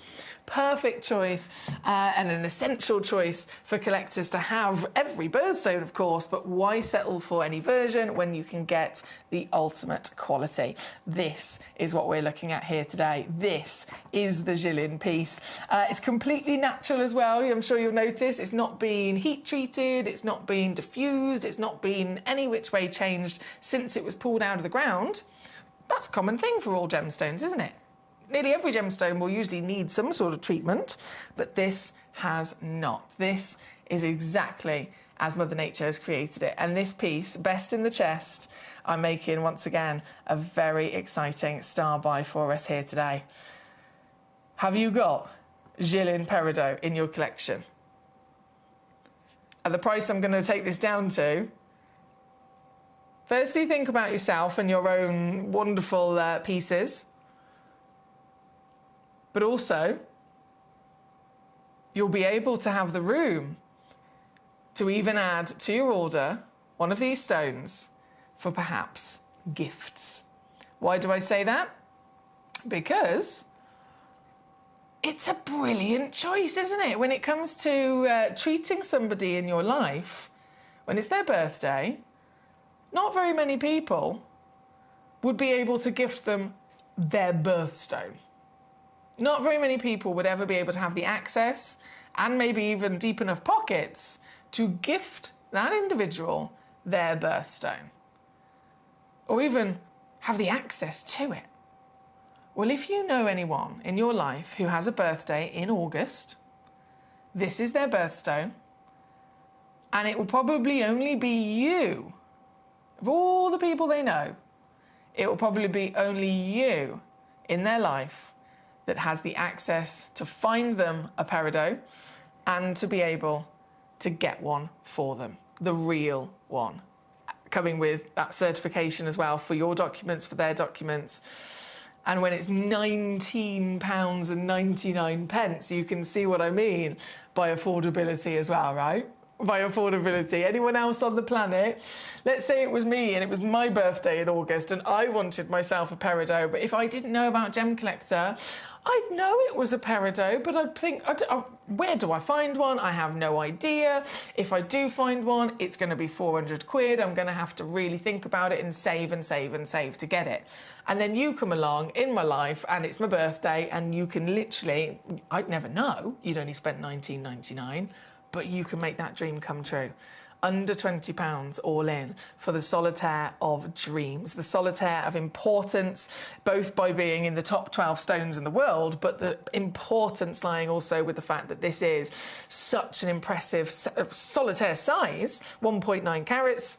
Perfect choice and an essential choice for collectors to have every birthstone, of course, but why settle for any version when you can get the ultimate quality? This is what we're looking at here today. This is the Jilin piece. It's completely natural as well. I'm sure you'll notice it's not been heat treated, it's not been diffused, it's not been any which way changed since it was pulled out of the ground. That's a common thing for all gemstones, isn't it? Nearly every gemstone will usually need some sort of treatment, but this has not. This is exactly as Mother Nature has created it. And this piece, best in the chest, I'm making, once again, a very exciting star buy for us here today. Have you got Jilin Peridot in your collection? At the price I'm going to take this down to, firstly, think about yourself and your own wonderful pieces. But also, you'll be able to have the room to even add to your order one of these stones for perhaps gifts. Why do I say that? Because it's a brilliant choice, isn't it? When it comes to treating somebody in your life, when it's their birthday, not very many people would be able to gift them their birthstone. Not very many people would ever be able to have the access and maybe even deep enough pockets to gift that individual their birthstone, or even have the access to it. Well, if you know anyone in your life who has a birthday in August, this is their birthstone, and it will probably only be you, of all the people they know, it will probably be only you in their life that has the access to find them a peridot and to be able to get one for them, the real one, coming with that certification as well for your documents, for their documents. And when it's £19.99, you can see what I mean by affordability as well, right? by affordability. Anyone else on the planet? Let's say it was me and it was my birthday in August and I wanted myself a peridot, but if I didn't know about Gemcollector, I'd know it was a peridot, but I'd think, where do I find one? I have no idea. If I do find one, it's going to be 400 quid. I'm going to have to really think about it and save and save and save to get it. And then you come along in my life and it's my birthday and you can literally, I'd never know, you'd only spent £19.99, but you can make that dream come true. Under £20 all in for the solitaire of dreams, the solitaire of importance, both by being in the top 12 stones in the world, but the importance lying also with the fact that this is such an impressive solitaire size, 1.9 carats,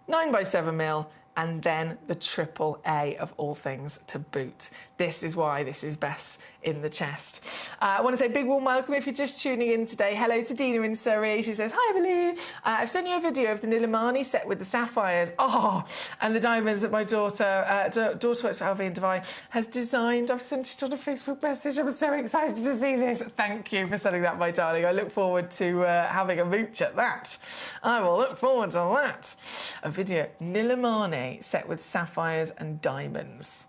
9 by 7 mil, and then the AAA of all things to boot. This is why this is best in the chest. I want to say big warm welcome if you're just tuning in today. Hello to Dina in Surrey. She says, hi, Baloo. I've sent you a video of the Nilamani set with the sapphires. Oh, and the diamonds that my daughter works for LV and Dubai, has designed. I've sent it on a Facebook message. I'm so excited to see this. Thank you for sending that, my darling. I look forward to having a mooch at that. I will look forward to that. A video, Nilamani set with sapphires and diamonds.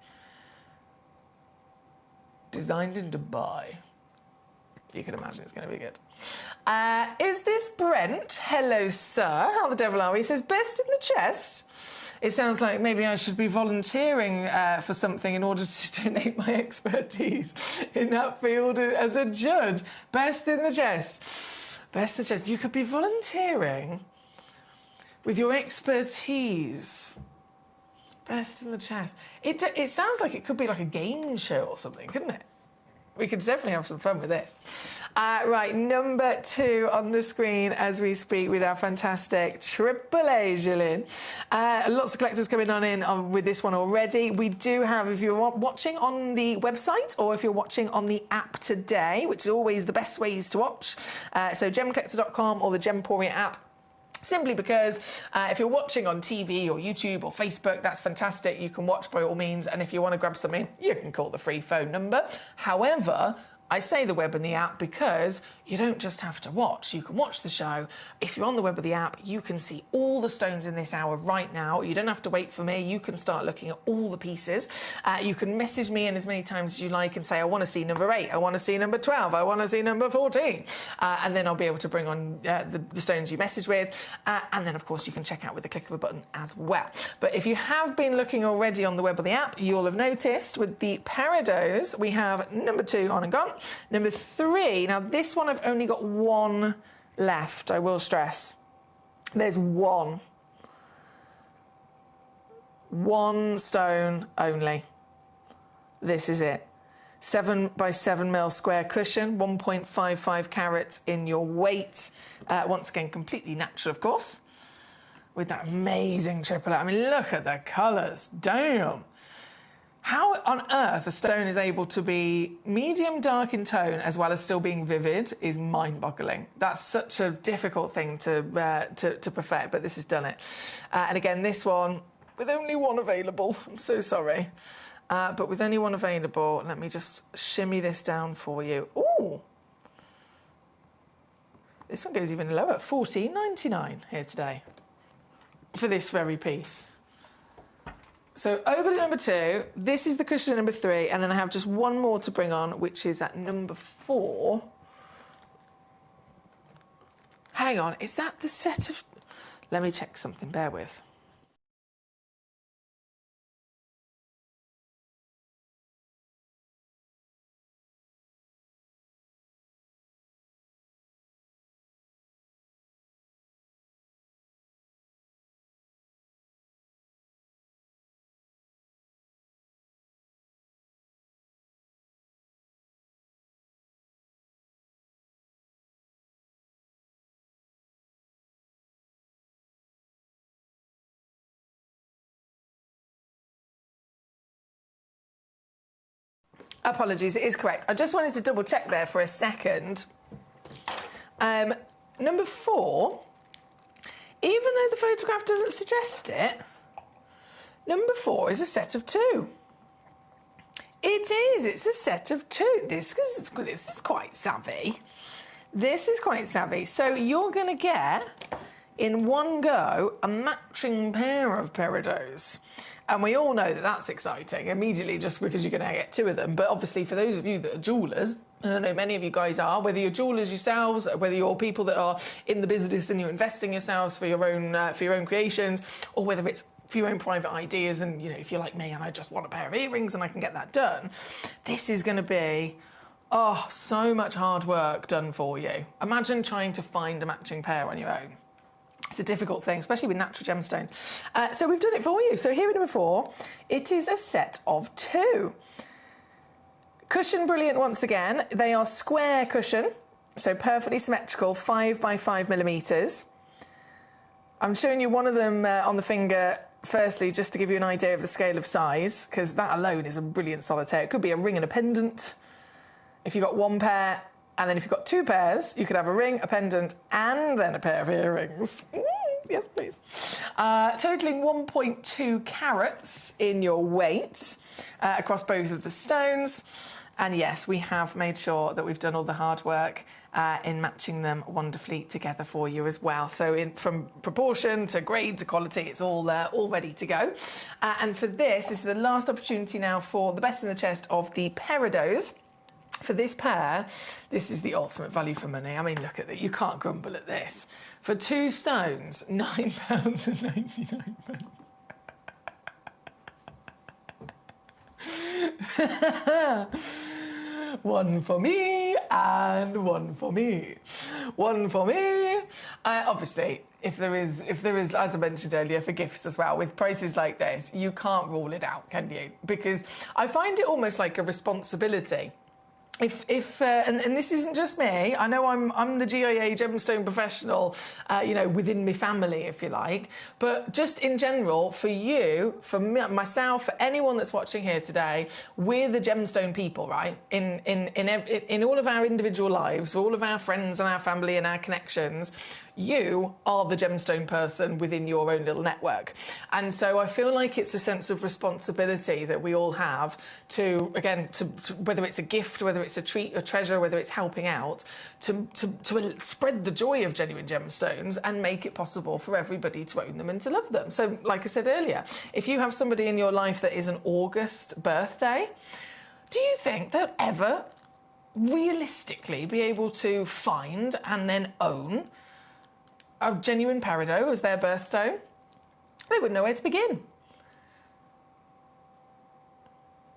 Designed in Dubai. You can imagine it's going to be good. Is this Brent? Hello, sir. How the devil are we? He says, best in the chest. It sounds like maybe I should be volunteering for something in order to donate my expertise in that field as a judge. Best in the chest. Best in the chest. You could be volunteering with your expertise. Best in the chest. It sounds like it could be like a game show or something, couldn't it? We could definitely have some fun with this. Right, number 2 on the screen as we speak with our fantastic AAA Jillian. Lots of collectors coming on with this one already. We do have, if you're watching on the website or if you're watching on the app today, which is always the best ways to watch, so gemcollector.com or the Gemporia app. Simply because if you're watching on TV or YouTube or Facebook, that's fantastic. You can watch by all means. And if you want to grab something, you can call the free phone number. However, I say the web and the app because you don't just have to watch. You can watch the show. If you're on the web or the app, you can see all the stones in this hour right now. You don't have to wait for me. You can start looking at all the pieces. You can message me in as many times as you like and say, I want to see number 8. I want to see number 12. I want to see number 14. And then I'll be able to bring on the stones you message with. And then, of course, you can check out with the click of a button as well. But if you have been looking already on the web or the app, you'll have noticed with the peridots, we have number 2 on and gone. Number 3, now this one I've only got 1 left, I will stress. There's 1. 1 stone only. This is it. 7 by 7 mil square cushion, 1.55 carats in your weight. Once again, completely natural, of course, with that amazing AAA. I mean, look at the colours. Damn. How on earth a stone is able to be medium dark in tone as well as still being vivid is mind-boggling. That's such a difficult thing to perfect, but this has done it. And again, this one with only 1 available. I'm so sorry, but with only 1 available, let me just shimmy this down for you. Ooh, this one goes even lower. $14.99 here today for this very piece. So over to number 2, this is the cushion at number 3, and then I have just 1 more to bring on, which is at number 4. Hang on, is that the set of... Let me check something, bear with. Apologies, it is correct. I just wanted to double check there for a second. Number 4, even though the photograph doesn't suggest it, number 4 is a set of 2. It is, it's a set of 2. This is quite savvy. This is quite savvy. So you're going to get, in one go, a matching pair of peridot. And we all know that that's exciting, immediately, just because you're going to get 2 of them. But obviously, for those of you that are jewellers, and I know many of you guys are, whether you're jewellers yourselves, whether you're people that are in the business and you're investing yourselves for your own creations, or whether it's for your own private ideas, and, you know, if you're like me and I just want a pair of earrings and I can get that done, this is going to be, so much hard work done for you. Imagine trying to find a matching pair on your own. It's a difficult thing, especially with natural gemstones. So we've done it for you. So here at number 4, it is a set of 2. Cushion brilliant once again. They are square cushion, so perfectly symmetrical, 5 by 5 millimetres. I'm showing you one of them on the finger, firstly, just to give you an idea of the scale of size, because that alone is a brilliant solitaire. It could be a ring and a pendant. If you've got 1 pair, and then if you've got 2 pairs, you could have a ring, a pendant, and then a pair of earrings. Yes, please. Totaling 1.2 carats in your weight across both of the stones. And yes, we have made sure that we've done all the hard work in matching them wonderfully together for you as well. So from proportion to grade to quality, it's all ready to go. And for this is the last opportunity now for the best in the chest of the peridots. For this pair, this is the ultimate value for money. I mean, look at that. You can't grumble at this. For 2 stones, £9.99. One for me and one for me. One for me. Obviously, if there is, as I mentioned earlier, for gifts as well, with prices like this, you can't rule it out, can you? Because I find it almost like a responsibility. And this isn't just me. I know I'm the GIA gemstone professional, within my family, if you like. But just in general, for you, for me, myself, for anyone that's watching here today, we're the gemstone people, right? In all of our individual lives, for all of our friends and our family and our connections, you are the gemstone person within your own little network. And so I feel like it's a sense of responsibility that we all have to whether it's a gift, whether it's a treat, a treasure, whether it's helping out, to spread the joy of genuine gemstones and make it possible for everybody to own them and to love them. So like I said earlier, if you have somebody in your life that is an August birthday, do you think they'll ever realistically be able to find and then own a genuine peridot as their birthstone? They wouldn't know where to begin.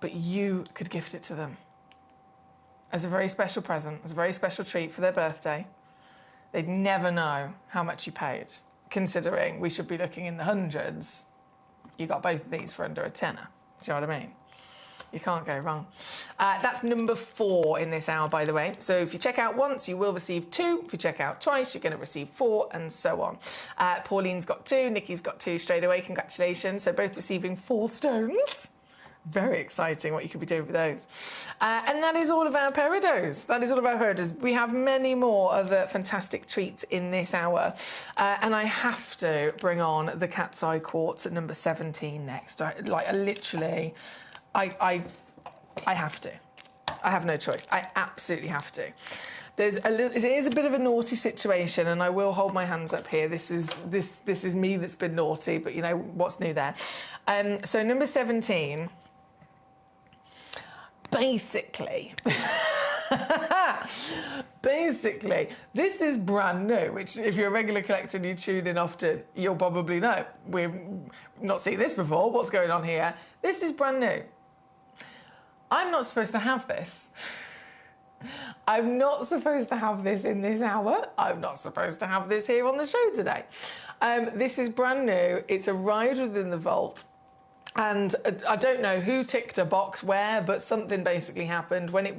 But you could gift it to them as a very special present, as a very special treat for their birthday. They'd never know how much you paid. Considering we should be looking in the hundreds, you got both of these for under a tenner. Do you know what I mean? You can't go wrong. That's number 4 in this hour, by the way. So if you check out once, you will receive 2. If you check out twice, you're going to receive 4, and so on. Pauline's got 2. Nikki's got 2 straight away. Congratulations. So both receiving 4 stones. Very exciting what you could be doing with those. And that is all of our peridots. That is all of our peridots. We have many more other fantastic treats in this hour. And I have to bring on the Cat's Eye Quartz at number 17 next. I have to. I have no choice. I absolutely have to. It is a bit of a naughty situation, and I will hold my hands up here. This is me that's been naughty, but you know what's new there. So number 17. Basically, this is brand new, which if you're a regular collector and you tune in often, you'll probably know. We've not seen this before. What's going on here? This is brand new. I'm not supposed to have this. I'm not supposed to have this in this hour. I'm not supposed to have this here on the show today. This is brand new. It's arrived within the vault. And I don't know who ticked a box where, but something basically happened when it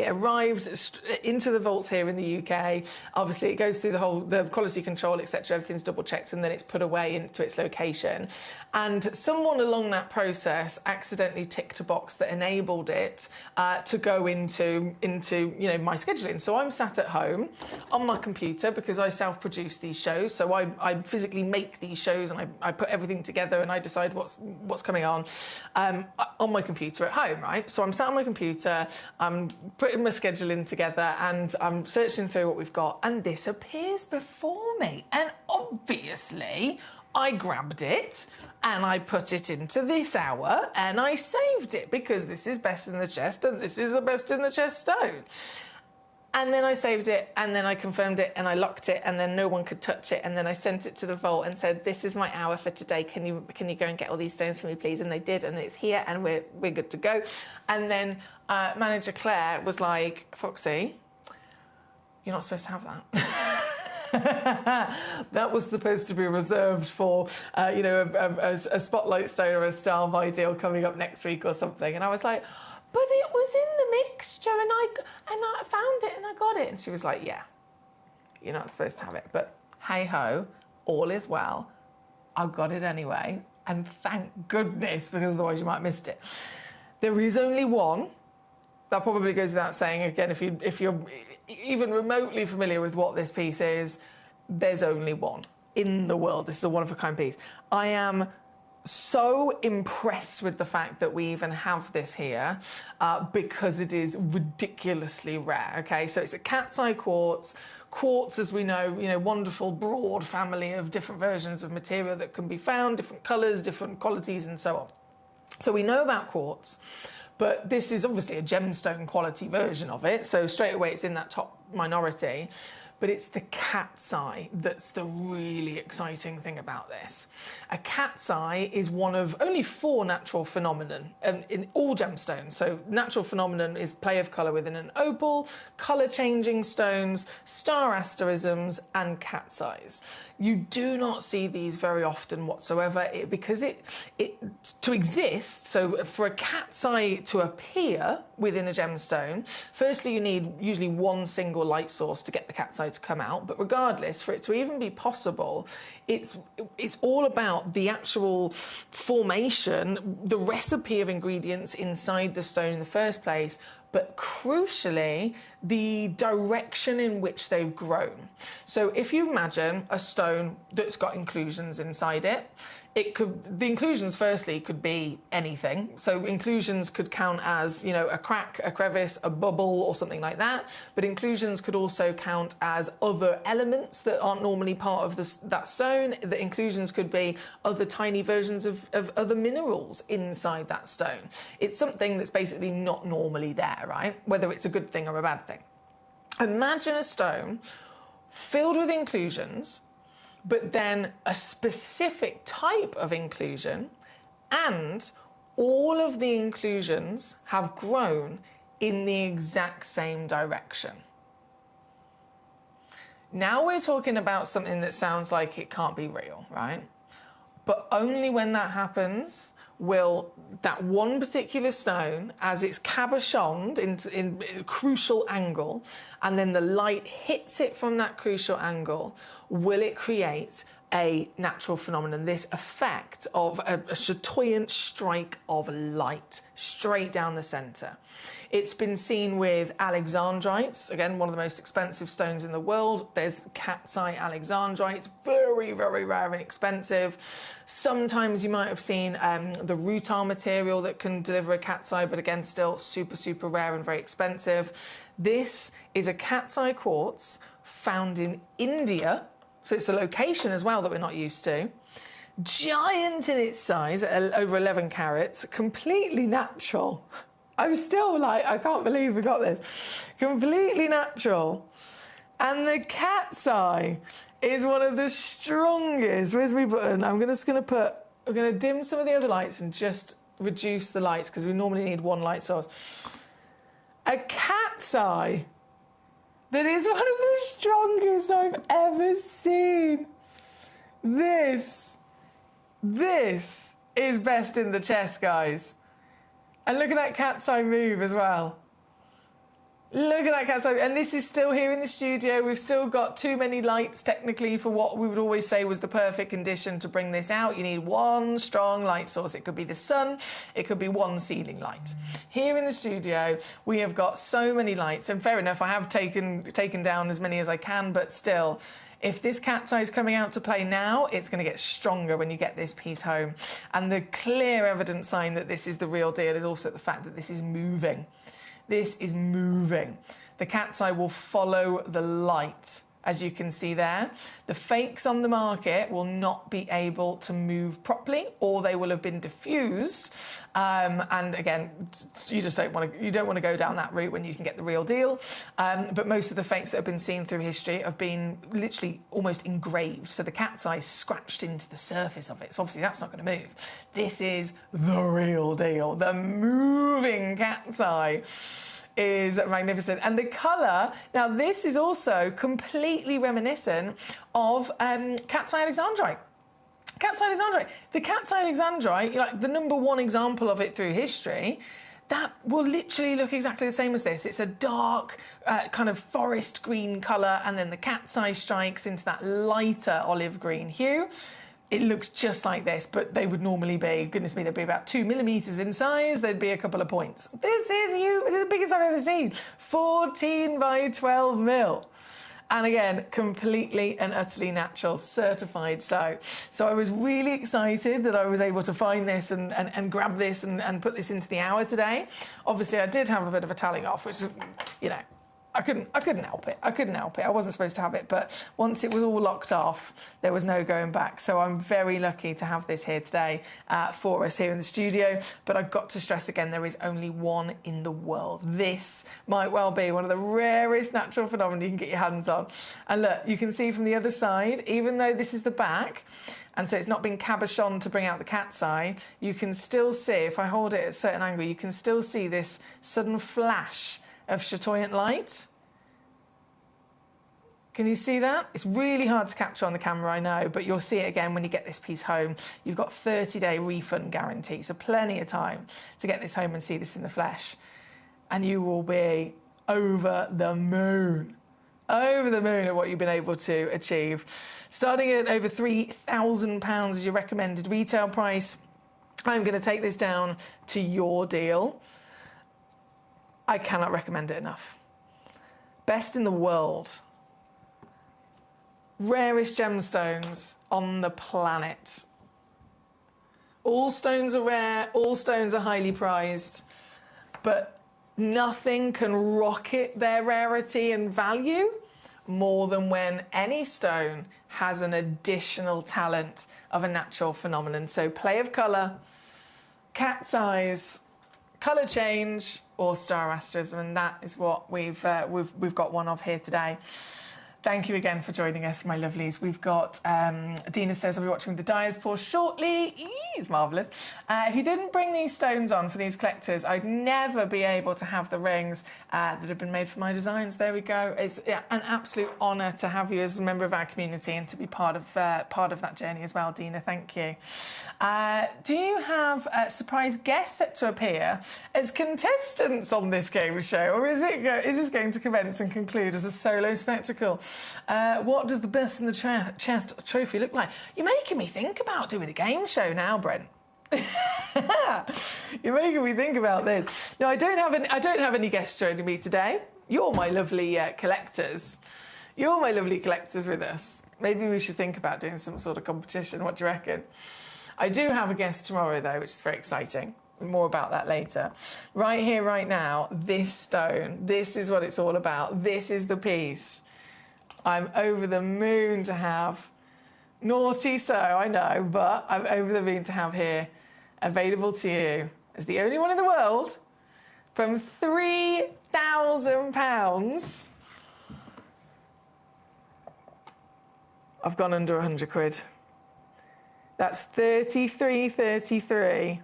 arrived into the vaults here in the UK. Obviously, it goes through the quality control, etc. Everything's double checked, and then it's put away into its location. And someone along that process accidentally ticked a box that enabled it to go into my scheduling. So I'm sat at home on my computer because I self-produce these shows. So I physically make these shows and I put everything together and I decide what's coming coming on my computer at home, right? So I'm sat on my computer, I'm putting my scheduling together, and I'm searching through what we've got, and this appears before me. And obviously, I grabbed it, and I put it into this hour, and I saved it, because this is best in the chest, and this is a best in the chest stone. And then I saved it, and then I confirmed it, and I locked it, and then no one could touch it. And then I sent it to the vault and said, "This is my hour for today. Can you go and get all these stones for me, please?" And they did, and it's here, and we're good to go. And then Manager Claire was like, "Foxy, you're not supposed to have that." That was supposed to be reserved for, a spotlight stone or a star by deal coming up next week or something. And I was like, "But it was in the mixture, and I found it, and I got it." And she was like, "Yeah, you're not supposed to have it. But hey-ho, all is well. I got it anyway, and thank goodness, because otherwise you might have missed it." There is only one. That probably goes without saying. Again, if you're even remotely familiar with what this piece is, there's only one in the world. This is a one-of-a-kind piece. I am so impressed with the fact that we even have this here, because it is ridiculously rare. Okay, so it's a cat's eye quartz. Quartz, as we know, wonderful broad family of different versions of material that can be found, different colours, different qualities, and so on. So we know about quartz, but this is obviously a gemstone quality version of it. So straight away, it's in that top minority. But it's the cat's eye that's the really exciting thing about this. A cat's eye is one of only 4 natural phenomenon in all gemstones. So natural phenomenon is play of colour within an opal, colour-changing stones, star asterisms, and cat's eyes. You do not see these very often whatsoever, because to exist, so for a cat's eye to appear within a gemstone, firstly you need usually one single light source to get the cat's eye to come out. But regardless, for it to even be possible, it's all about the actual formation, the recipe of ingredients inside the stone in the first place, but crucially, the direction in which they've grown. So if you imagine a stone that's got inclusions inside it, the inclusions firstly could be anything. So inclusions could count as, a crack, a crevice, a bubble, or something like that. But inclusions could also count as other elements that aren't normally part of that stone. The inclusions could be other tiny versions of other minerals inside that stone. It's something that's basically not normally there, right? Whether it's a good thing or a bad thing. Imagine a stone filled with inclusions, but then a specific type of inclusion, and all of the inclusions have grown in the exact same direction. Now we're talking about something that sounds like it can't be real, right? But only when that happens will that one particular stone, as it's cabochoned in a crucial angle, and then the light hits it from that crucial angle, will it create a natural phenomenon, this effect of a chatoyant strike of light straight down the centre. It's been seen with alexandrites, again, one of the most expensive stones in the world. There's cat's eye alexandrites, very, very rare and expensive. Sometimes you might have seen the rutile material that can deliver a cat's eye, but again, still super, super rare and very expensive. This is a cat's eye quartz found in India, so it's a location as well that we're not used to. Giant in its size, over 11 carats, completely natural. I'm still like, I can't believe we got this. Completely natural. And the cat's eye is one of the strongest. Where's my button? I'm going to dim some of the other lights and just reduce the lights, because we normally need one light source. A cat's eye that is one of the strongest I've ever seen. This is best in the chest, guys. And look at that cat's eye move as well. Look at that cat's eye. And this is still here in the studio. We've still got too many lights, technically, for what we would always say was the perfect condition to bring this out. You need one strong light source. It could be the sun. It could be one ceiling light. Here in the studio, we have got so many lights. And fair enough, I have taken down as many as I can, but still, if this cat's eye is coming out to play now, it's going to get stronger when you get this piece home. And the clear evidence sign that this is the real deal is also the fact that this is moving. This is moving. The cat's eye will follow the light, as you can see there. The fakes on the market will not be able to move properly, or they will have been diffused. And again, you don't want to go down that route when you can get the real deal. But most of the fakes that have been seen through history have been literally almost engraved. So the cat's eye scratched into the surface of it. So obviously that's not going to move. This is the real deal. The moving cat's eye is magnificent. And the colour, now this is also completely reminiscent of cat's eye alexandrite. Cat's eye alexandrite. The cat's eye alexandrite, like the #1 example of it through history, that will literally look exactly the same as this. It's a dark kind of forest green colour, and then the cat's eye strikes into that lighter olive green hue. It looks just like this, but they would normally be, goodness me, they'd be about 2 millimetres in size. There'd be a couple of points. This is the biggest I've ever seen. 14 by 12 mil. And again, completely and utterly natural, certified so. So I was really excited that I was able to find this and grab this and put this into the hour today. Obviously, I did have a bit of a telling off, which, you know, I couldn't help it. I wasn't supposed to have it, but once it was all locked off, there was no going back. So I'm very lucky to have this here today for us here in the studio. But I've got to stress again, there is only one in the world. This might well be one of the rarest natural phenomena you can get your hands on. And look, you can see from the other side, even though this is the back, and so it's not been cabochoned to bring out the cat's eye, you can still see, if I hold it at a certain angle, you can still see this sudden flash of chatoyant light. Can you see that? It's really hard to capture on the camera, I know, but you'll see it again when you get this piece home. You've got 30-day refund guarantee, so plenty of time to get this home and see this in the flesh. And you will be over the moon at what you've been able to achieve. Starting at over £3,000 is your recommended retail price. I'm going to take this down to your deal. I cannot recommend it enough. Best in the world. Rarest gemstones on the planet. All stones are rare, all stones are highly prized, but nothing can rocket their rarity and value more than when any stone has an additional talent of a natural phenomenon. So play of colour, cat's eyes, colour change, or star asterism, and that is what we've got one of here today. Thank you again for joining us, my lovelies. We've got, Dina says, I'll be watching the Dyer's Paw shortly. It's marvellous. If you didn't bring these stones on for these collectors, I'd never be able to have the rings that have been made for my designs. There we go. It's an absolute honour to have you as a member of our community and to be part of that journey as well, Dina. Thank you. Do you have surprise guests set to appear as contestants on this game show, or is this going to commence and conclude as a solo spectacle? What does the best in the chest trophy look like? You're making me think about doing a game show now, Brent. You're making me think about this. No, I don't have any guests joining me today. You're my lovely collectors. You're my lovely collectors with us. Maybe we should think about doing some sort of competition. What do you reckon? I do have a guest tomorrow, though, which is very exciting. More about that later. Right here, right now, this stone. This is what it's all about. This is the piece I'm over the moon to have. Naughty so, I know, but I'm over the moon to have here, available to you as the only one in the world, from £3,000. I've gone under 100 quid. That's 33.33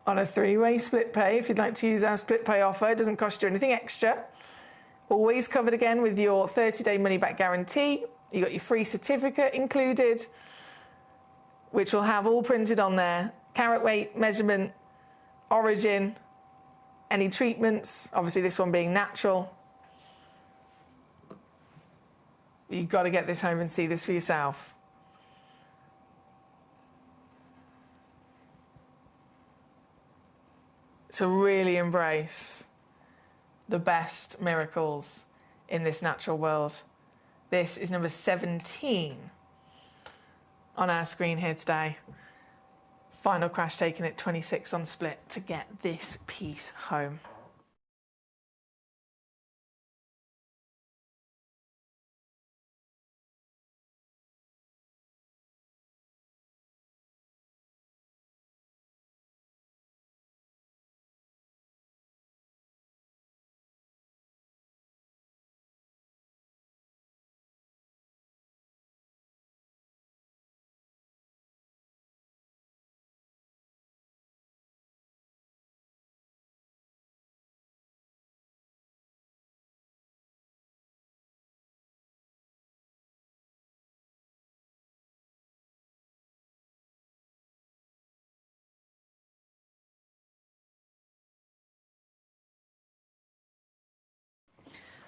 on a 3-way split pay. If you'd like to use our split pay offer, it doesn't cost you anything extra. Always covered again with your 30-day money-back guarantee. You got your free certificate included, which will have all printed on there. Carat weight, measurement, origin, any treatments. Obviously, this one being natural. You've got to get this home and see this for yourself. To really embrace the best miracles in this natural world. This is number 17 on our screen here today. Final Crash taking it 26 on split to get this piece home.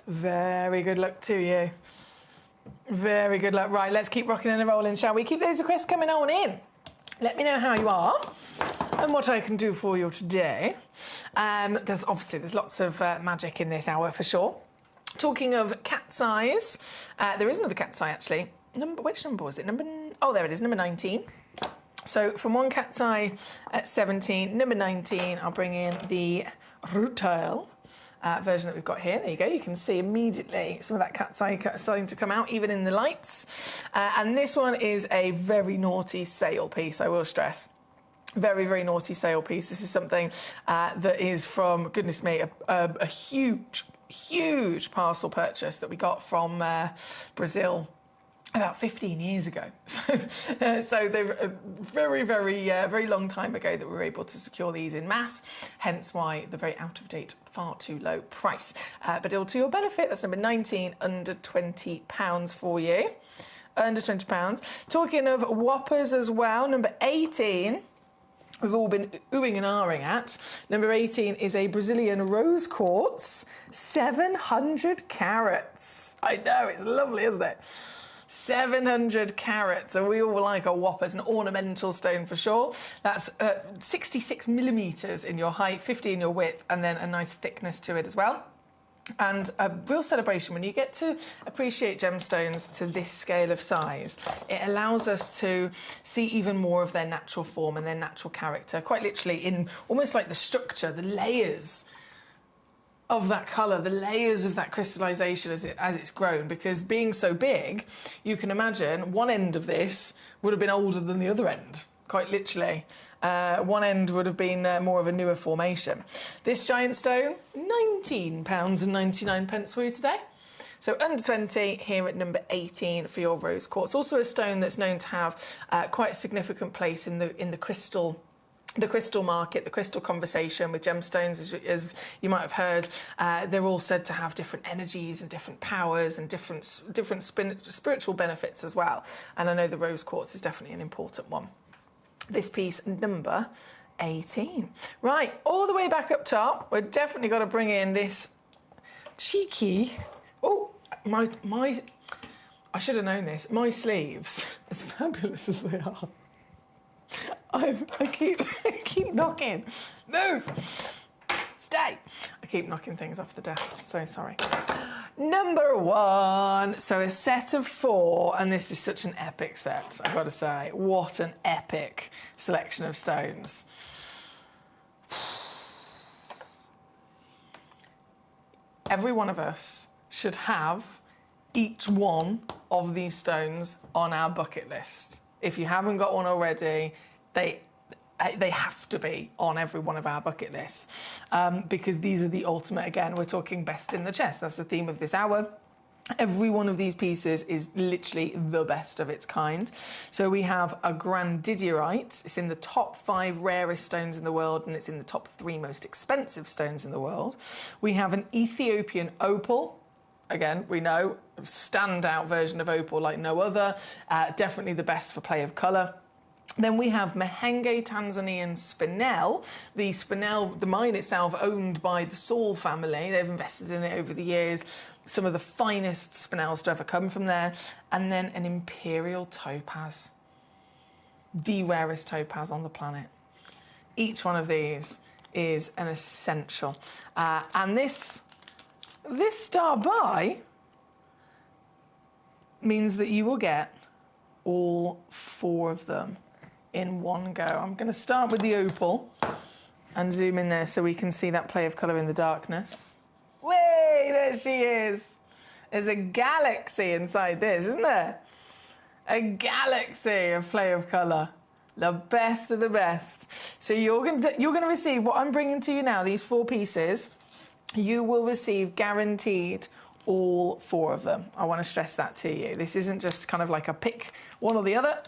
Very good luck to you. Very good luck. Right, let's keep rocking and rolling, shall we? Keep those requests coming on in. Let me know how you are and what I can do for you today. There's lots of magic in this hour for sure. Talking of cat's eyes, there is another cat's eye actually. Which number was it? There it is, number 19. So from one cat's eye at 17, number 19, I'll bring in the retail version that we've got here. There you go. You can see immediately some of that cat's eye starting to come out, even in the lights. And this one is a very naughty sale piece, I will stress. Very, very naughty sale piece. This is something that is from, goodness me, a huge, huge parcel purchase that we got from Brazil about 15 years ago. So they're a very, very long time ago that we were able to secure these in mass, hence why the very out-of-date, far too low price. But it'll to your benefit. That's number 19, under £20 for you. Under £20. Talking of whoppers as well, number 18, we've all been oohing and ahhing at. Number 18 is a Brazilian rose quartz, 700 carats. I know, it's lovely, isn't it? 700 carats, and we all like a whopper. It's an ornamental stone for sure. That's 66 millimetres in your height, 50 in your width, and then a nice thickness to it as well. And a real celebration when you get to appreciate gemstones to this scale of size. It allows us to see even more of their natural form and their natural character, quite literally in almost like the structure, the layers of that colour, the layers of that crystallisation as it's grown, because being so big, you can imagine one end of this would have been older than the other end, quite literally. One end would have been more of a newer formation. This giant stone, £19.99 for you today. So under 20 here at number 18 for your rose quartz. Also a stone that's known to have quite a significant place in the crystal market, the crystal conversation with gemstones, as you might have heard. They're all said to have different energies and different powers and different spiritual benefits as well. And I know the rose quartz is definitely an important one. This piece, number 18. Right, all the way back up top, we've definitely got to bring in this cheeky... Oh, I should have known this. My sleeves, as fabulous as they are, I keep knocking. Move! Stay! I keep knocking things off the desk. So sorry. Number 1. So a set of 4, and this is such an epic set, I've got to say. What an epic selection of stones. Every one of us should have each one of these stones on our bucket list. If you haven't got one already, they have to be on every one of our bucket lists, because these are the ultimate. Again, we're talking best in the chest. That's the theme of this hour. Every one of these pieces is literally the best of its kind. So we have a grandidierite. It's in the top 5 rarest stones in the world, and it's in the top 3 most expensive stones in the world. We have an Ethiopian opal. Again, we know, a standout version of opal like no other. Definitely the best for play of colour. Then we have Mahenge Tanzanian Spinel. The Spinel, the mine itself, owned by the Saul family. They've invested in it over the years. Some of the finest spinels to ever come from there. And then an imperial topaz, the rarest topaz on the planet. Each one of these is an essential. And this star by means that you will get all 4 of them in one go. I'm going to start with the opal and zoom in there so we can see that play of colour in the darkness. Way, there she is. There's a galaxy inside this, isn't there? A galaxy of play of colour. The best of the best. So you're going to receive what I'm bringing to you now, these 4 pieces. You will receive guaranteed all 4 of them. I want to stress that to you. This isn't just kind of like a pick one or the other.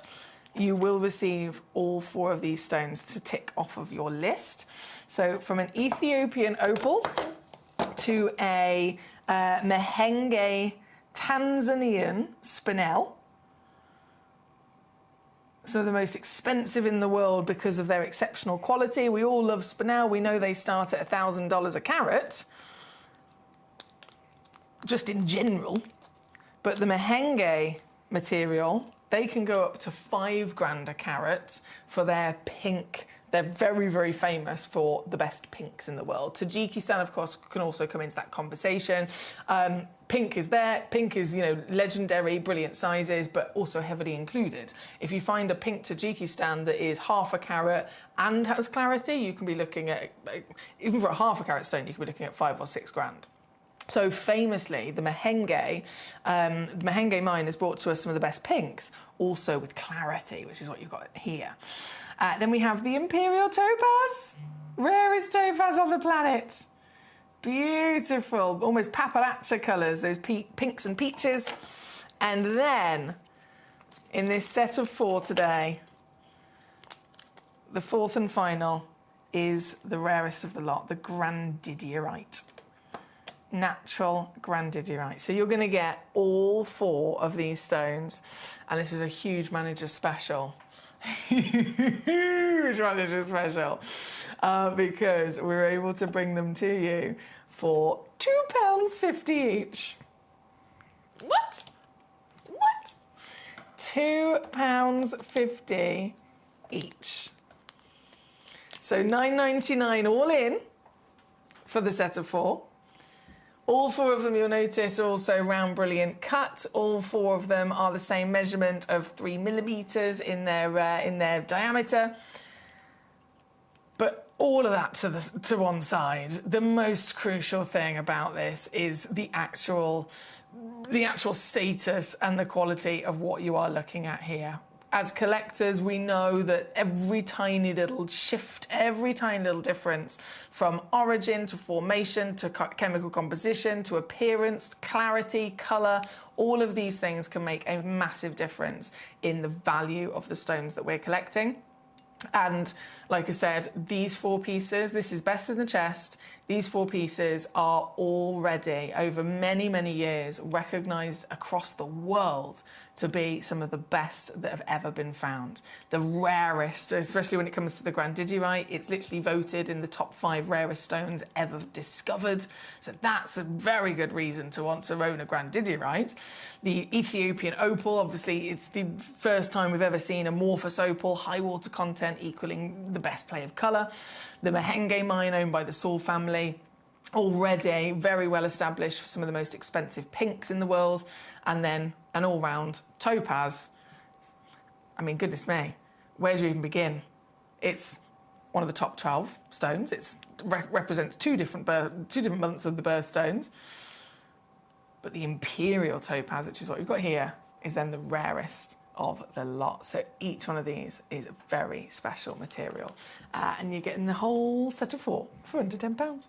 You will receive all 4 of these stones to tick off of your list. So from an Ethiopian opal to a Mahenge Tanzanian Spinel. Some of the most expensive in the world because of their exceptional quality. We all love Spinel. We know they start at $1,000 a carat, just in general. But the Mahenge material, they can go up to $5,000 a carat for their pink. They're very, very famous for the best pinks in the world. Tajikistan, of course, can also come into that conversation. Pink is there. Pink is, legendary, brilliant sizes, but also heavily included. If you find a pink Tajikistan that is half a carat and has clarity, you can be looking at, even for a half a carat stone, you can be looking at $5,000 or $6,000. So famously, the Mahenge mine has brought to us some of the best pinks, also with clarity, which is what you've got here. Then we have the Imperial Topaz, rarest topaz on the planet. Beautiful, almost Papalacha colours, those pinks and peaches. And then, in this set of 4 today, the 4th and final is the rarest of the lot, the Grandidierite. Natural Grandidierite. So you're going to get all 4 of these stones, and this is a huge manager special. Huge manager special, because we're able to bring them to you for £2.50 each. What? £2.50 each. So £9.99 all in for the set of 4. All 4 of them, you'll notice, are also round brilliant cut. All 4 of them are the same measurement of 3 millimetres in their diameter. But all of that to one side, the most crucial thing about this is the actual status and the quality of what you are looking at here. As collectors, we know that every tiny little shift, every tiny little difference from origin to formation to chemical composition to appearance, clarity, colour, all of these things can make a massive difference in the value of the stones that we're collecting. And like I said, these 4 pieces, this is best in the chest. These 4 pieces are already, over many, many years, recognised across the world to be some of the best that have ever been found. The rarest, especially when it comes to the Grandidierite, it's literally voted in the top 5 rarest stones ever discovered. So that's a very good reason to want to own a Grandidierite. The Ethiopian opal, obviously, it's the first time we've ever seen amorphous opal, high water content equaling the best play of colour. The Mahenge mine, owned by the Saul family, already very well established for some of the most expensive pinks in the world. And then an all-round topaz. I mean, goodness me, where do you even begin? It's one of the top 12 stones. It represents two different months of the birthstones. But the imperial topaz, which is what we've got here, is then the rarest of the lot. So each one of these is a very special material. And you're getting the whole set of 4 for under £10.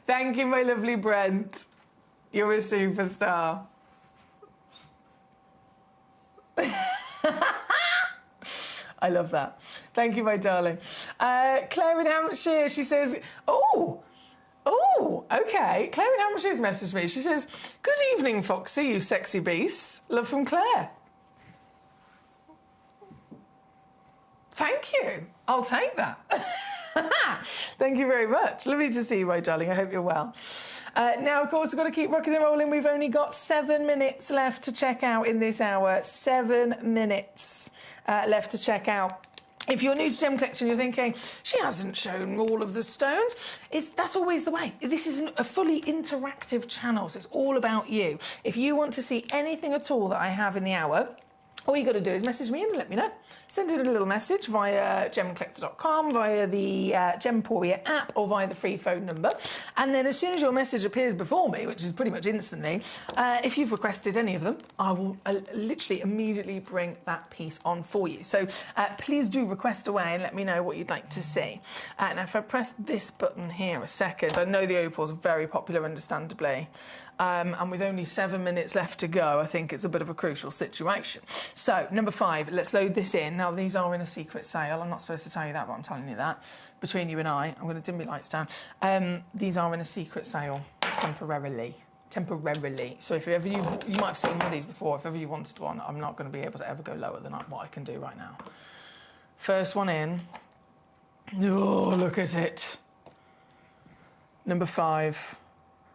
Thank you, my lovely Brent. You're a superstar. I love that. Thank you, my darling. Claire in Hampshire, she says, oh, okay. Claire in Hampshire's messaged me. She says, good evening, Foxy, you sexy beast. Love from Claire. Thank you. I'll take that. Thank you very much. Lovely to see you, my darling. I hope you're well. Now, of course, we've got to keep rocking and rolling. We've only got 7 minutes left to check out in this hour. 7 minutes left to check out. If you're new to Gemcollector and you're thinking, she hasn't shown all of the stones, that's always the way. This is a fully interactive channel, so it's all about you. If you want to see anything at all that I have in the hour, all you got to do is message me and let me know. Send in a little message via gemcollector.com, via the Gemporia app, or via the free phone number. And then as soon as your message appears before me, which is pretty much instantly, if you've requested any of them, I will literally immediately bring that piece on for you. So please do request away and let me know what you'd like to see. Now, if I press this button here a second, I know the opals are very popular, understandably. And with only 7 minutes left to go, I think it's a bit of a crucial situation. So, number 5, let's load this in. Now, these are in a secret sale. I'm not supposed to tell you that, but I'm telling you that. Between you and I, I'm going to dim my lights down. These are in a secret sale temporarily. So if ever you might have seen one of these before. If ever you wanted one, I'm not going to be able to ever go lower than what I can do right now. First one in. Oh, look at it. Number 5.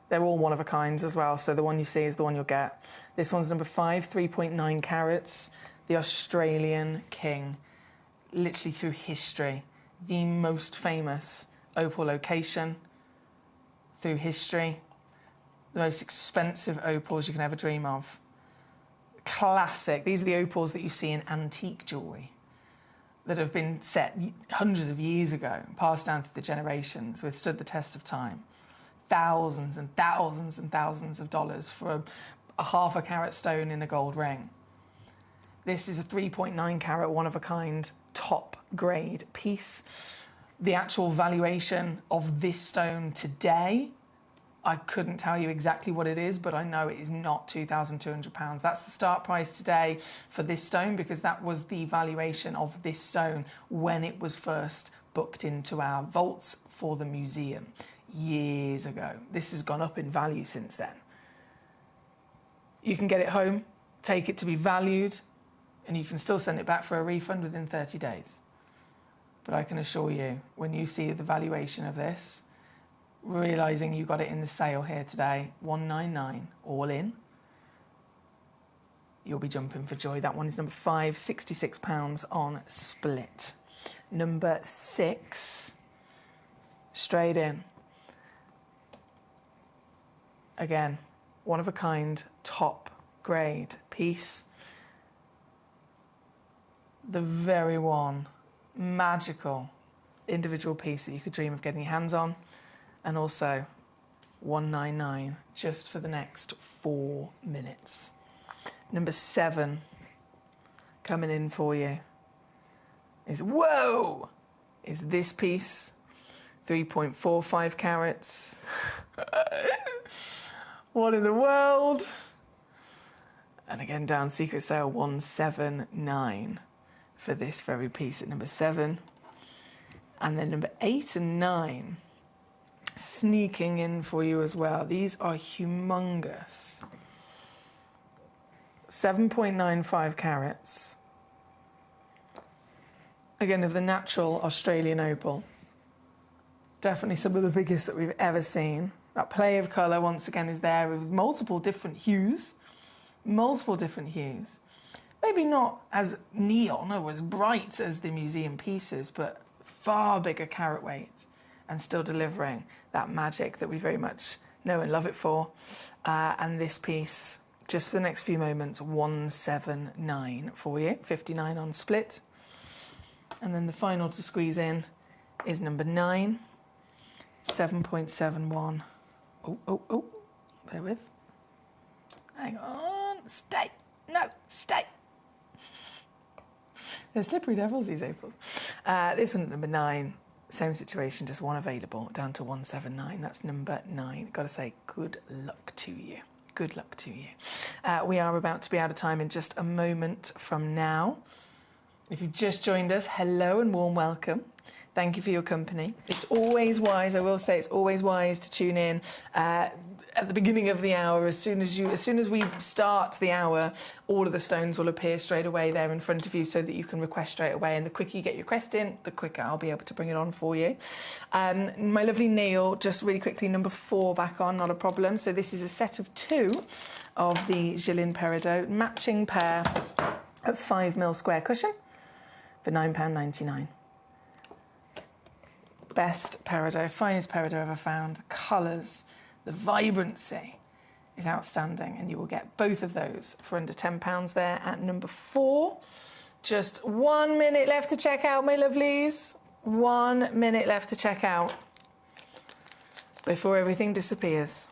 They're all one of a kinds as well, so the one you see is the one you'll get. This one's number 5, 3.9 carats. The Australian king, literally through history, the most famous opal location through history, the most expensive opals you can ever dream of. Classic. These are the opals that you see in antique jewellery that have been set hundreds of years ago, passed down through the generations, withstood the test of time. Thousands and thousands and thousands of dollars for a half a carat stone in a gold ring. This is a 3.9 carat, one-of-a-kind, top-grade piece. The actual valuation of this stone today, I couldn't tell you exactly what it is, but I know it is not £2,200. That's the start price today for this stone, because that was the valuation of this stone when it was first booked into our vaults for the museum years ago. This has gone up in value since then. You can get it home, take it to be valued, and you can still send it back for a refund within 30 days. But I can assure you, when you see the valuation of this, realising you got it in the sale here today, $199 all in, you'll be jumping for joy. That one is number 5, £66 on split. Number 6, straight in. Again, one of a kind, top grade piece. The very one magical individual piece that you could dream of getting your hands on. And also $199 just for the next 4 minutes. Number 7 coming in for you is, whoa, is this piece, 3.45 carats. What in the world? And again, down secret sale, $179 for this very piece at number 7. And then number 8 and 9 sneaking in for you as well. These are humongous. 7.95 carats. Again, of the natural Australian opal. Definitely some of the biggest that we've ever seen. That play of colour, once again, is there with multiple different hues. Maybe not as neon or as bright as the museum pieces, but far bigger carat weight, and still delivering that magic that we very much know and love it for. And this piece, just for the next few moments, $179 for you, $59 on split. And then the final to squeeze in is number 9, 7.71. Oh, bear with. Hang on, stay. No, stay. They're slippery devils, these opals. This one, number 9, same situation, just one available, down to 179. That's number 9. Got to say, good luck to you. Good luck to you. We are about to be out of time in just a moment from now. If you've just joined us, hello and warm welcome. Thank you for your company. It's always wise, I will say, it's always wise to tune in at the beginning of the hour. As soon as we start the hour, all of the stones will appear straight away there in front of you so that you can request straight away. And the quicker you get your request in, the quicker I'll be able to bring it on for you. My lovely Neil, just really quickly, number 4 back on, not a problem. So this is a set of 2 of the Gillin Peridot, matching pair of 5mm square cushion for £9.99. Best peridot, finest peridot ever found. The colours, the vibrancy is outstanding, and you will get both of those for under £10 there at number 4. Just 1 minute left to check out, my lovelies. 1 minute left to check out before everything disappears.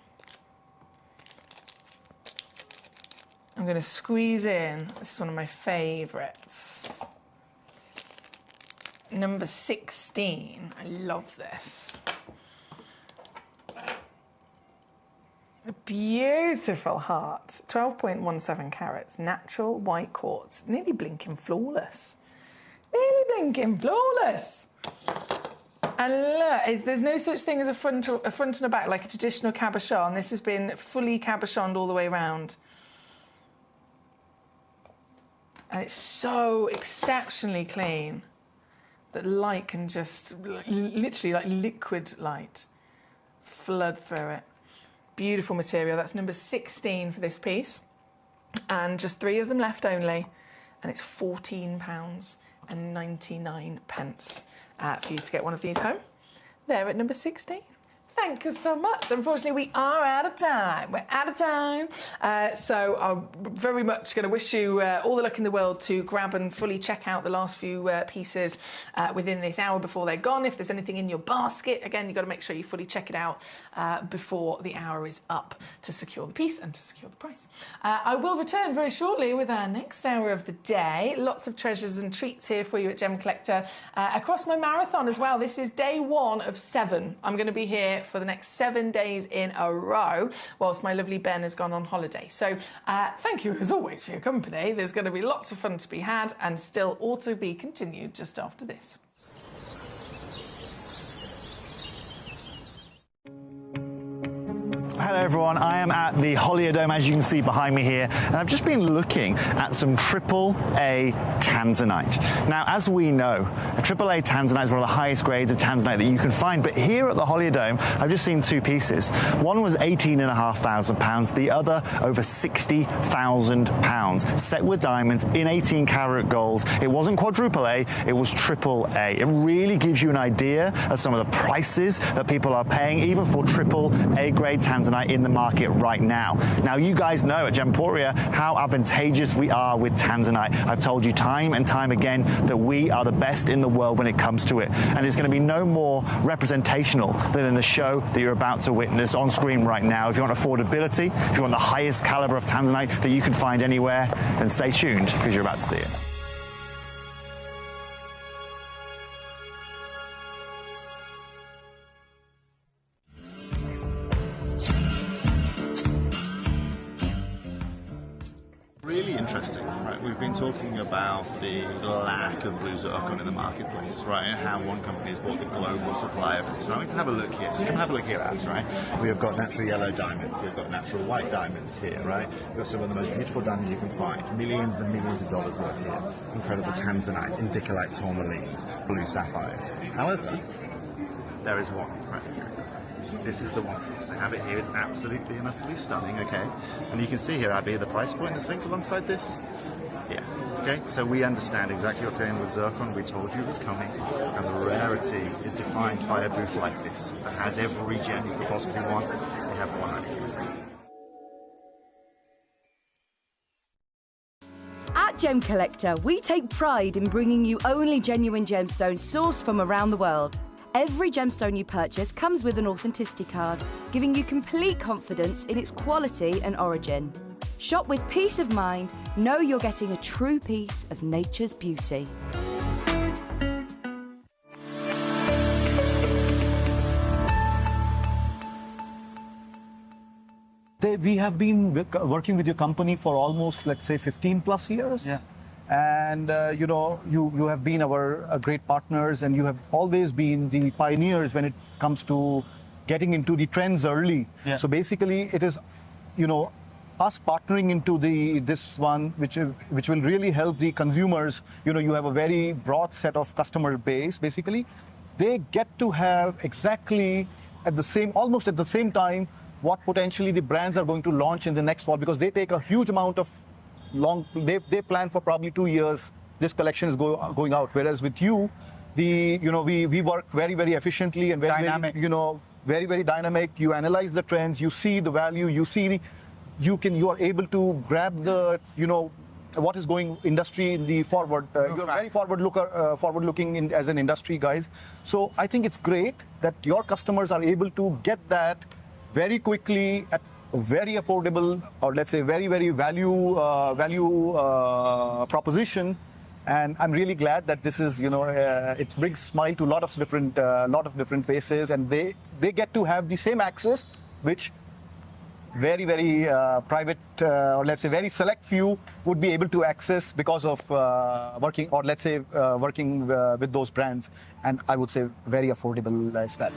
I'm going to squeeze in, this is one of my favourites. Number 16, I love this. A beautiful heart, 12.17 carats, natural white quartz, nearly blinking flawless. Nearly blinking flawless. And look, there's no such thing as a front and a back like a traditional cabochon. This has been fully cabochoned all the way around. And it's so exceptionally clean that light can just, literally like liquid light, flood through it. Beautiful material. That's number 16 for this piece. And just 3 of them left only. And it's £14.99 for you to get one of these home. There at number 16. Thank you so much. Unfortunately, we are out of time. We're out of time. So I'm very much going to wish you all the luck in the world to grab and fully check out the last few pieces within this hour before they're gone. If there's anything in your basket, again, you've got to make sure you fully check it out before the hour is up to secure the piece and to secure the price. I will return very shortly with our next hour of the day. Lots of treasures and treats here for you at Gemcollector. Across my marathon as well. This is day 1 of 7. I'm going to be here for the next 7 days in a row, whilst my lovely Ben has gone on holiday. So thank you as always for your company. There's going to be lots of fun to be had and still all to be continued just after this. Hello everyone, I am at the Holiodome, as you can see behind me here, and I've just been looking at some AAA tanzanite. Now, as we know, a AAA tanzanite is one of the highest grades of tanzanite that you can find, but here at the Holiodome, I've just seen 2 pieces. One was £18,500, the other over £60,000, set with diamonds in 18 karat gold. It wasn't quadruple A, it was AAA. It really gives you an idea of some of the prices that people are paying, even for AAA grade tanzanite in the market right now. Now, you guys know at Gemporia how advantageous we are with tanzanite. I've told you time and time again that we are the best in the world when it comes to it, and it's going to be no more representational than in the show that you're about to witness on screen right now. If you want affordability, if you want the highest caliber of tanzanite that you can find anywhere, then stay tuned because you're about to see it. Really interesting, right? We've been talking about the lack of blue zircon in the marketplace, right? And how one company has bought the global supply of it. So I'm going to have a look here. Just come have a look here, Abs, right? We have got natural yellow diamonds. We've got natural white diamonds here, right? We've got some of the most beautiful diamonds you can find. Millions and millions of dollars worth here. Incredible tanzanites, indicolite tourmalines, blue sapphires. However, there is one right here. This is the one piece. I have it here. It's absolutely and utterly stunning, okay? And you can see here, Abby, the price point that's linked alongside this. Yeah, okay? So we understand exactly what's going on with zircon. We told you it was coming. And the rarity is defined by a booth like this that has every gem you could possibly want. They have one right here. At Gemcollector, we take pride in bringing you only genuine gemstones sourced from around the world. Every gemstone you purchase comes with an authenticity card, giving you complete confidence in its quality and origin. Shop with peace of mind, know you're getting a true piece of nature's beauty. We have been working with your company for almost, let's say, 15 plus years. Yeah. And you have been our great partners, and you have always been the pioneers when it comes to getting into the trends early. Yeah. So basically, it is, us partnering into this one, which will really help the consumers. You have a very broad set of customer base. Basically, they get to have exactly almost at the same time, what potentially the brands are going to launch in the next fall, because they take a huge amount of they plan for probably 2 years this collection is going out, whereas with you, we work very, very efficiently and very Dynamic. very, very dynamic. You analyze the trends, you see the value, you are able to grab the what is going industry in the forward. You're very forward looking as an industry, guys. So I think it's great that your customers are able to get that very quickly at a very affordable, or let's say very, very value proposition. And I'm really glad that this is, it brings smile to a lot of different faces, and they get to have the same access, which very, very private, or let's say very select few would be able to access because of working with those brands, and I would say very affordable lifestyle.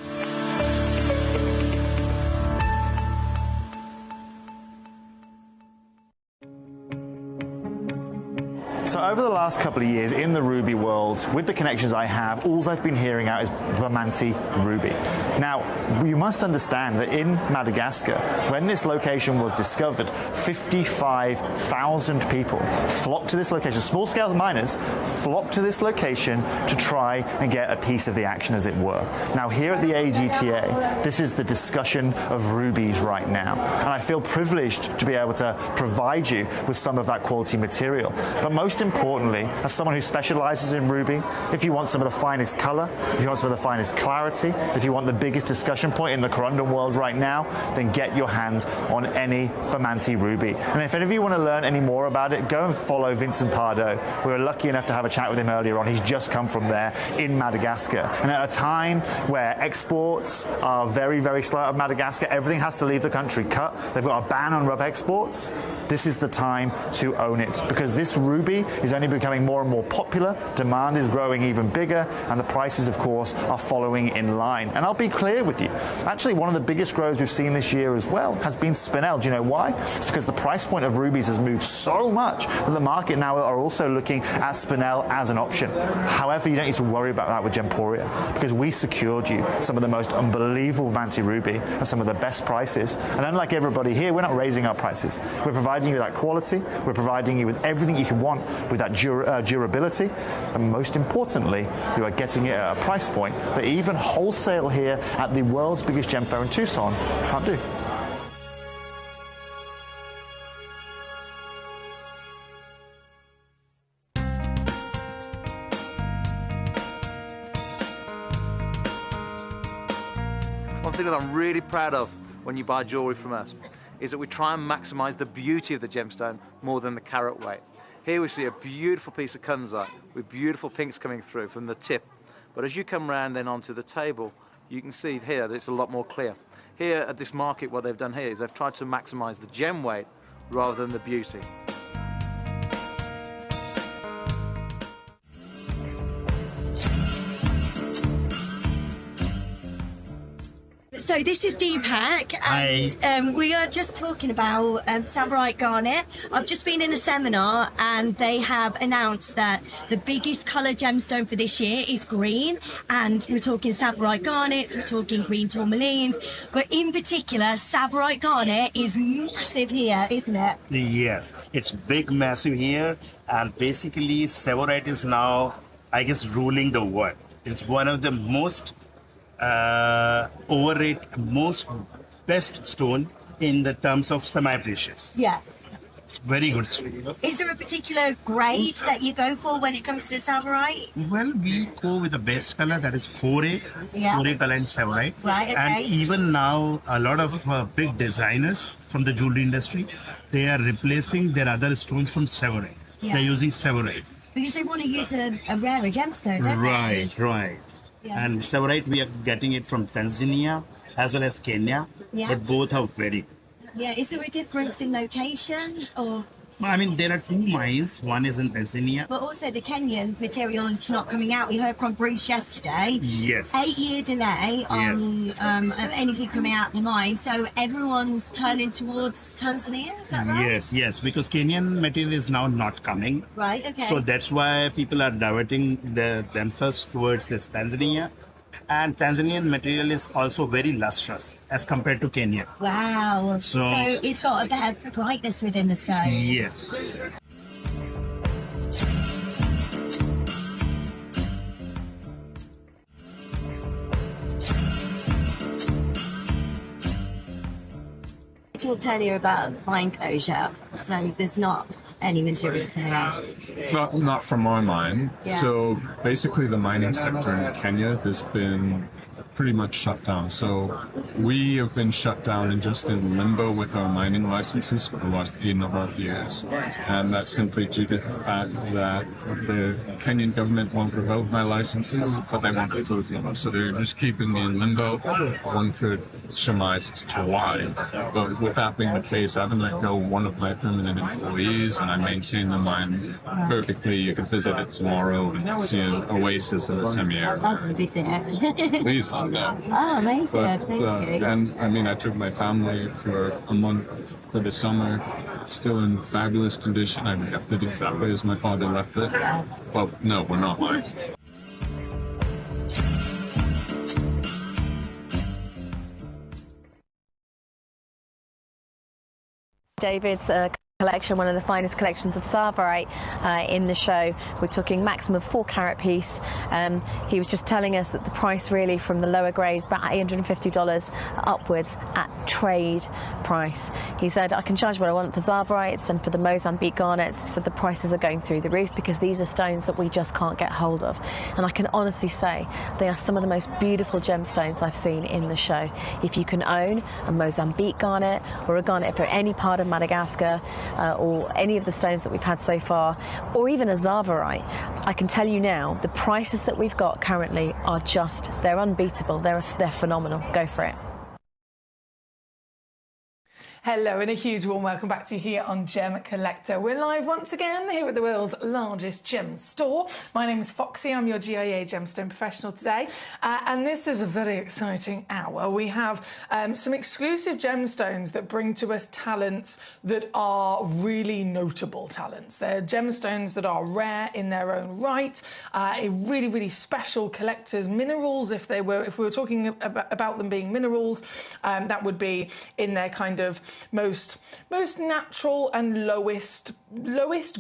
So over the last couple of years in the ruby world, with the connections I have, all I've been hearing out is Bamanti ruby. Now, you must understand that in Madagascar, when this location was discovered, 55,000 people flocked to this location, small-scale miners flocked to this location to try and get a piece of the action, as it were. Now, here at the AGTA, this is the discussion of rubies right now, and I feel privileged to be able to provide you with some of that quality material. But most importantly, as someone who specializes in ruby, if you want some of the finest color, if you want some of the finest clarity, if you want the biggest discussion point in the corundum world right now, then get your hands on any Bamanti ruby. And if any of you want to learn any more about it, go and follow Vincent Pardo. We were lucky enough to have a chat with him earlier on. He's just come from there in Madagascar. And at a time where exports are very, very slow out of Madagascar, everything has to leave the country cut. They've got a ban on rough exports. This is the time to own it, because this ruby is only becoming more and more popular, demand is growing even bigger, and the prices, of course, are following in line. And I'll be clear with you, actually one of the biggest grows we've seen this year as well has been Spinel. Do you know why? It's because the price point of rubies has moved so much that the market now are also looking at Spinel as an option. However, you don't need to worry about that with Gemporia, because we secured you some of the most unbelievable Bamanti ruby at some of the best prices. And unlike everybody here, we're not raising our prices. We're providing you that quality, we're providing you with everything you can want, with that durability, and most importantly, you are getting it at a price point that even wholesale here at the world's biggest gem fair in Tucson can't do. One thing that I'm really proud of when you buy jewellery from us is that we try and maximise the beauty of the gemstone more than the carat weight. Here we see a beautiful piece of kunzite with beautiful pinks coming through from the tip. But as you come round then onto the table, you can see here that it's a lot more clear. Here at this market, what they've done here is they've tried to maximise the gem weight rather than the beauty. So this is Deepak, and we are just talking about Tsavorite Garnet. I've just been in a seminar, and they have announced that the biggest colour gemstone for this year is green, and we're talking Tsavorite Garnets, we're talking green tourmalines, but in particular, Tsavorite Garnet is massive here, isn't it? Yes, it's big, massive here, and basically Tsavorite is now, I guess, ruling the world. It's one of the most overrated, most best stone in the terms of semi-precious. Yeah. It's very good stone. Is there a particular grade that you go for when it comes to Tsavorite? Well, we go with the best color, that is 4A, Yeah. 4A color and Tsavorite. Right, okay. And even now, a lot of big designers from the jewelry industry, they are replacing their other stones from Tsavorite. Yeah. They're using Tsavorite. Because they want to use a rarer gemstone, don't they? Right, right. Yeah. And Tsavorite, we are getting it from Tanzania as well as Kenya, Yeah. but both are very good. Yeah, is there a difference in location or? I mean, there are two mines. One is in Tanzania. But also the Kenyan material is not coming out. We heard from Bruce yesterday. Yes. 8-year delay on anything coming out of the mine. So everyone's turning towards Tanzania, is that right? Yes, because Kenyan material is now not coming. Right, okay. So that's why people are diverting themselves towards this Tanzania. And Tanzanian material is also very lustrous as compared to Kenya. Wow. So it's got a better brightness within the stone. Yes. I talked earlier about mine closure, so there's not any material coming out. Not from my mine. Yeah. So basically the mining sector in Kenya has been pretty much shut down. So we have been shut down and just in limbo with our mining licenses for the last 8.5 years. And that's simply due to the fact that the Kenyan government won't revoke my licenses, but they won't approve them. So they're just keeping me in limbo. One could surmise as to why. But with that being the case, I haven't let go one of my permanent employees, and I maintain the mine perfectly. You can visit it tomorrow and see an oasis in the semi-arid. I'll visit it. Please. Oh, amazing. But, and I mean, I took my family for a month for the summer. It's still in fabulous condition. I kept it exactly as my father left it. Well, no, we're not lying. David's collection, one of the finest collections of Tsavorite in the show. We're talking maximum 4-carat piece. He was just telling us that the price really from the lower grades, about $850 upwards at trade price. He said, I can charge what I want for Tsavorites and for the Mozambique garnets. He said the prices are going through the roof because these are stones that we just can't get hold of. And I can honestly say they are some of the most beautiful gemstones I've seen in the show. If you can own a Mozambique garnet or a garnet for any part of Madagascar, or any of the stones that we've had so far, or even a Tsavorite, I can tell you now, the prices that we've got currently are they're unbeatable, they're phenomenal. Go for it. Hello and a huge warm welcome back to you here on Gemcollector. We're live once again here at the world's largest gem store. My name is Foxy, I'm your GIA gemstone professional today, and this is a very exciting hour. We have some exclusive gemstones that bring to us talents that are really notable talents. They're gemstones that are rare in their own right, really, really special collectors, minerals. If we were talking about them being minerals, that would be in their kind of most natural and lowest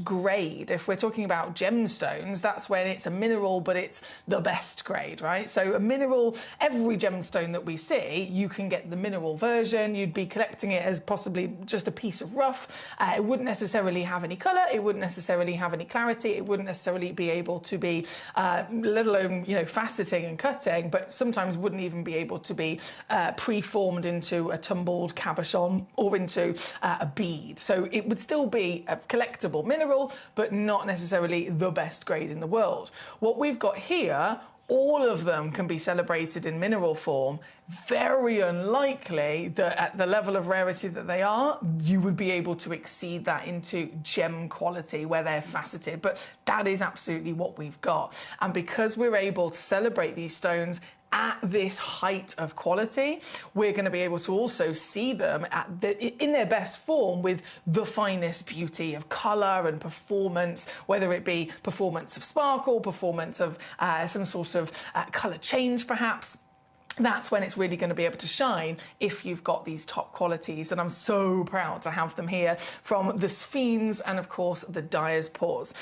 grade. If we're talking about gemstones, that's when it's a mineral, but it's the best grade, right? So a mineral, every gemstone that we see, you can get the mineral version. You'd be collecting it as possibly just a piece of rough. It wouldn't necessarily have any colour. It wouldn't necessarily have any clarity. It wouldn't necessarily be able to be, let alone, faceting and cutting, but sometimes wouldn't even be able to be pre-formed into a tumbled cabochon or into a bead. So it would still be a collectible mineral, but not necessarily the best grade in the world. What we've got here, all of them can be celebrated in mineral form. Very unlikely that at the level of rarity that they are, you would be able to exceed that into gem quality where they're faceted, but that is absolutely what we've got. And because we're able to celebrate these stones at this height of quality, we're going to be able to also see them in their best form with the finest beauty of colour and performance, whether it be performance of sparkle, performance of some sort of colour change perhaps. That's when it's really going to be able to shine if you've got these top qualities. And I'm so proud to have them here from the Sphenes and, of course, the Dyer's Paws.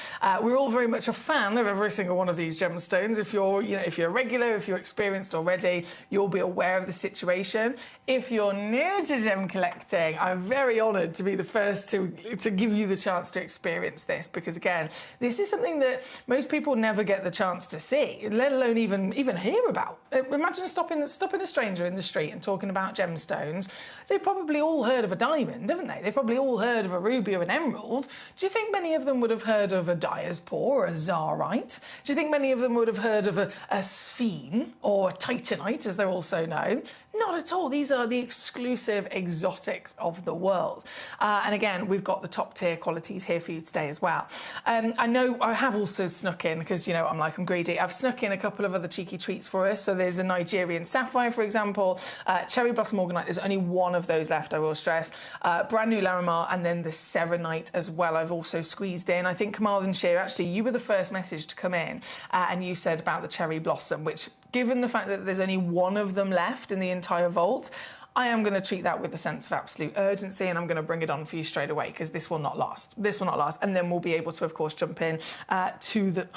We're all very much a fan of every single one of these gemstones. If you're, if you're a regular, if you're experienced already, you'll be aware of the situation. If you're new to gem collecting, I'm very honoured to be the first to give you the chance to experience this, because, again, this is something that most people never get the chance to see, let alone even hear about. Imagine stopping a stranger in the street and talking about gemstones. They've probably all heard of a diamond, haven't they? They've probably all heard of a ruby or an emerald. Do you think many of them would have heard of a Dyer's Paw or a Tsarite? Do you think many of them would have heard of a Sphene or a Titanite, as they're also known? Not at all. These are the exclusive exotics of the world. And again, we've got the top tier qualities here for you today as well. I know I have also snuck in, because, you know, I'm greedy, I've snuck in a couple of other cheeky treats for us. So there's a Nigerian sapphire, for example, cherry blossom morganite. There's only one of those left, I will stress. Brand new Larimar, and then the serenite as well I've also squeezed in. I think Kamal and Sheer, actually, you were the first message to come in, and you said about the cherry blossom, which, given the fact that there's only one of them left in the entire vault, I am going to treat that with a sense of absolute urgency, and I'm going to bring it on for you straight away, because this will not last. This will not last. And then we'll be able to, of course, jump in to the...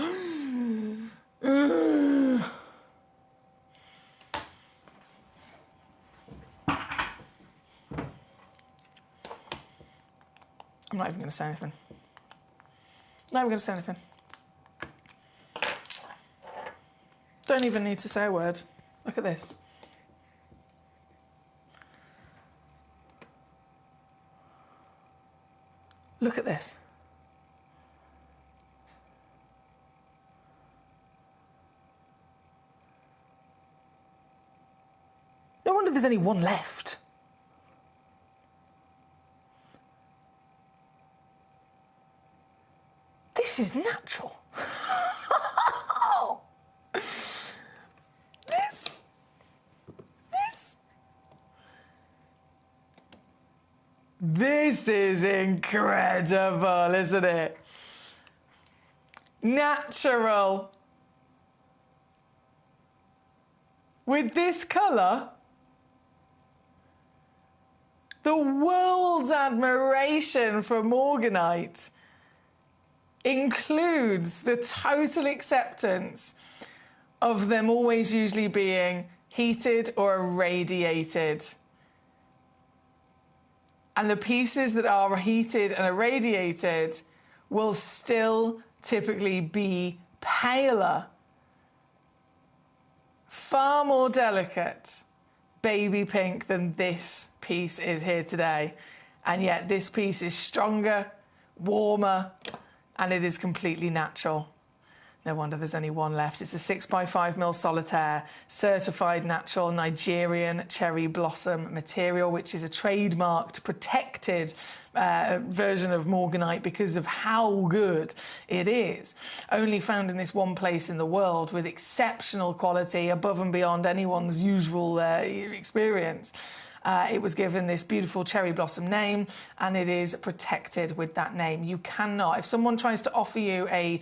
I'm not even going to say anything. Not even going to say anything. Don't even need to say a word. Look at this. Look at this. No wonder there's only one left. This is natural. This is incredible, isn't it? Natural. With this colour, the world's admiration for morganite includes the total acceptance of them always usually being heated or irradiated. And the pieces that are heated and irradiated will still typically be paler, far more delicate baby pink than this piece is here today. And yet this piece is stronger, warmer, and it is completely natural. No wonder there's only one left. It's a 6x5mm solitaire, certified natural Nigerian cherry blossom material, which is a trademarked, protected version of morganite because of how good it is. Only found in this one place in the world, with exceptional quality above and beyond anyone's usual experience. It was given this beautiful cherry blossom name, and it is protected with that name. You cannot, if someone tries to offer you a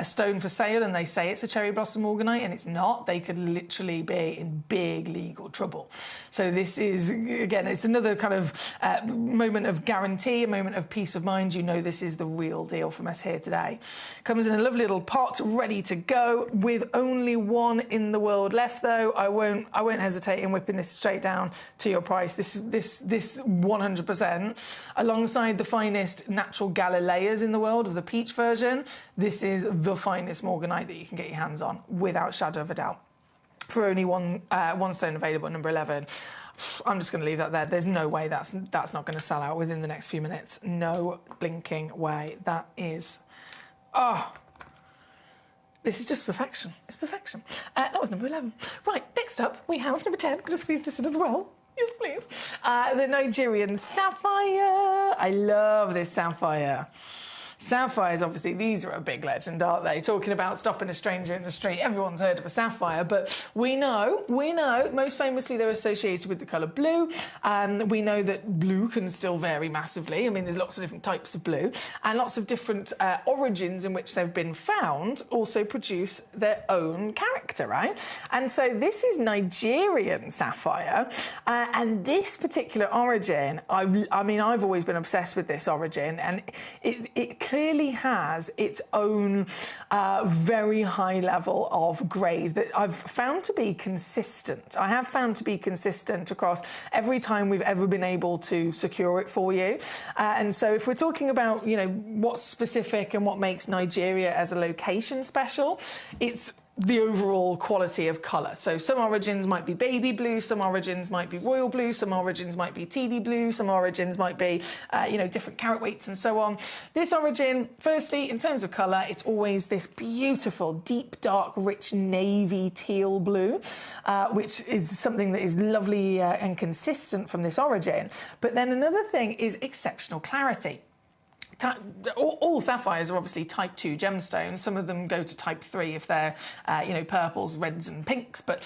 stone for sale and they say it's a cherry blossom morganite and it's not, they could literally be in big legal trouble. So this is, again, it's another kind of moment of guarantee, a moment of peace of mind. You know this is the real deal from us here today. Comes in a lovely little pot, ready to go, with only one in the world left, though. I won't hesitate in whipping this straight down to your price. This 100%, alongside the finest natural Galileas in the world of the peach version, this is the finest morganite that you can get your hands on, without shadow of a doubt. For only one stone available at number 11. I'm just going to leave that there. There's no way that's not going to sell out within the next few minutes. No blinking way. That is... Oh... This is just perfection. It's perfection. That was number 11. Right, next up, we have number 10. I'm going to squeeze this in as well. Yes, please. The Nigerian sapphire. I love this sapphire. Sapphires, obviously, these are a big legend, aren't they? Talking about stopping a stranger in the street. Everyone's heard of a sapphire, but we know, most famously they're associated with the colour blue. We know that blue can still vary massively. I mean, there's lots of different types of blue, and lots of different origins in which they've been found also produce their own character, right? And so this is Nigerian sapphire, and this particular origin, I mean, I've always been obsessed with this origin, and it clearly has its own very high level of grade that I've found to be consistent. I have found to be consistent across every time we've ever been able to secure it for you. And so if we're talking about, you know, what's specific and what makes Nigeria as a location special, it's the overall quality of colour. So some origins might be baby blue, some origins might be royal blue, some origins might be TV blue, some origins might be, you know, different carat weights and so on. This origin, firstly, in terms of colour, it's always this beautiful, deep, dark, rich navy teal blue, which is something that is lovely and consistent from this origin. But then another thing is exceptional clarity. All sapphires are obviously type 2 gemstones. Some of them go to type 3 if they're, you know, purples, reds and pinks. But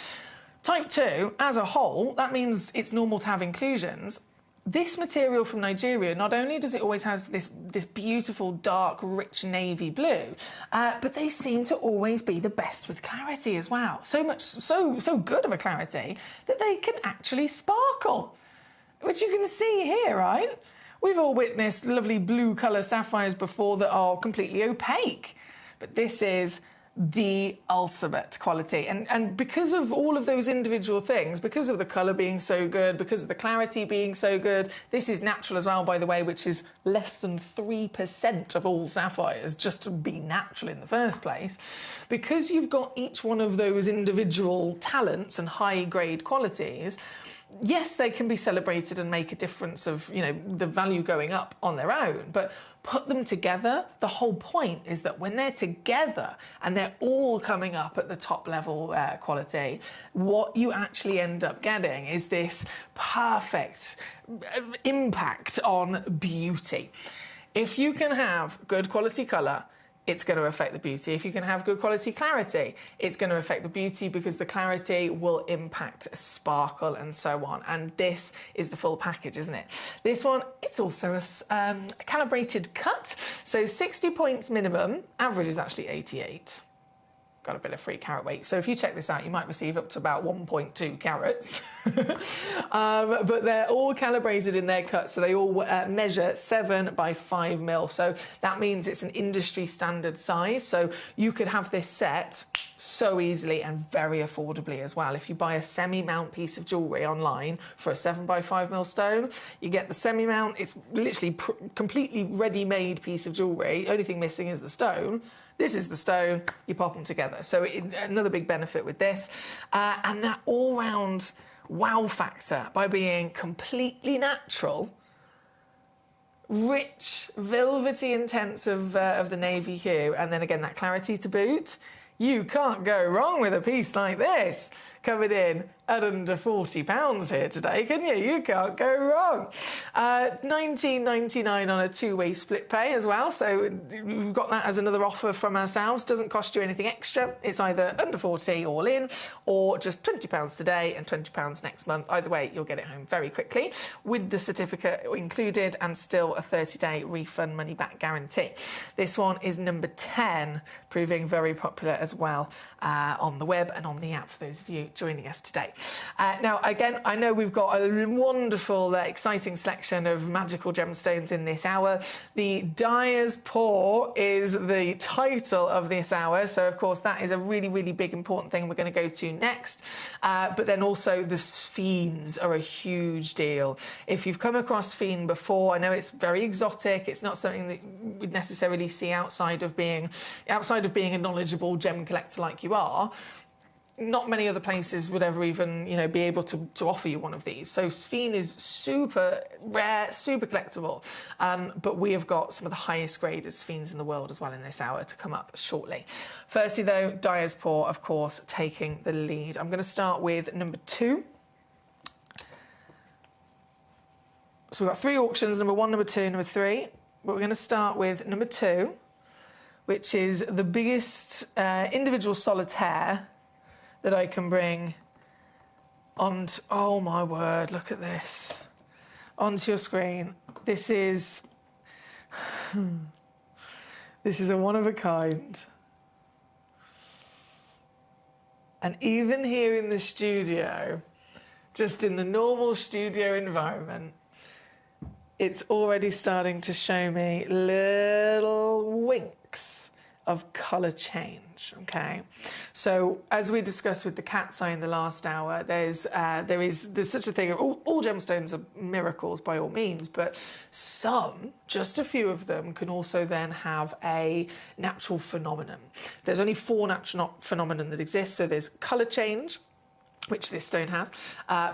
type 2, as a whole, that means it's normal to have inclusions. This material from Nigeria, not only does it always have this beautiful, dark, rich navy blue, but they seem to always be the best with clarity as well. So good of a clarity that they can actually sparkle, which you can see here, right? We've all witnessed lovely blue colour sapphires before that are completely opaque, but this is the ultimate quality. And because of all of those individual things, because of the colour being so good, because of the clarity being so good, this is natural as well, by the way, which is less than 3% of all sapphires, just to be natural in the first place. Because you've got each one of those individual talents and high-grade qualities, yes, they can be celebrated and make a difference of, you know, the value going up on their own, but put them together, the whole point is that when they're together and they're all coming up at the top level quality, what you actually end up getting is this perfect impact on beauty. If you can have good quality colour, it's going to affect the beauty. If you can have good quality clarity, it's going to affect the beauty because the clarity will impact sparkle and so on. And this is the full package, isn't it? This one, it's also a calibrated cut. So 60 points minimum, average is actually 88. Got a bit of free carat weight. So if you check this out, you might receive up to about 1.2 carats. But they're all calibrated in their cuts, so they all measure 7 by 5 mil. So that means it's an industry standard size. So you could have this set so easily and very affordably as well. If you buy a semi-mount piece of jewellery online for a 7 by 5 mil stone, you get the semi-mount. It's literally completely ready-made piece of jewellery. The only thing missing is the stone. This is the stone, you pop them together. So another big benefit with this. And that all-round wow factor by being completely natural, rich, velvety intense of the navy hue, and then again that clarity to boot. You can't go wrong with a piece like this. Coming in at under £40 here today, can you? You can't go wrong. $19.99 on a two-way split pay as well, so we've got that as another offer from ourselves. Doesn't cost you anything extra. It's either under 40 all in, or just £20 today and £20 next month. Either way, you'll get it home very quickly with the certificate included and still a 30-day refund money-back guarantee. This one is number 10, proving very popular as well on the web and on the app for those of you joining us today. Now, again, I know we've got a wonderful, exciting selection of magical gemstones in this hour. The Dyer's Pour is the title of this hour, so of course that is a really, really big, important thing we're going to go to next. But then also the sphenes are a huge deal. If you've come across sphene before, I know it's very exotic. It's not something that we'd necessarily see outside of being a knowledgeable gem collector like you are. Not many other places would ever even, you know, be able to offer you one of these. So sphene is super rare, super collectible. But we have got some of the highest graded sphenes in the world as well in this hour to come up shortly. Firstly, though, Dyer's Pour, of course, taking the lead. I'm going to start with number 2. So we've got 3 auctions, number 1, number 2, number 3. But we're going to start with number 2, which is the biggest individual solitaire that I can bring on, oh my word, look at this, onto your screen. This is a one of a kind. And even here in the studio, just in the normal studio environment, it's already starting to show me little winks of colour change, okay? So as we discussed with the cat's eye in the last hour, there's such a thing. All gemstones are miracles by all means, but some, just a few of them, can also then have a natural phenomenon. There's only 4 natural phenomena that exist. So there's colour change, which this stone has,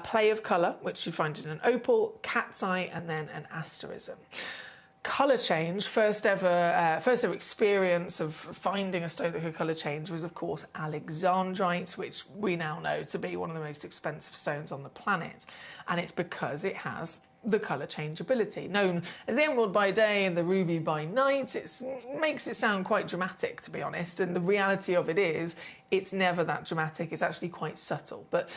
play of colour, which you find in an opal, cat's eye, and then an asterism. Colour change, first ever experience of finding a stone that could colour change was, of course, alexandrite, which we now know to be one of the most expensive stones on the planet. And it's because it has the colour change ability. Known as the emerald by day and the ruby by night, it makes it sound quite dramatic, to be honest, and the reality of it is, it's never that dramatic, it's actually quite subtle. But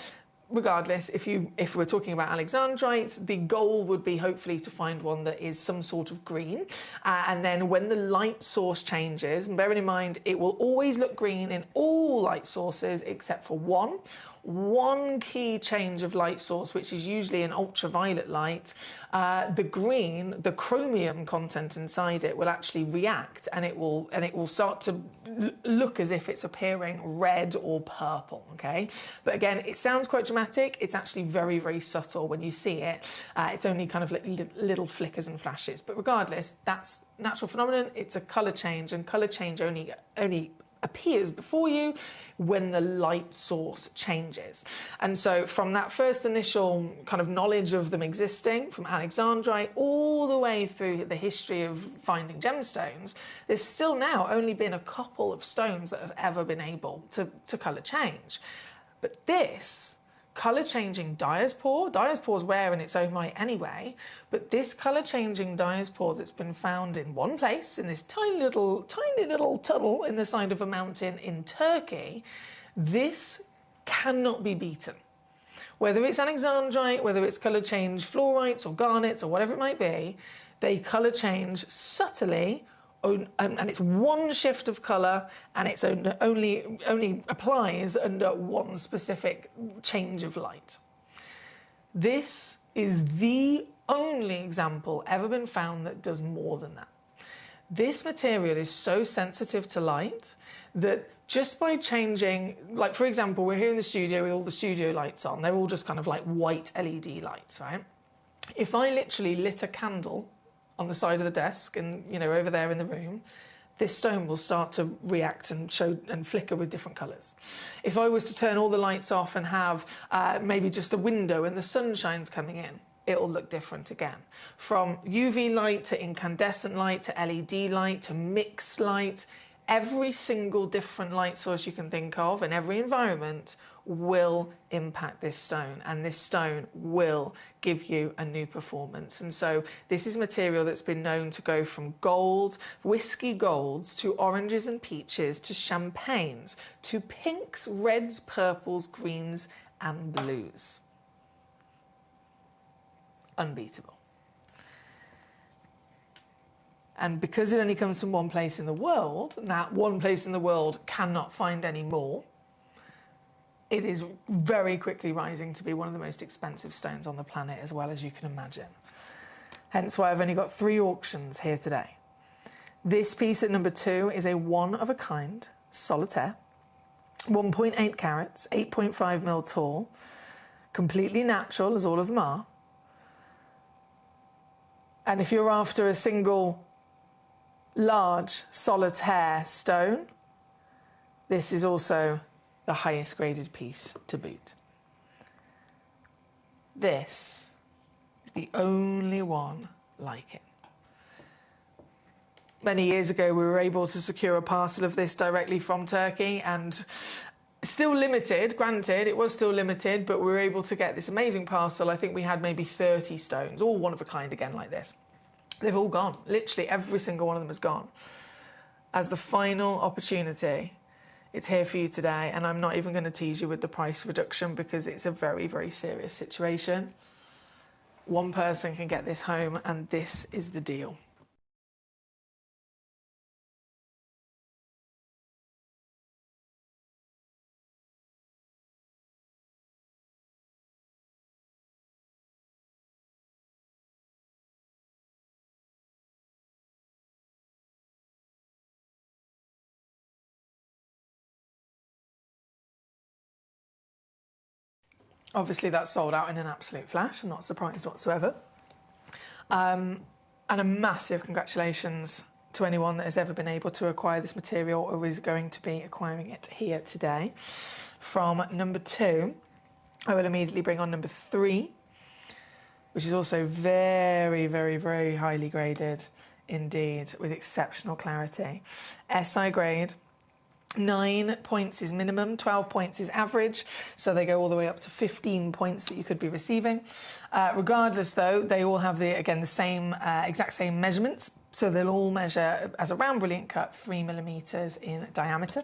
regardless, if we're talking about alexandrite, the goal would be hopefully to find one that is some sort of green. And then when the light source changes, and bearing in mind, it will always look green in all light sources except for one key change of light source, which is usually an ultraviolet light, the green, the chromium content inside it will actually react, and it will start to look as if it's appearing red or purple, okay? But again, it sounds quite dramatic. It's actually very, very subtle when you see it. It's only kind of like little flickers and flashes. But regardless, that's natural phenomenon. It's a colour change, and colour change only appears before you when the light source changes. And so from that first initial kind of knowledge of them existing, from alexandrite all the way through the history of finding gemstones, there's still now only been a couple of stones that have ever been able to colour change. But this colour-changing diaspore is rare in its own right anyway, but this colour-changing diaspore that's been found in one place, in this tiny little tunnel in the side of a mountain in Turkey, this cannot be beaten. Whether it's alexandrite, whether it's colour change fluorites or garnets or whatever it might be, they colour change subtly, and it's one shift of colour, and it's only applies under one specific change of light. This is the only example ever been found that does more than that. This material is so sensitive to light that just by changing, like for example, we're here in the studio with all the studio lights on, they're all just kind of like white LED lights, right? If I literally lit a candle on the side of the desk and, you know, over there in the room, this stone will start to react and show and flicker with different colours. If I was to turn all the lights off and have maybe just a window and the sunshine's coming in, it'll look different again. From UV light to incandescent light to LED light to mixed light, every single different light source you can think of in every environment will impact this stone, and this stone will give you a new performance. And so this is material that's been known to go from gold, whiskey golds, to oranges and peaches, to champagnes, to pinks, reds, purples, greens and blues. Unbeatable. And because it only comes from one place in the world, and that one place in the world cannot find any more, it is very quickly rising to be one of the most expensive stones on the planet, as well as you can imagine. Hence why I've only got 3 auctions here today. This piece at number 2 is a one-of-a-kind solitaire, 1.8 carats, 8.5 mil tall, completely natural, as all of them are. And if you're after a single large solitaire stone, this is also the highest graded piece to boot. This is the only one like it. Many years ago, we were able to secure a parcel of this directly from Turkey, and still limited, granted, it was still limited, but we were able to get this amazing parcel. I think we had maybe 30 stones, all one of a kind again like this. They've all gone. Literally every single one of them is gone. As the final opportunity, it's here for you today, and I'm not even going to tease you with the price reduction because it's a very, very serious situation. One person can get this home, and this is the deal. Obviously, that's sold out in an absolute flash. I'm not surprised whatsoever. And a massive congratulations to anyone that has ever been able to acquire this material or is going to be acquiring it here today. From number 2, I will immediately bring on number 3, which is also very, very, very highly graded indeed, with exceptional clarity. SI grade. 9 points is minimum, 12 points is average, so they go all the way up to 15 points that you could be receiving. Regardless, though, they all have the same exact same measurements, so they'll all measure as a round brilliant cut 3mm in diameter.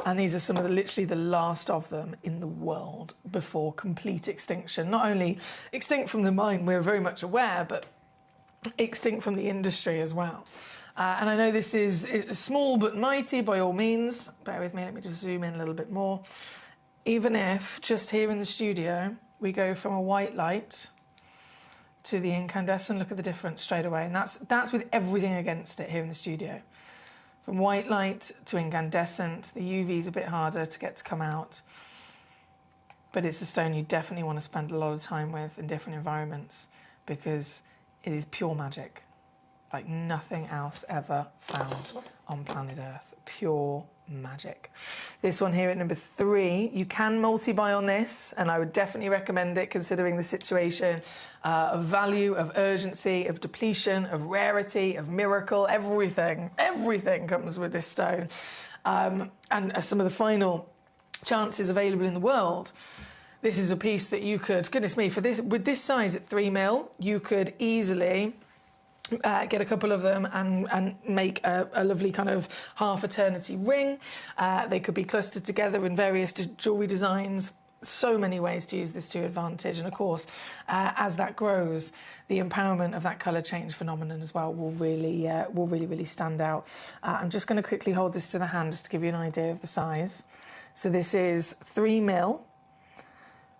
And these are some of literally the last of them in the world before complete extinction. Not only extinct from the mine, we're very much aware, but extinct from the industry as well. And I know this is small but mighty by all means. Bear with me, let me just zoom in a little bit more. Even if, just here in the studio, we go from a white light to the incandescent, look at the difference straight away. And that's with everything against it here in the studio. From white light to incandescent, the UV is a bit harder to get to come out. But it's a stone you definitely want to spend a lot of time with in different environments because it is pure magic. Like nothing else ever found on planet Earth. Pure magic. This one here at number 3, you can multi-buy on this, and I would definitely recommend it considering the situation of value, of urgency, of depletion, of rarity, of miracle, everything. Everything comes with this stone. And as some of the final chances available in the world, this is a piece that you could, goodness me, with this size at 3mm, you could easily get a couple of them and make a lovely kind of half eternity ring. They could be clustered together in various jewellery designs. So many ways to use this to your advantage. And of course, as that grows, the empowerment of that colour change phenomenon as well will really stand out. I'm just going to quickly hold this to the hand just to give you an idea of the size. So this is 3mm.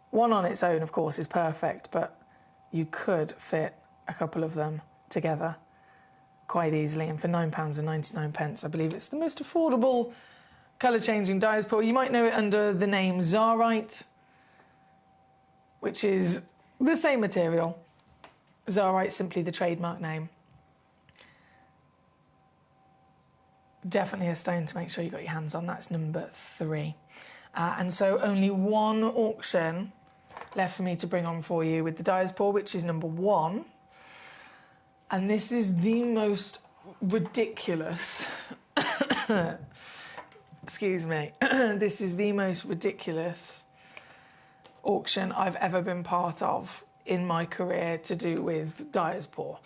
One on its own, of course, is perfect, but you could fit a couple of them together quite easily, and for £9.99, I believe it's the most affordable colour-changing diaspora. You might know it under the name Zarite, which is the same material. Zarite, simply the trademark name. Definitely a stone to make sure you got your hands on. That's number 3. And so only one auction left for me to bring on for you with the diaspora, which is number 1. And this is the most ridiculous, excuse me, this is the most ridiculous auction I've ever been part of in my career to do with diaspora.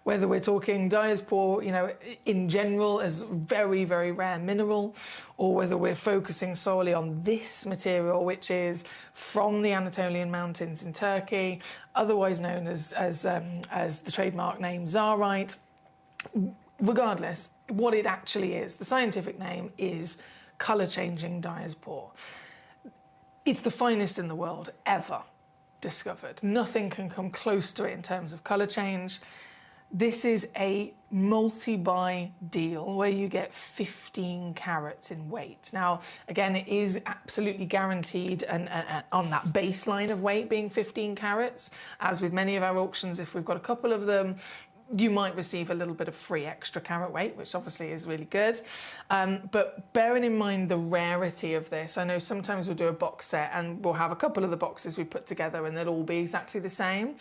Whether we're talking diaspora, you know, in general as very, very rare mineral, or whether we're focusing solely on this material, which is from the Anatolian Mountains in Turkey, otherwise known as the trademark name Zarite. Regardless, what it actually is, the scientific name is colour-changing diaspora. It's the finest in the world ever discovered. Nothing can come close to it in terms of colour change. This is a multi-buy deal where you get 15 carats in weight. Now, again, it is absolutely guaranteed and on that baseline of weight being 15 carats. As with many of our auctions, if we've got a couple of them, you might receive a little bit of free extra carat weight, which obviously is really good. But bearing in mind the rarity of this, I know sometimes we'll do a box set and we'll have a couple of the boxes we put together and they'll all be exactly the same.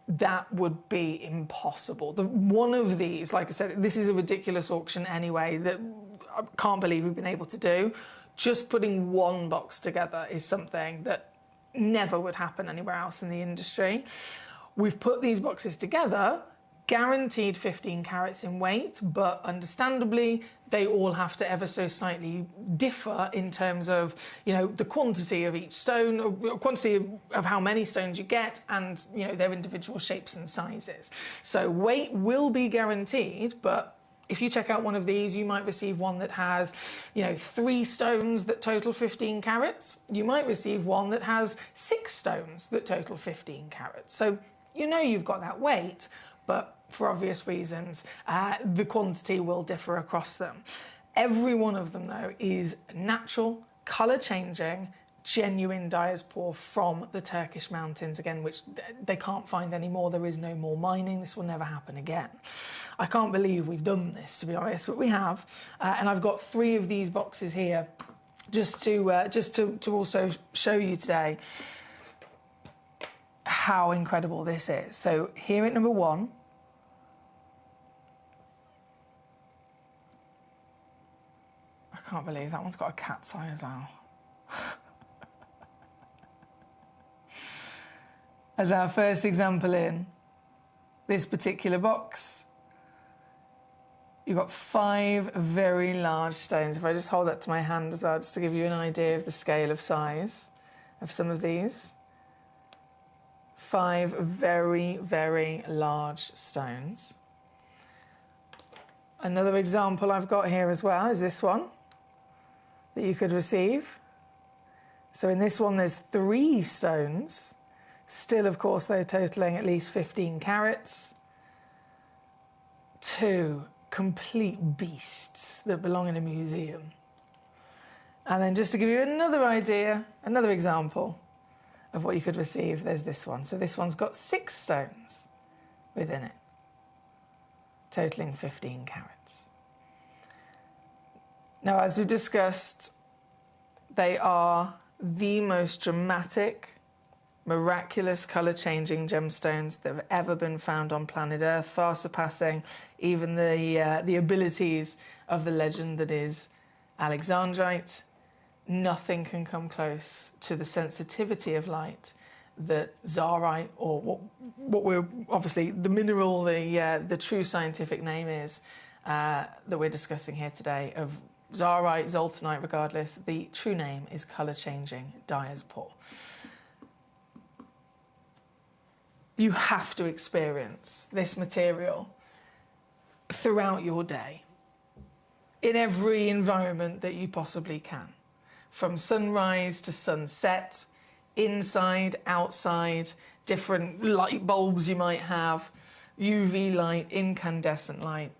That would be impossible. One of these, like I said, this is a ridiculous auction anyway that I can't believe we've been able to do. Just putting one box together is something that never would happen anywhere else in the industry. We've put these boxes together, guaranteed 15 carats in weight, but understandably they all have to ever so slightly differ in terms of, you know, the quantity of each stone, or quantity of how many stones you get, and, you know, their individual shapes and sizes. So weight will be guaranteed, but if you check out one of these, you might receive one that has, you know, 3 stones that total 15 carats. You might receive one that has 6 stones that total 15 carats. So you know you've got that weight, but for obvious reasons, the quantity will differ across them. Every one of them, though, is natural, colour-changing, genuine diaspora from the Turkish mountains, again, which they can't find anymore. There is no more mining. This will never happen again. I can't believe we've done this, to be honest, but we have. And I've got 3 of these boxes here just to also show you today how incredible this is. So here at number 1, I can't believe that one's got a cat's eye as well. As our first example in this particular box, you've got 5 very large stones. If I just hold that to my hand as well, just to give you an idea of the scale of size of some of these. 5 very, very large stones. Another example I've got here as well is this one that you could receive. So in this one there's 3 stones. Still, of course, they're totaling at least 15 carats. 2 complete beasts that belong in a museum. And then just to give you another idea, another example of what you could receive, there's this one. So this one's got 6 stones within it, totaling 15 carats. Now, as we discussed, they are the most dramatic, miraculous colour-changing gemstones that have ever been found on planet Earth, far surpassing even the abilities of the legend that is Alexandrite. Nothing can come close to the sensitivity of light that Zarite, or what we're obviously the mineral, the true scientific name is that we're discussing here today, of Zarite, Zoltanite, regardless, the true name is colour-changing diaspora. You have to experience this material throughout your day, in every environment that you possibly can, from sunrise to sunset, inside, outside, different light bulbs you might have, UV light, incandescent light.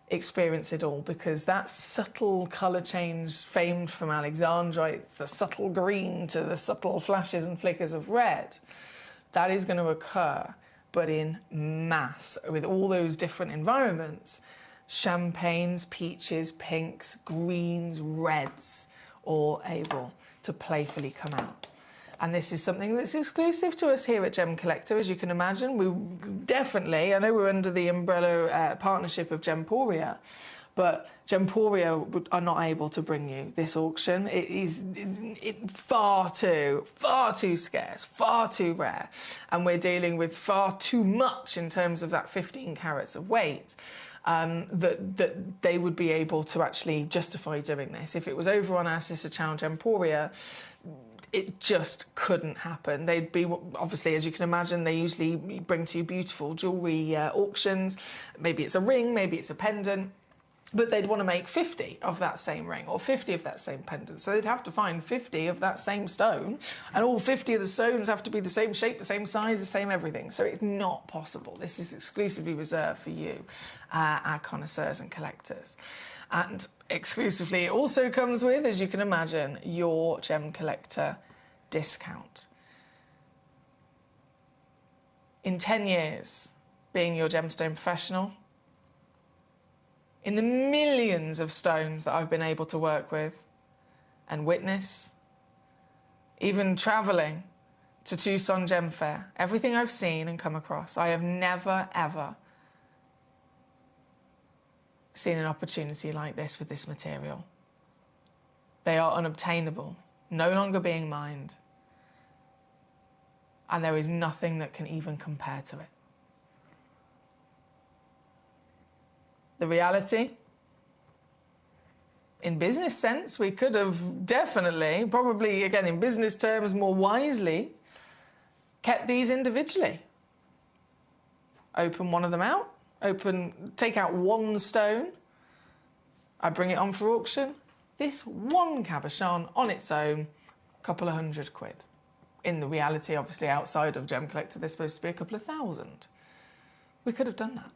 Experience it all, because that subtle colour change famed from Alexandrite, the subtle green to the subtle flashes and flickers of red, that is going to occur, but in mass, with all those different environments. Champagnes, peaches, pinks, greens, reds, all able to playfully come out. And this is something that's exclusive to us here at Gemcollector, as you can imagine. We definitely, I know we're under the umbrella partnership of Gemporia, but Gemporia are not able to bring you this auction. It is far too scarce, far too rare, and we're dealing with far too much in terms of that 15 carats of weight that they would be able to actually justify doing this. If it was over on our sister channel Gemporia, it just couldn't happen. They'd be, obviously, as you can imagine, they usually bring to you beautiful jewellery auctions. Maybe it's a ring, maybe it's a pendant. But they'd want to make 50 of that same ring or 50 of that same pendant. So they'd have to find 50 of that same stone, and all 50 of the stones have to be the same shape, the same size, the same everything. So it's not possible. This is exclusively reserved for you, our connoisseurs and collectors. And exclusively, it also comes with, as you can imagine, your Gemcollector discount. In 10 years, being your gemstone professional, in the millions of stones that I've been able to work with and witness, even travelling to Tucson Gem Fair, everything I've seen and come across, I have never, ever seen an opportunity like this with this material. They are unobtainable, no longer being mined, and there is nothing that can even compare to it. The reality, in business sense, we could have definitely, probably again in business terms more wisely, kept these individually. Open one of them out, take out one stone, I bring it on for auction. This one cabochon on its own, a couple of £100. In the reality, obviously, outside of Gemcollector, there's supposed to be a couple of thousand. We could have done that.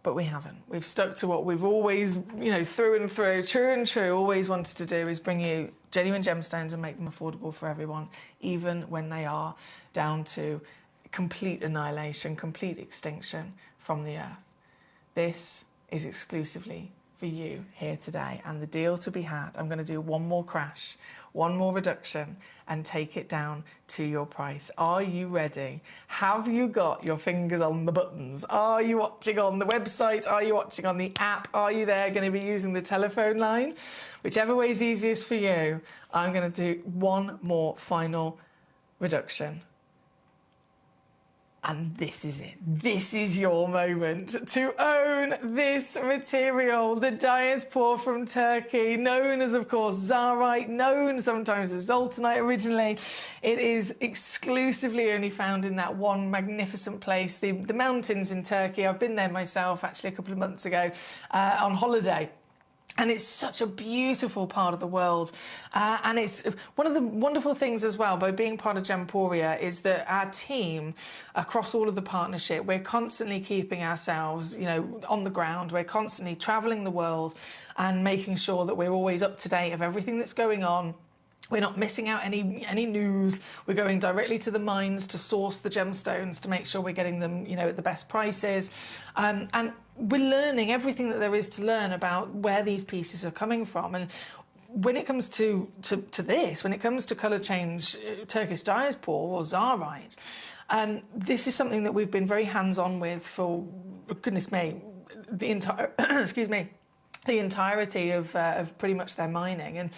But we haven't. We've stuck to what we've always, you know, through and through, true and true, always wanted to do, is bring you genuine gemstones and make them affordable for everyone, even when they are down to complete annihilation, complete extinction from the earth. This is exclusively for you here today, and the deal to be had, I'm going to do one more crash, one more reduction, and take it down to your price. Are you ready? Have you got your fingers on the buttons? Are you watching on the website? Are you watching on the app? Are you there going to be using the telephone line? Whichever way is easiest for you, I'm going to do one more final reduction. And this is it. This is your moment to own this material. The diaspora from Turkey, known as, of course, Zarite, known sometimes as Zoltanite originally. It is exclusively only found in that one magnificent place, the mountains in Turkey. I've been there myself, actually, a couple of months ago on holiday. And it's such a beautiful part of the world. And it's one of the wonderful things as well, by being part of Gemporia, is that our team, across all of the partnership, we're constantly keeping ourselves, you know, on the ground. We're constantly travelling the world and making sure that we're always up to date of everything that's going on. We're not missing out any news. We're going directly to the mines to source the gemstones to make sure we're getting them, you know, at the best prices. And we're learning everything that there is to learn about where these pieces are coming from. And when it comes to this, when it comes to colour change, Turkish diaspora or Zarite, this is something that we've been very hands-on with for, goodness me, the entire excuse me, the entirety of pretty much their mining. And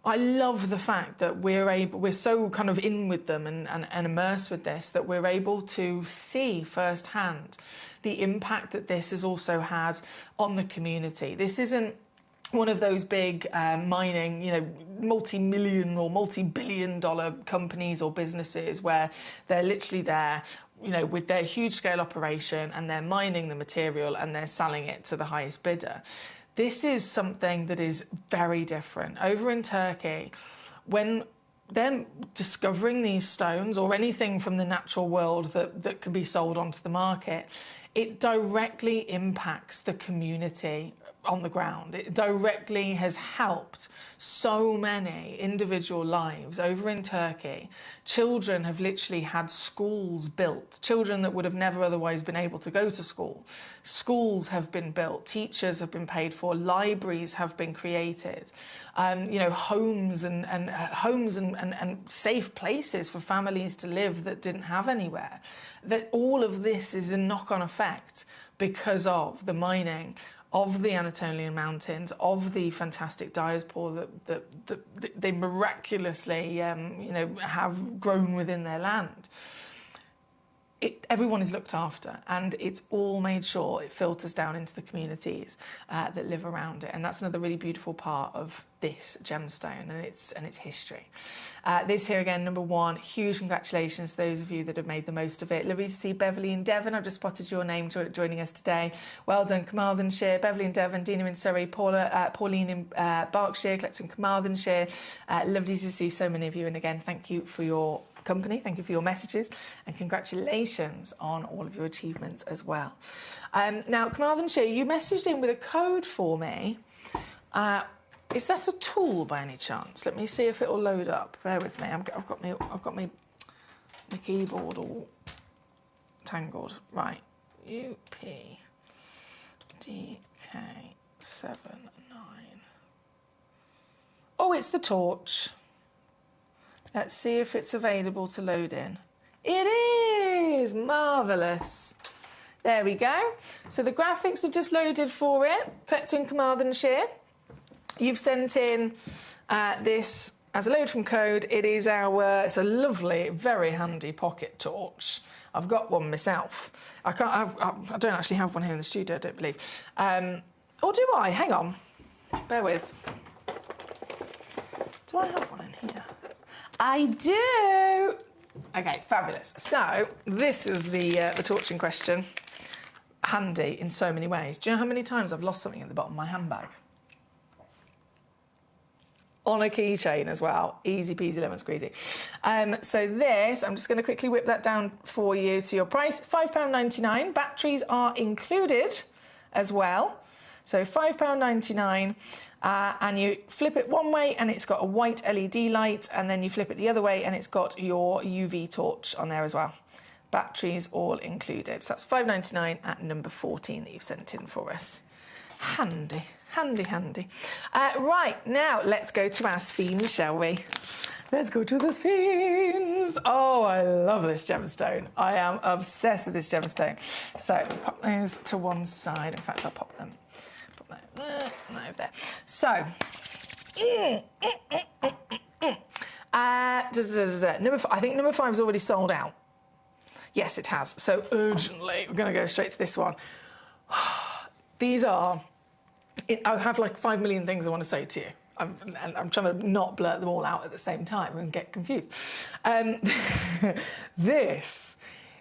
I love the fact that we're so kind of in with them and immersed with this, that we're able to see firsthand the impact that this has also had on the community. This isn't one of those big mining, you know, multi-million or multi-billion-dollar companies or businesses where they're literally there, you know, with their huge scale operation, and they're mining the material and they're selling it to the highest bidder. This is something that is very different. Over in Turkey, when they're discovering these stones or anything from the natural world that can be sold onto the market, it directly impacts the community on the ground. It directly has helped so many individual lives over in Turkey. Children have literally had schools built, children that would have never otherwise been able to go to school. Schools have been built, teachers have been paid for, libraries have been created, you know, homes and safe places for families to live that didn't have anywhere. That all of this is a knock-on effect because of the mining of the Anatolian mountains, of the fantastic diaspora that they miraculously, you know, have grown within their land. Everyone is looked after, and it's all made sure it filters down into the communities that live around it, and that's another really beautiful part of this gemstone and its history. This here again, number one, huge congratulations to those of you that have made the most of it. Lovely to see Beverly and Devon. I've just spotted your name joining us today. Well done, Carmarthenshire. Beverly and Devon, Dina in Surrey, Pauline in Berkshire, collecting Carmarthenshire. Lovely to see so many of you, and again, thank you for your company, thank you for your messages, and congratulations on all of your achievements as well. Now, Carmarthenshire, you messaged in with a code for me. Is that a tool by any chance? Let me see if it will load up. Bear with me. I've got my keyboard all tangled. Right. UPDK79. Oh, it's the torch. Let's see if it's available to load in. It is! Marvellous. There we go. So the graphics have just loaded for it. Collecting Carmarthenshire. You've sent in this as a load from code. It is it's a lovely, very handy pocket torch. I've got one myself. I don't actually have one here in the studio, I don't believe. Or do I? Hang on. Bear with. Do I have one in here? I do. Okay, fabulous. So this is the torch in question. Handy in so many ways. Do you know how many times I've lost something at the bottom of my handbag? On a keychain as well. Easy peasy lemon squeezy. So this, I'm just going to quickly whip that down for you to your price. £5.99. Batteries are included. as well. So £5.99. And you flip it one way and it's got a white LED light, and then you flip it the other way and it's got your UV torch on there as well. Batteries all included. So that's £5.99 at number 14 that you've sent in for us. Handy, handy, handy. Right, now let's go to our sphenes, shall we? Let's go to the sphenes. Oh, I love this gemstone. I am obsessed with this gemstone. So pop those to one side. In fact, I'll pop them. There, and over there. So, I think number 5 is already sold out. Yes, it has. So urgently, we're going to go straight to this one. These are... I have like 5 million things I want to say to you. I'm trying to not blurt them all out at the same time and get confused. This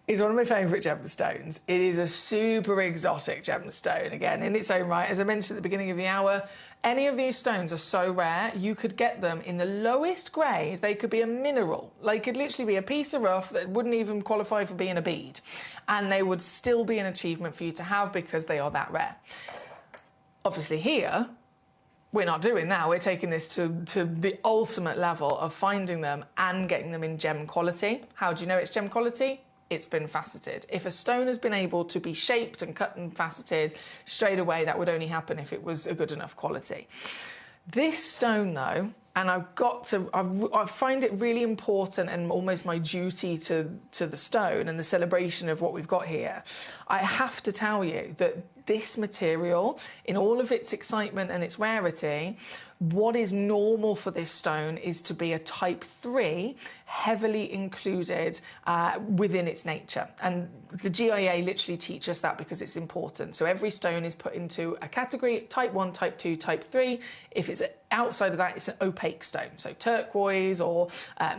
is one of my favourite gemstones. It is a super exotic gemstone, again, in its own right. As I mentioned at the beginning of the hour, any of these stones are so rare, you could get them in the lowest grade. They could be a mineral. They could literally be a piece of rough that wouldn't even qualify for being a bead. And they would still be an achievement for you to have because they are that rare. Obviously here, we're not doing that. We're taking this to the ultimate level of finding them and getting them in gem quality. How do you know it's gem quality? It's been faceted. If a stone has been able to be shaped and cut and faceted straight away, that would only happen if it was a good enough quality. This stone, though, and I find it really important and almost my duty to the stone and the celebration of what we've got here. I have to tell you that this material, in all of its excitement and its rarity, what is normal for this stone is to be a type 3, heavily included within its nature. And the GIA literally teach us that because it's important. So every stone is put into a category, type 1, type 2, type 3. If it's outside of that, it's an opaque stone. So turquoise or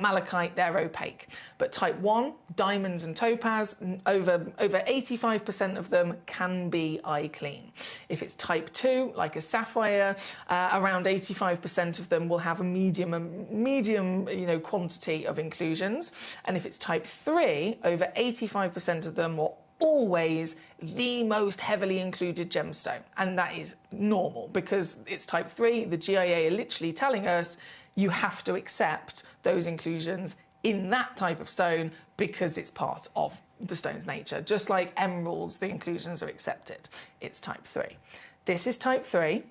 malachite, they're opaque. But type 1, diamonds and topaz, over 85% of them can be eye clean. If it's type 2, like a sapphire, around 85% of them will have a medium quantity of inclusions. And if it's type 3, over 85% of them will always the most heavily included gemstone. And that is normal because it's type 3. The GIA are literally telling us you have to accept those inclusions in that type of stone because it's part of the stone's nature. Just like emeralds, the inclusions are accepted. It's type 3. This is type 3,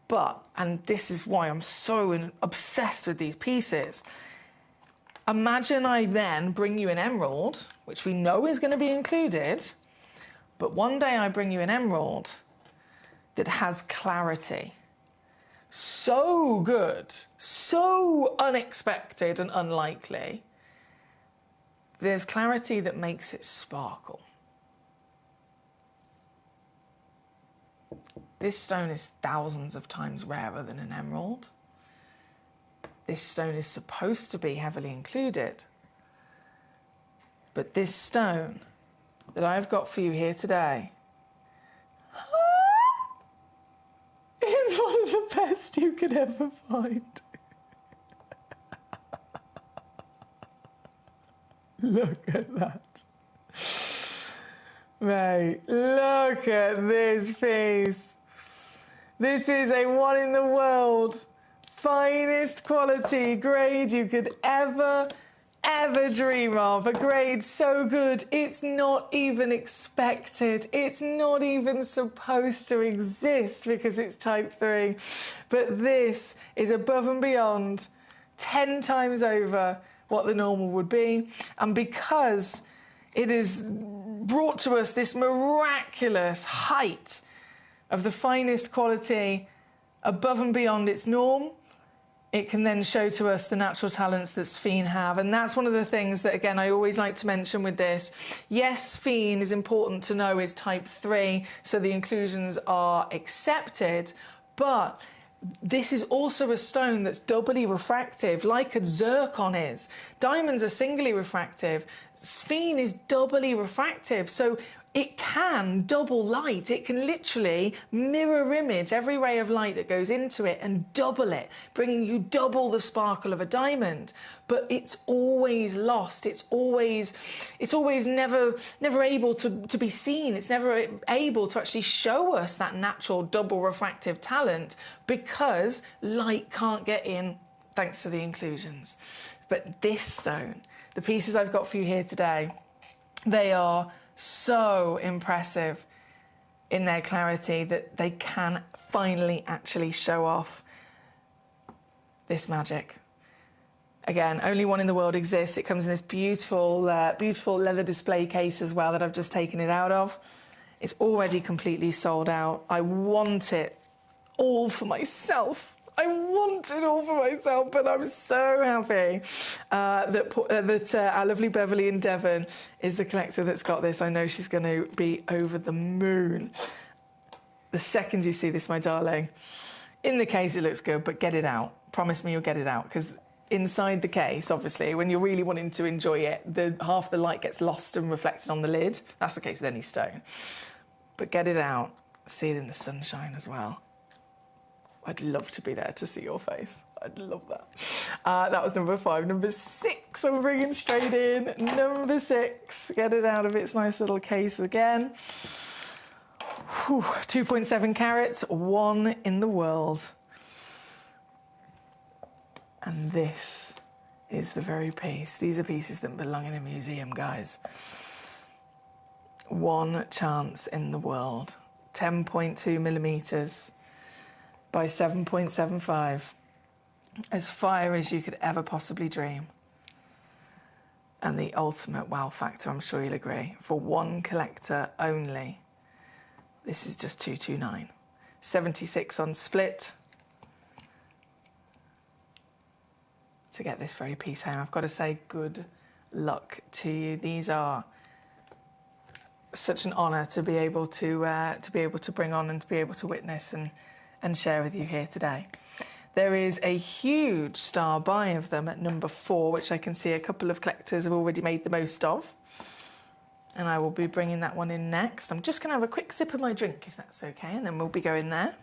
but, and this is why I'm so obsessed with these pieces, imagine I then bring you an emerald, which we know is going to be included, but one day I bring you an emerald that has clarity. So good, so unexpected and unlikely. There's clarity that makes it sparkle. This stone is thousands of times rarer than an emerald. This stone is supposed to be heavily included. But this stone that I've got for you here today is one of the best you could ever find. Look at that. Mate, look at this piece. This is a one in the world, finest quality grade you could ever dream of. A grade so good, it's not even expected. It's not even supposed to exist because it's type 3. But this is above and beyond, 10 times over what the normal would be. And because it is brought to us this miraculous height of the finest quality above and beyond its norm, it can then show to us the natural talents that sphene have. And that's one of the things that, again, I always like to mention with this. Yes, sphene is important to know is type 3, so the inclusions are accepted, but this is also a stone that's doubly refractive, like a zircon is. Diamonds are singly refractive. Sphene is doubly refractive. So it can double light. It can literally mirror image every ray of light that goes into it and double it, bringing you double the sparkle of a diamond. But it's always lost. It's always never able to be seen. It's never able to actually show us that natural double refractive talent because light can't get in thanks to the inclusions. But this stone, the pieces I've got for you here today, they are so impressive in their clarity that they can finally actually show off this magic. Again, only one in the world exists. It comes in this beautiful, beautiful leather display case as well that I've just taken it out of. It's already completely sold out. I want it all for myself. I want it all for myself, but I'm so happy that our lovely Beverly in Devon is the collector that's got this. I know she's going to be over the moon. The second you see this, my darling, in the case it looks good, but get it out. Promise me you'll get it out, because inside the case, obviously, when you're really wanting to enjoy it, half the light gets lost and reflected on the lid. That's the case with any stone. But get it out, see it in the sunshine as well. I'd love to be there to see your face. I'd love that. That was number 5. Number 6, I'm bringing straight in. Number 6, get it out of its nice little case again. 2.7 carats, 1 in the world. And this is the very piece. These are pieces that belong in a museum, guys. 1 chance in the world. 10.2 millimeters. By 7.75, as fire as you could ever possibly dream. And the ultimate wow factor, I'm sure you'll agree, for one collector only. This is just 229. 76 on split. To get this very piece home, I've got to say good luck to you. These are such an honour to be able to bring on and to be able to witness and share with you here today. There is a huge star buy of them at number 4, which I can see a couple of collectors have already made the most of. And I will be bringing that one in next. I'm just going to have a quick sip of my drink, if that's okay, and then we'll be going there.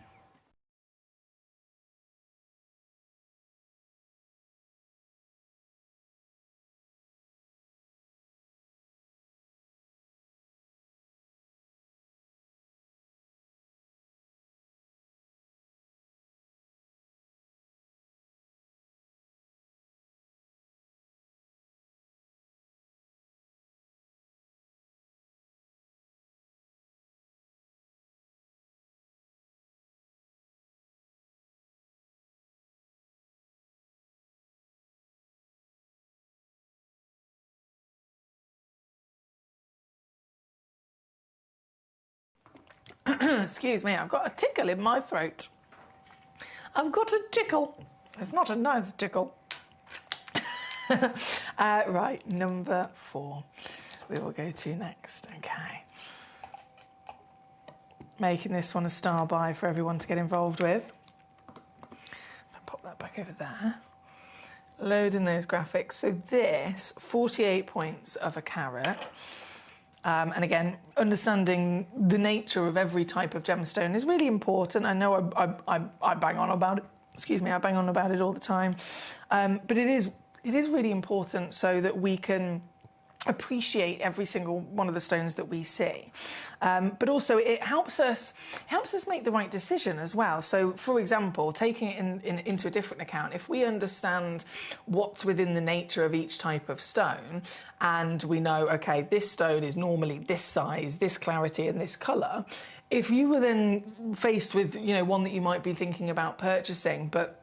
Excuse me, I've got a tickle in my throat. I've got a tickle. It's not a nice tickle. Right, number 4. We will go to next. Okay. Making this one a star buy for everyone to get involved with. I'll pop that back over there. Loading those graphics. So this, 48 points of a carat. And again, understanding the nature of every type of gemstone is really important. I know I bang on about it. Excuse me, I bang on about it all the time. But it is really important so that we can appreciate every single one of the stones that we see. But also it helps us make the right decision as well. So, for example, taking it into a different account, if we understand what's within the nature of each type of stone, and we know, okay, this stone is normally this size, this clarity, and this colour, if you were then faced with, one that you might be thinking about purchasing, but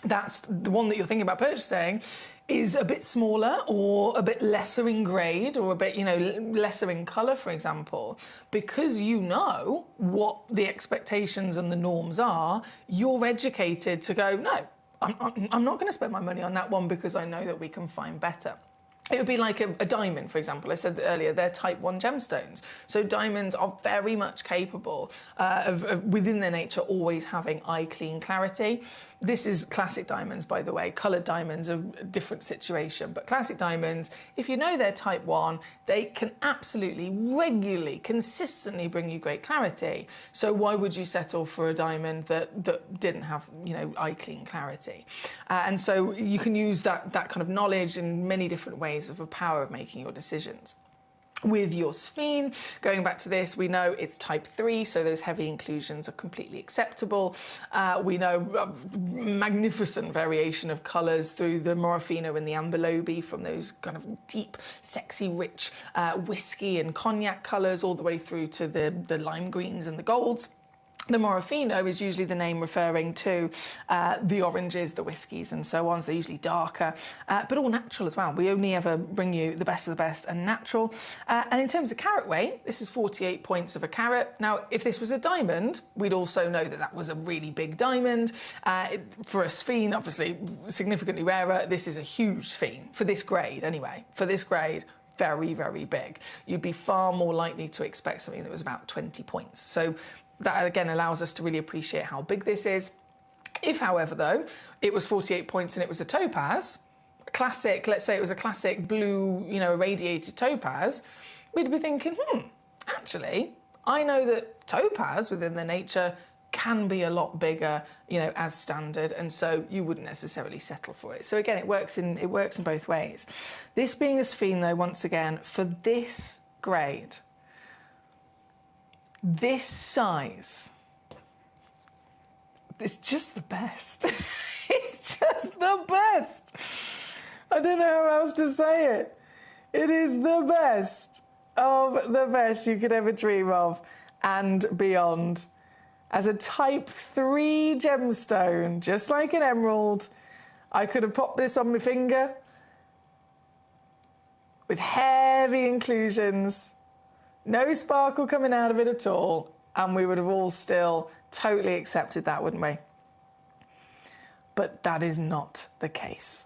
that's the one that you're thinking about purchasing is a bit smaller or a bit lesser in grade or a bit, lesser in colour, for example, because you know what the expectations and the norms are, you're educated to go, no, I'm not going to spend my money on that one because I know that we can find better. It would be like a diamond, for example. I said earlier, they're type 1 gemstones. So diamonds are very much capable of, within their nature, always having eye clean clarity. This is classic diamonds, by the way. Coloured diamonds are a different situation. But classic diamonds, if you know they're type 1, they can absolutely, regularly, consistently bring you great clarity. So why would you settle for a diamond that didn't have, you know, eye clean clarity? And so you can use that kind of knowledge in many different ways of the power of making your decisions. With your sphene, going back to this, we know it's type 3, so those heavy inclusions are completely acceptable. We know magnificent variation of colours through the Morofino and the Amberlobe, from those kind of deep, sexy, rich whiskey and cognac colours all the way through to the lime greens and the golds. The Morofino is usually the name referring to the oranges, the whiskies and so on, so they're usually darker, but all natural as well. We only ever bring you the best of the best and natural. And in terms of carat weight, this is 48 points of a carat. Now, if this was a diamond, we'd also know that that was a really big diamond. For a sphene, obviously, significantly rarer, this is a huge sphene, for this grade anyway. For this grade, very, very big. You'd be far more likely to expect something that was about 20 points. So that, again, allows us to really appreciate how big this is. If, however, though, it was 48 points and it was a topaz, classic, let's say it was a classic blue, you know, irradiated topaz, we'd be thinking, actually, I know that topaz within their nature can be a lot bigger, you know, as standard, and so you wouldn't necessarily settle for it. So again, it works in both ways. This being a sphene, though, once again, for this grade, this size, it's just the best. It's just the best. I don't know how else to say it. It is the best of the best you could ever dream of and beyond. As a type 3 gemstone, just like an emerald, I could have popped this on my finger with heavy inclusions, no sparkle coming out of it at all, and we would have all still totally accepted that, wouldn't we? But that is not the case.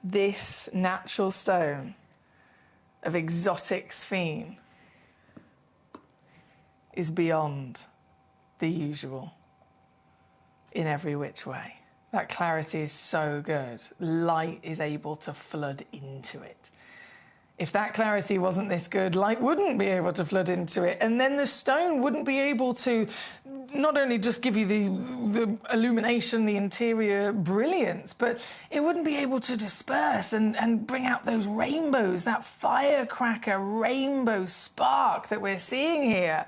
This natural stone of exotic sphene is beyond the usual in every which way. That clarity is so good. Light is able to flood into it. If that clarity wasn't this good, light wouldn't be able to flood into it, and then the stone wouldn't be able to not only just give you the illumination, the interior brilliance, but it wouldn't be able to disperse and bring out those rainbows, that firecracker rainbow spark that we're seeing here.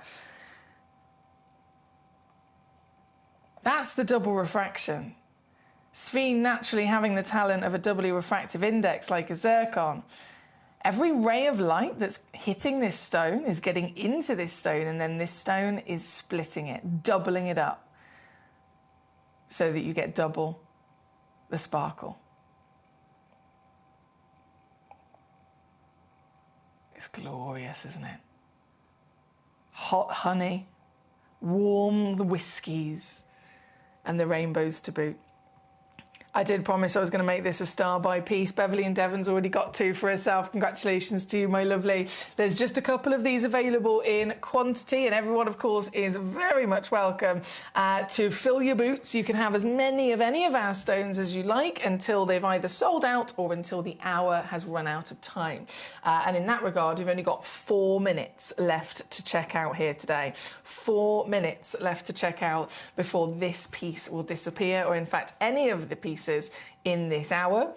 That's the double refraction. Sphene naturally having the talent of a doubly refractive index like a zircon. Every ray of light that's hitting this stone is getting into this stone, and then this stone is splitting it, doubling it up, so that you get double the sparkle. It's glorious, isn't it? Hot honey, warm the whiskies, and the rainbows to boot. I did promise I was going to make this a star by piece. Beverly and Devon's already got 2 for herself. Congratulations to you, my lovely. There's just a couple of these available in quantity, and everyone, of course, is very much welcome to fill your boots. You can have as many of any of our stones as you like until they've either sold out or until the hour has run out of time. And in that regard, we've only got 4 minutes left to check out here today. 4 minutes left to check out before this piece will disappear, or in fact, any of the pieces in this hour.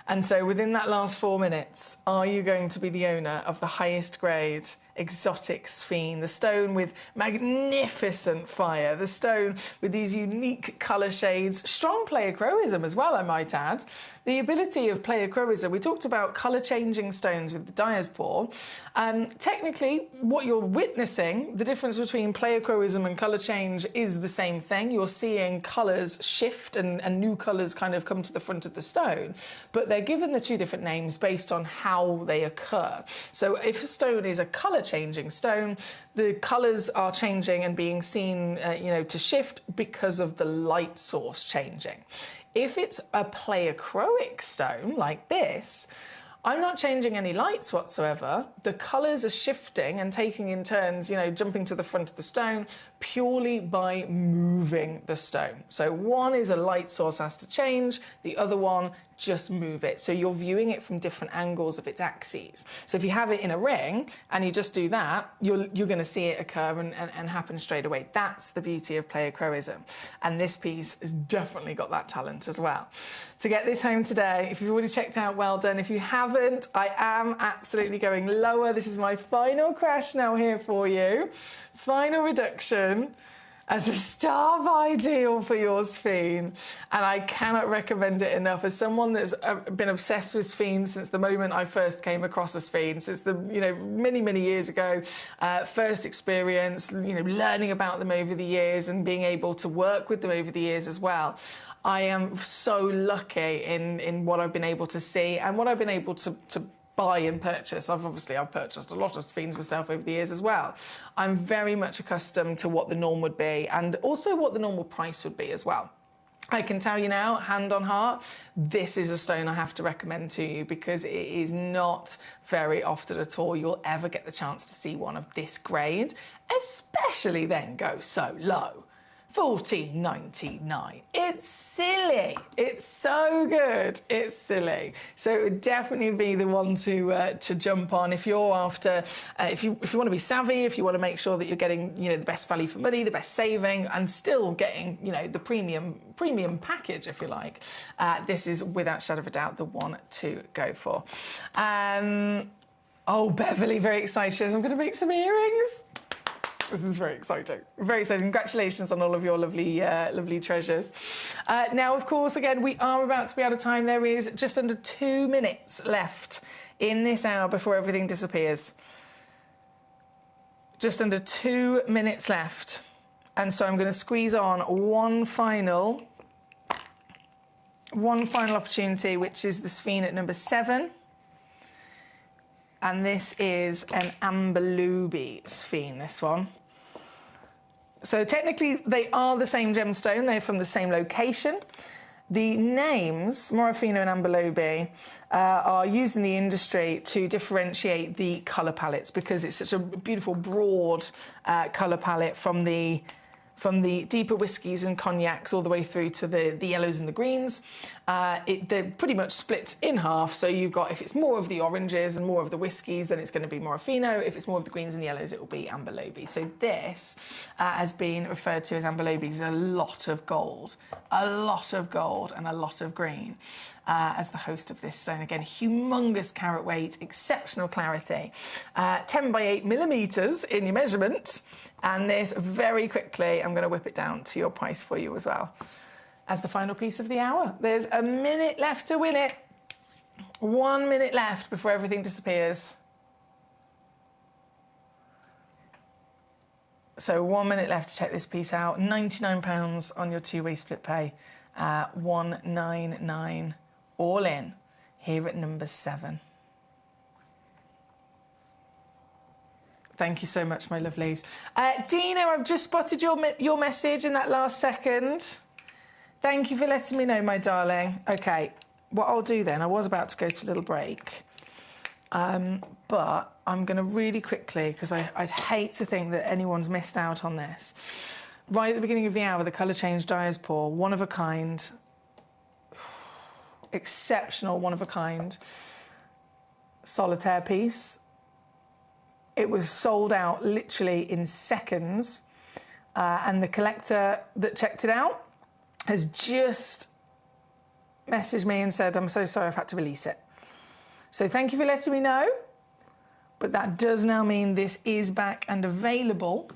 And so within that last 4 minutes, are you going to be the owner of the highest grade exotic sphene, the stone with magnificent fire, the stone with these unique colour shades, strong pleochroism as well, I might add. The ability of pleochroism, we talked about colour-changing stones with the diaspore. Technically, what you're witnessing, the difference between pleochroism and colour change is the same thing. You're seeing colours shift and new colours kind of come to the front of the stone, but they're given the 2 different names based on how they occur. So if a stone is a colour-changing stone, the colours are changing and being seen, to shift because of the light source changing. If it's a pleochroic stone like this, I'm not changing any lights whatsoever. The colours are shifting and taking in turns, you know, jumping to the front of the stone purely by moving the stone. So one is a light source has to change, the other one just move it. So you're viewing it from different angles of its axes. So if you have it in a ring and you just do that, you're going to see it occur and happen straight away. That's the beauty of pleochroism. And this piece has definitely got that talent as well. To get this home today, if you've already checked out, well done. If you haven't, I am absolutely going lower. This is my final crash now here for you. Final reduction as a star ideal for your sphene, and I cannot recommend it enough. As someone that's been obsessed with sphene since the moment I first came across a sphene, since the many years ago, first experience, learning about them over the years and being able to work with them over the years as well. I am so lucky in what I've been able to see and what I've been able to buy and purchase. I've purchased a lot of sphenes myself over the years as well. I'm very much accustomed to what the norm would be and also what the normal price would be as well. I can tell you now, hand on heart, this is a stone I have to recommend to you because it is not very often at all you'll ever get the chance to see one of this grade, especially then go so low. $14.99. It's silly. It's so good. It's silly. So it would definitely be the one to jump on if you're after. If you want to be savvy, if you want to make sure that you're getting the best value for money, the best saving, and still getting the premium package, if you like. This is without shadow of a doubt the one to go for. Oh, Beverly, very excited. She says, I'm going to make some earrings. This is very exciting. Very exciting. Congratulations on all of your lovely treasures. Now, of course, again, we are about to be out of time. There is just under 2 minutes left in this hour before everything disappears. Just under 2 minutes left. And so I'm going to squeeze on one final opportunity, which is the sphene at number 7. And this is an Amberluby sphene, this one. So technically they are the same gemstone, they're from the same location. The names, Morofino and Amberluby, are used in the industry to differentiate the colour palettes because it's such a beautiful, broad colour palette from the deeper whiskies and cognacs all the way through to the yellows and the greens. They're pretty much split in half. So you've got, if it's more of the oranges and more of the whiskies, then it's going to be Morofino. If it's more of the greens and yellows, it will be Amberluby. So this has been referred to as Amberluby because there's a lot of gold and a lot of green as the host of this stone. Again, humongous carat weight, exceptional clarity, 10 by 8 millimeters in your measurement. And this, very quickly, I'm going to whip it down to your price for you as well. As the final piece of the hour. There's a minute left to win it. 1 minute left before everything disappears. So 1 minute left to check this piece out. £99 on your two-way split pay. $199 all in here at number 7. Thank you so much, my lovelies. Dino, I've just spotted your message in that last second. Thank you for letting me know, my darling. OK, what I'll do then, I was about to go to a little break, but I'm going to really quickly, because I'd hate to think that anyone's missed out on this. Right at the beginning of the hour, the colour change dyer's pour, one of a kind, exceptional, one of a kind, solitaire piece. It was sold out literally in seconds, and the collector that checked it out has just messaged me and said, I'm so sorry I've had to release it. So thank you for letting me know, but that does now mean this is back and available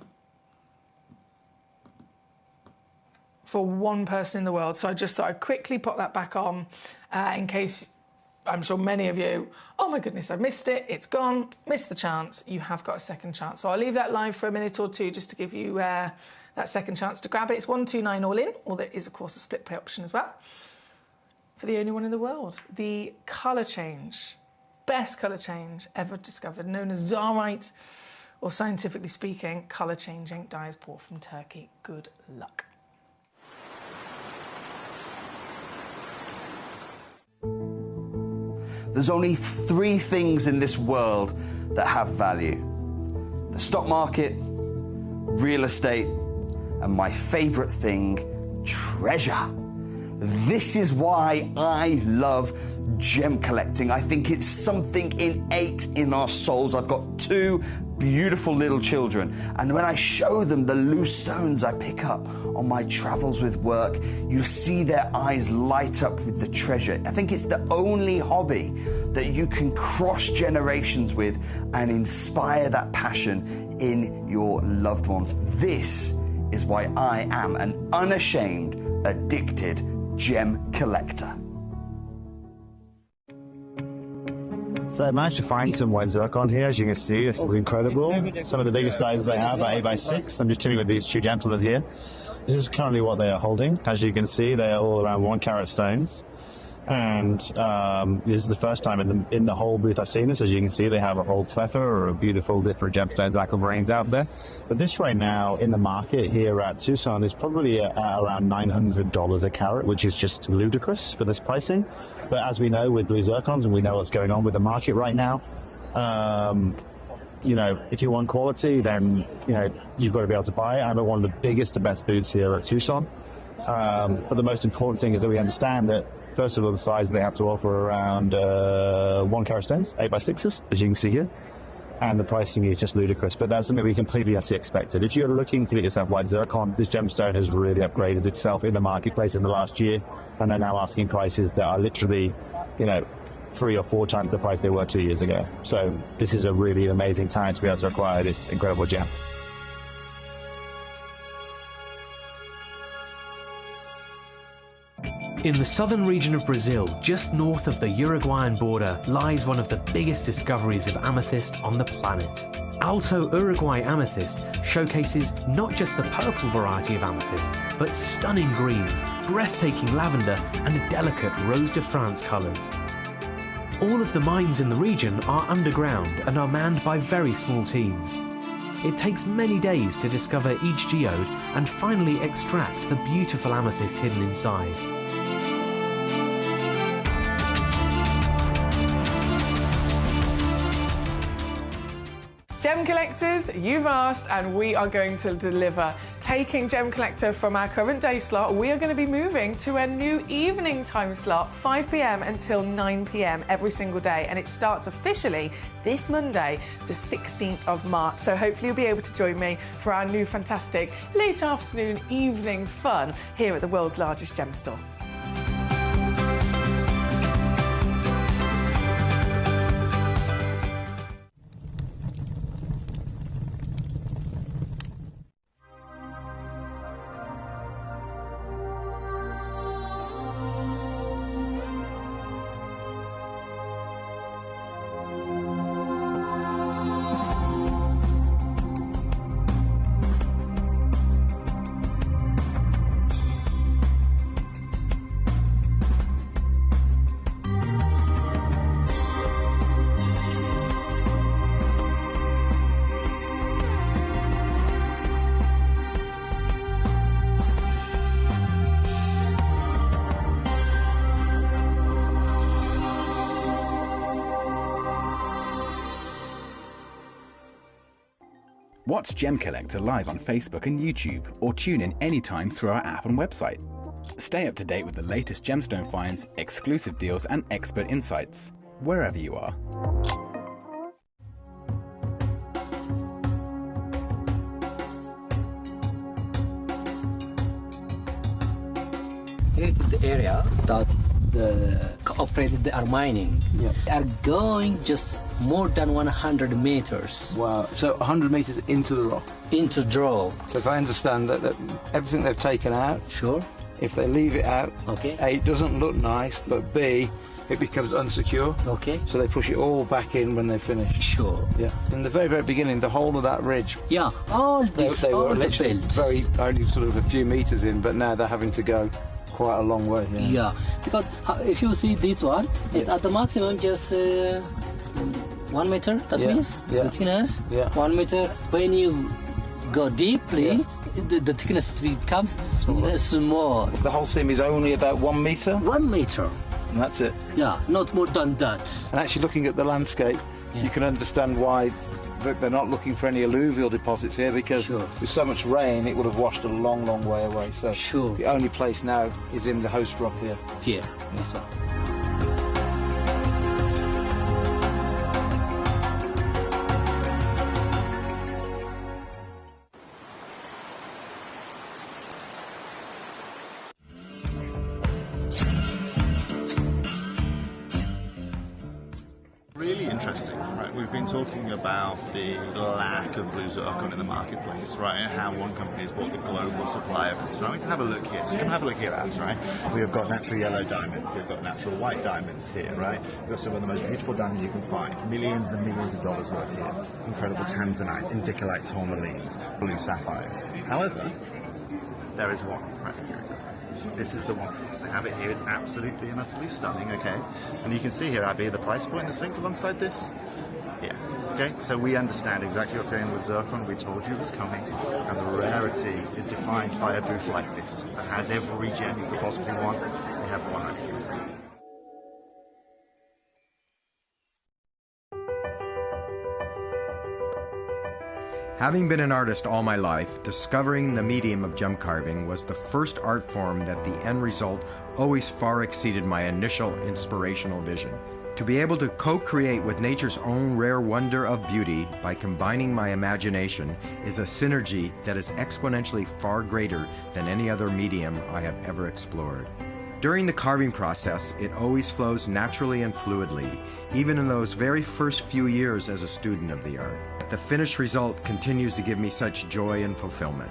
for one person in the world. So I just thought I'd quickly pop that back on in case, I'm sure many of you, oh my goodness, I've missed it, it's gone, missed the chance. You have got a second chance. So I'll leave that live for a minute or two just to give you that second chance to grab it. It's $129 all in, or there is, of course, a split pay option as well. For the only one in the world, the colour change, best colour change ever discovered, known as Zarite, or scientifically speaking, colour changing dyer's pour from Turkey. Good luck. The There's only 3 things in this world that have value: the stock market, real estate, and my favorite thing, treasure. This is why I love gem collecting. I think it's something innate in our souls. I've got 2 beautiful little children, and when I show them the loose stones I pick up on my travels with work, you see their eyes light up with the treasure. I think it's the only hobby that you can cross generations with and inspire that passion in your loved ones. This is why I am an unashamed, addicted gem collector. So I managed to find some white zircon here. As you can see, this is incredible. Some of the biggest sizes they have are 8x6. I'm just chilling with these 2 gentlemen here. This is currently what they are holding. As you can see, they are all around 1 carat stones. And this is the first time in the whole booth I've seen this. As you can see, they have a whole plethora of beautiful different gemstones, aquamarines out there. But this right now in the market here at Tucson is probably at around $900 a carat, which is just ludicrous for this pricing. But as we know with blue zircons, and we know what's going on with the market right now, you know, if you want quality, then, you know, you've got to be able to buy it. I'm at one of the biggest and best booths here at Tucson. But the most important thing is that we understand that, first of all, the size they have to offer around 1 carat stones, 8x6s, as you can see here. And the pricing is just ludicrous, but that's something we completely expected. If you're looking to get yourself white zircon, this gemstone has really upgraded itself in the marketplace in the last year, and they're now asking prices that are literally, you know, 3 or 4 times the price they were 2 years ago. So this is a really amazing time to be able to acquire this incredible gem. In the southern region of Brazil, just north of the Uruguayan border, lies one of the biggest discoveries of amethyst on the planet. Alto Uruguay amethyst showcases not just the purple variety of amethyst, but stunning greens, breathtaking lavender, and delicate Rose de France colours. All of the mines in the region are underground and are manned by very small teams. It takes many days to discover each geode and finally extract the beautiful amethyst hidden inside. Gem collectors, you've asked and we are going to deliver. Taking Gem Collector from our current day slot, we are going to be moving to a new evening time slot, 5 p.m. until 9 p.m. every single day, and it starts officially this Monday, the 16th of March. So hopefully you'll be able to join me for our new fantastic late afternoon evening fun here at the world's largest gem store. Watch Gem Collector live on Facebook and YouTube, or tune in anytime through our app and website. Stay up to date with the latest gemstone finds, exclusive deals and expert insights, wherever you are. Here is the area that the operators they are mining. Yeah. They are going just more than 100 meters. Wow, so 100 meters into the rock? Into the rock. So if I understand that everything they've taken out, sure. If they leave it out, okay. A, it doesn't look nice, but B, it becomes unsecure. Okay. So they push it all back in when they finish. Sure. Yeah. In the very, very beginning, the whole of that ridge. Yeah, all this, they all were the literally belts. very, only sort of a few meters in, but now they're having to go quite a long way. Yeah. Yeah, because if you see this one, it's at the maximum just 1 meter, that means the thickness, 1 meter. When you go deeply, the thickness becomes small. The whole seam is only about 1 meter? 1 meter. and that's it. Yeah, not more than that. And actually looking at the landscape, you can understand why they're not looking for any alluvial deposits here, because with so much rain it would have washed a long, long way away. So the only place now is in the host rock here. Yeah, that's right. Really interesting, right? We've been talking about the lack of blue zircon in the marketplace, right? And how one company has bought the global supply of it. So I'm going to have a look here. Just come have a look here, Abs, right? We've got natural yellow diamonds. We've got natural white diamonds here, right? We've got some of the most beautiful diamonds you can find. Millions and millions of dollars worth here. Incredible tanzanites, indicolite tourmalines, blue sapphires. However, there is one right here. This is the one piece. They have it here. It's absolutely and utterly stunning, okay? And you can see here, Abby, the price point that's linked alongside this. Yeah, okay? So we understand exactly what's going on with zircon. We told you it was coming. And the rarity is defined by a booth like this that has every gem you could possibly want. We have one right here. Having been an artist all my life, discovering the medium of gem carving was the first art form that the end result always far exceeded my initial inspirational vision. To be able to co-create with nature's own rare wonder of beauty by combining my imagination is a synergy that is exponentially far greater than any other medium I have ever explored. During the carving process, it always flows naturally and fluidly, even in those very first few years as a student of the art. The finished result continues to give me such joy and fulfillment.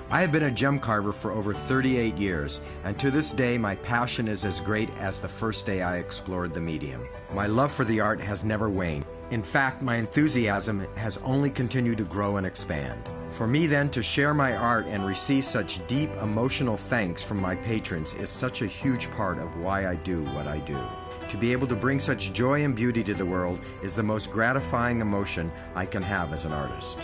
I have been a gem carver for over 38 years, and to this day my passion is as great as the first day I explored the medium. My love for the art has never waned. In fact, my enthusiasm has only continued to grow and expand. For me then to share my art and receive such deep emotional thanks from my patrons is such a huge part of why I do what I do. To be able to bring such joy and beauty to the world is the most gratifying emotion I can have as an artist.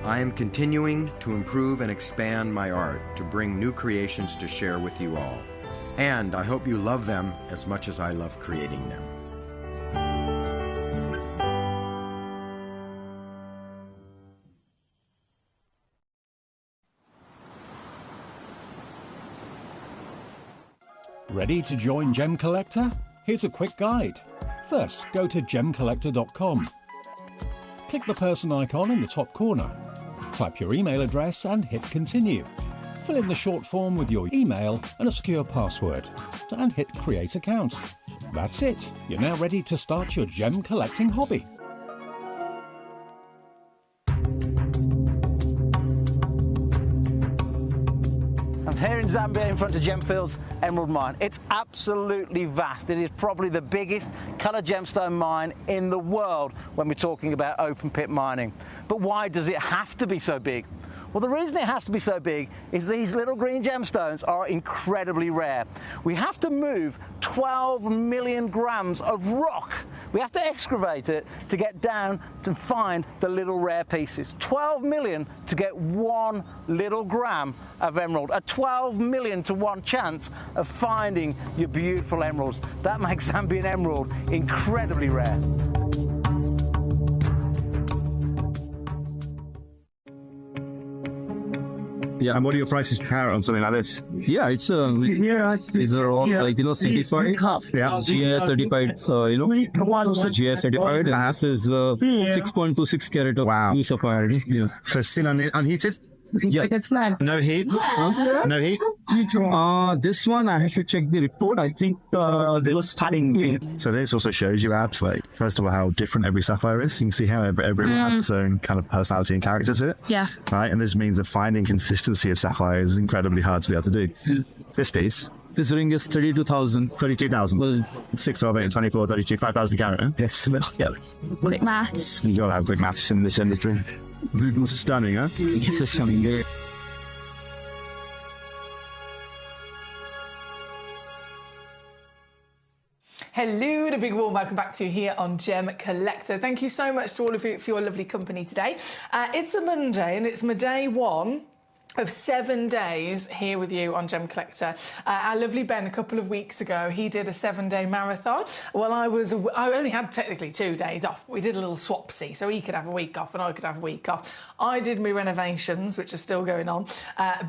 I am continuing to improve and expand my art to bring new creations to share with you all. And I hope you love them as much as I love creating them. Ready to join Gemcollector? Here's a quick guide. First, go to gemcollector.com. Click the person icon in the top corner. Type your email address and hit continue. Fill in the short form with your email and a secure password, and hit create account. That's it. You're now ready to start your gem collecting hobby. I'm here in Zambia in front of Gemfield's Emerald Mine. It's absolutely vast. It is probably the biggest coloured gemstone mine in the world when we're talking about open pit mining. But why does it have to be so big? Well, the reason it has to be so big is these little green gemstones are incredibly rare. We have to move 12 million grams of rock. We have to excavate it to get down to find the little rare pieces. 12 million to get 1 little gram of emerald. A 12 million to 1 chance of finding your beautiful emeralds. That makes Zambian emerald incredibly rare. Yeah, and what are your prices per carat on something like this? Yeah, it's these are all like certified. Yeah, GI certified. So GI certified. And this is 6.26 carat of blue sapphire. Yeah. So still unheated. Yeah. No heat. No heat. This one I have to check the report. I think they were starting. So this also shows you Abs, like, first of all, how different every sapphire is. You can see how everyone has its own kind of personality and character to it. Yeah. Right, and this means that finding consistency of sapphire is incredibly hard to be able to do. This piece. This ring is 32,000. 32,000. Well, 6, 12, 8, 24, 32, 5,000 carat. Huh? Yes. Yeah. Quick maths. You gotta have quick maths in this industry. Stunning, huh? It's stunning. Hello and a big warm welcome back to you here on Gem Collector. Thank you so much to all of you for your lovely company today. It's a Monday and it's my day one of 7 days here with you on Gemcollector. Our lovely Ben, a couple of weeks ago, he did a 7-day marathon. Well, I only had technically 2 days off. We did a little swapsy, so he could have a week off and I could have a week off. I did my renovations, which are still going on.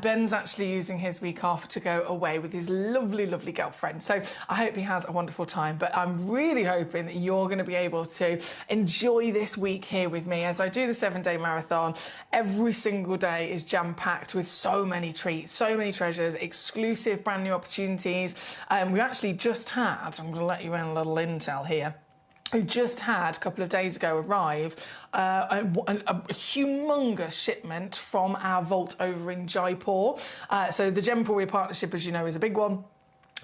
Ben's actually using his week off to go away with his lovely, lovely girlfriend. So I hope he has a wonderful time, but I'm really hoping that you're going to be able to enjoy this week here with me as I do the 7-day marathon. Every single day is jam-packed with so many treats, so many treasures, exclusive brand new opportunities. We actually just had, I'm going to let you in a little intel here, who just had a couple of days ago arrive a humongous shipment from our vault over in Jaipur. So the Gemcollector partnership, as you know, is a big one.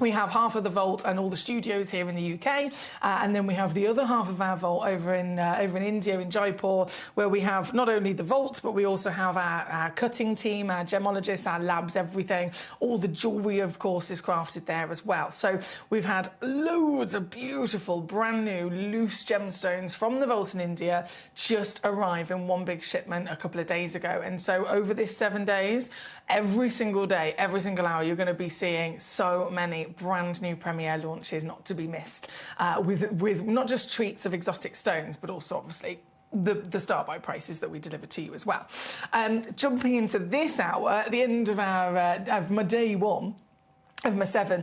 We have half of the vault and all the studios here in the UK, and then we have the other half of our vault over in India, in Jaipur, where we have not only the vault, but we also have our cutting team, our gemologists, our labs, everything. All the jewellery, of course, is crafted there as well. So we've had loads of beautiful, brand new, loose gemstones from the vault in India just arrive in one big shipment a couple of days ago. And so over this 7 days, every single day, every single hour, you're going to be seeing so many brand new premiere launches not to be missed, with not just treats of exotic stones, but also obviously the start buy prices that we deliver to you as well. Jumping into this hour, at the end of of my day one, of my 7.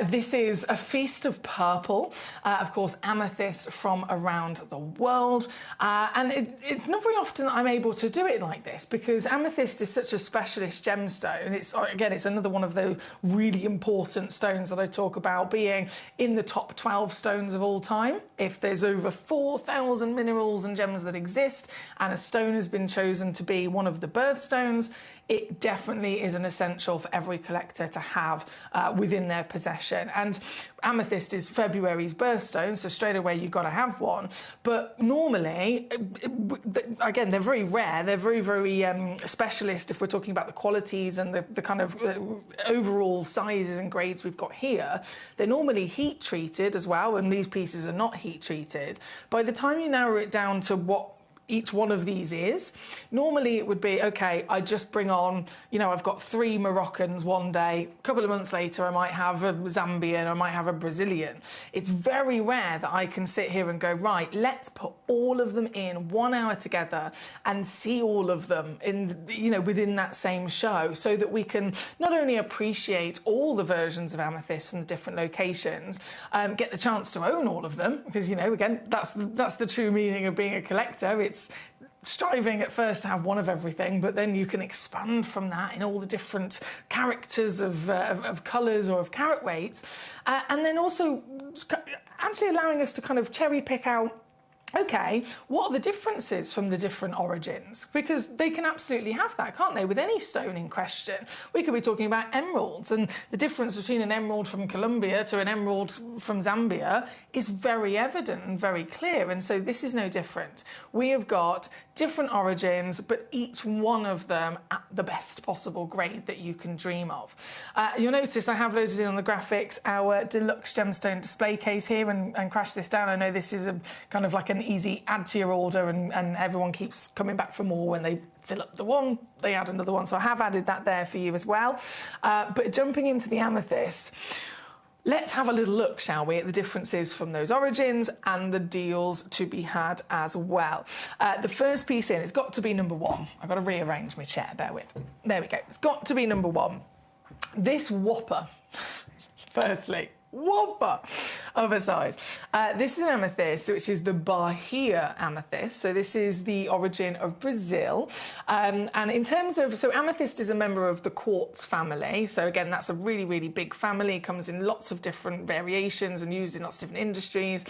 This is a feast of purple, of course, amethyst from around the world. And it's not very often that I'm able to do it like this because amethyst is such a specialist gemstone. It's another one of the really important stones that I talk about being in the top 12 stones of all time. If there's over 4,000 minerals and gems that exist and a stone has been chosen to be one of the birthstones, it definitely is an essential for every collector to have within their possession. And amethyst is February's birthstone, so straight away you've got to have one. But normally, again, they're very rare. They're very, very specialist if we're talking about the qualities and the kind of overall sizes and grades we've got here. They're normally heat treated as well, and these pieces are not heat treated. By the time you narrow it down to what each one of these is, normally it would be, okay, I just bring on, I've got 3 Moroccans one day, a couple of months later I might have a Zambian, I might have a Brazilian. It's very rare that I can sit here and go, right, let's put all of them in 1 hour together and see all of them within that same show, so that we can not only appreciate all the versions of amethyst from the different locations, get the chance to own all of them, because, again, that's the true meaning of being a collector. It's striving at first to have one of everything, but then you can expand from that in all the different characters of colours or of carat weights, and then also actually allowing us to kind of cherry pick out, okay, what are the differences from the different origins? Because they can absolutely have that, can't they, with any stone in question? We could be talking about emeralds, and the difference between an emerald from Colombia to an emerald from Zambia is very evident and very clear, and so this is no different. We have got different origins, but each one of them at the best possible grade that you can dream of. You'll notice I have loaded in on the graphics our deluxe gemstone display case here, and crash this down. I know this is a kind of like an easy add to your order, and everyone keeps coming back for more. When they fill up the one, they add another one, so I have added that there for you as well. But jumping into the amethyst, let's have a little look, shall we, at the differences from those origins and the deals to be had as well. The first piece in, it's got to be number 1. I've got to rearrange my chair, bear with. There we go. It's got to be number 1. This whopper, firstly, whopper of a size. This is an amethyst, which is the Bahia amethyst. So this is the origin of Brazil. And in terms of, so amethyst is a member of the quartz family. So again, that's a really, really big family. It comes in lots of different variations and used in lots of different industries.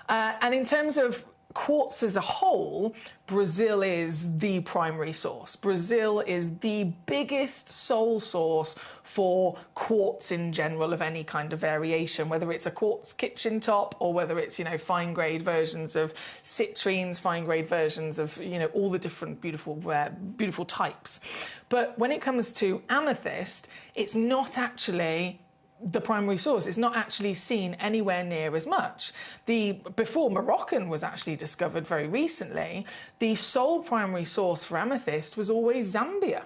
And in terms of quartz as a whole, Brazil is the primary source. Brazil is the biggest sole source for quartz in general of any kind of variation, whether it's a quartz kitchen top or whether it's, fine grade versions of citrines, fine grade versions of, all the different beautiful types. But when it comes to amethyst, it's not actually the primary source. It's not actually seen anywhere near as much. Before Moroccan was actually discovered very recently, the sole primary source for amethyst was always Zambia.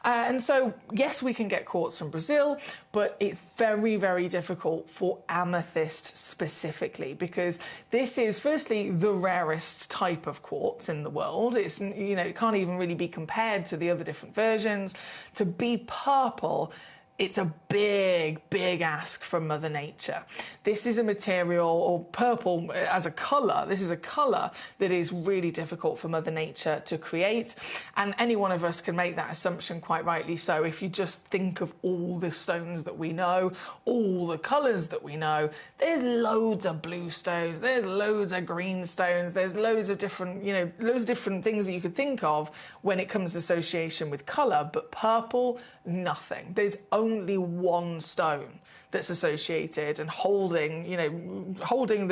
And so, yes, we can get quartz from Brazil, but it's very, very difficult for amethyst specifically, because this is, firstly, the rarest type of quartz in the world. It's, you know, it can't even really be compared to the other different versions. To be purple, it's a big, big ask from Mother Nature. This is a material, or purple as a colour, this is a colour that is really difficult for Mother Nature to create. And any one of us can make that assumption, quite rightly so. If you just think of all the stones that we know, all the colours that we know, there's loads of blue stones, there's loads of green stones, there's loads of different, you know, loads of different things that you could think of when it comes to association with colour. But purple, nothing. There's only one stone that's associated and holding, you know, holding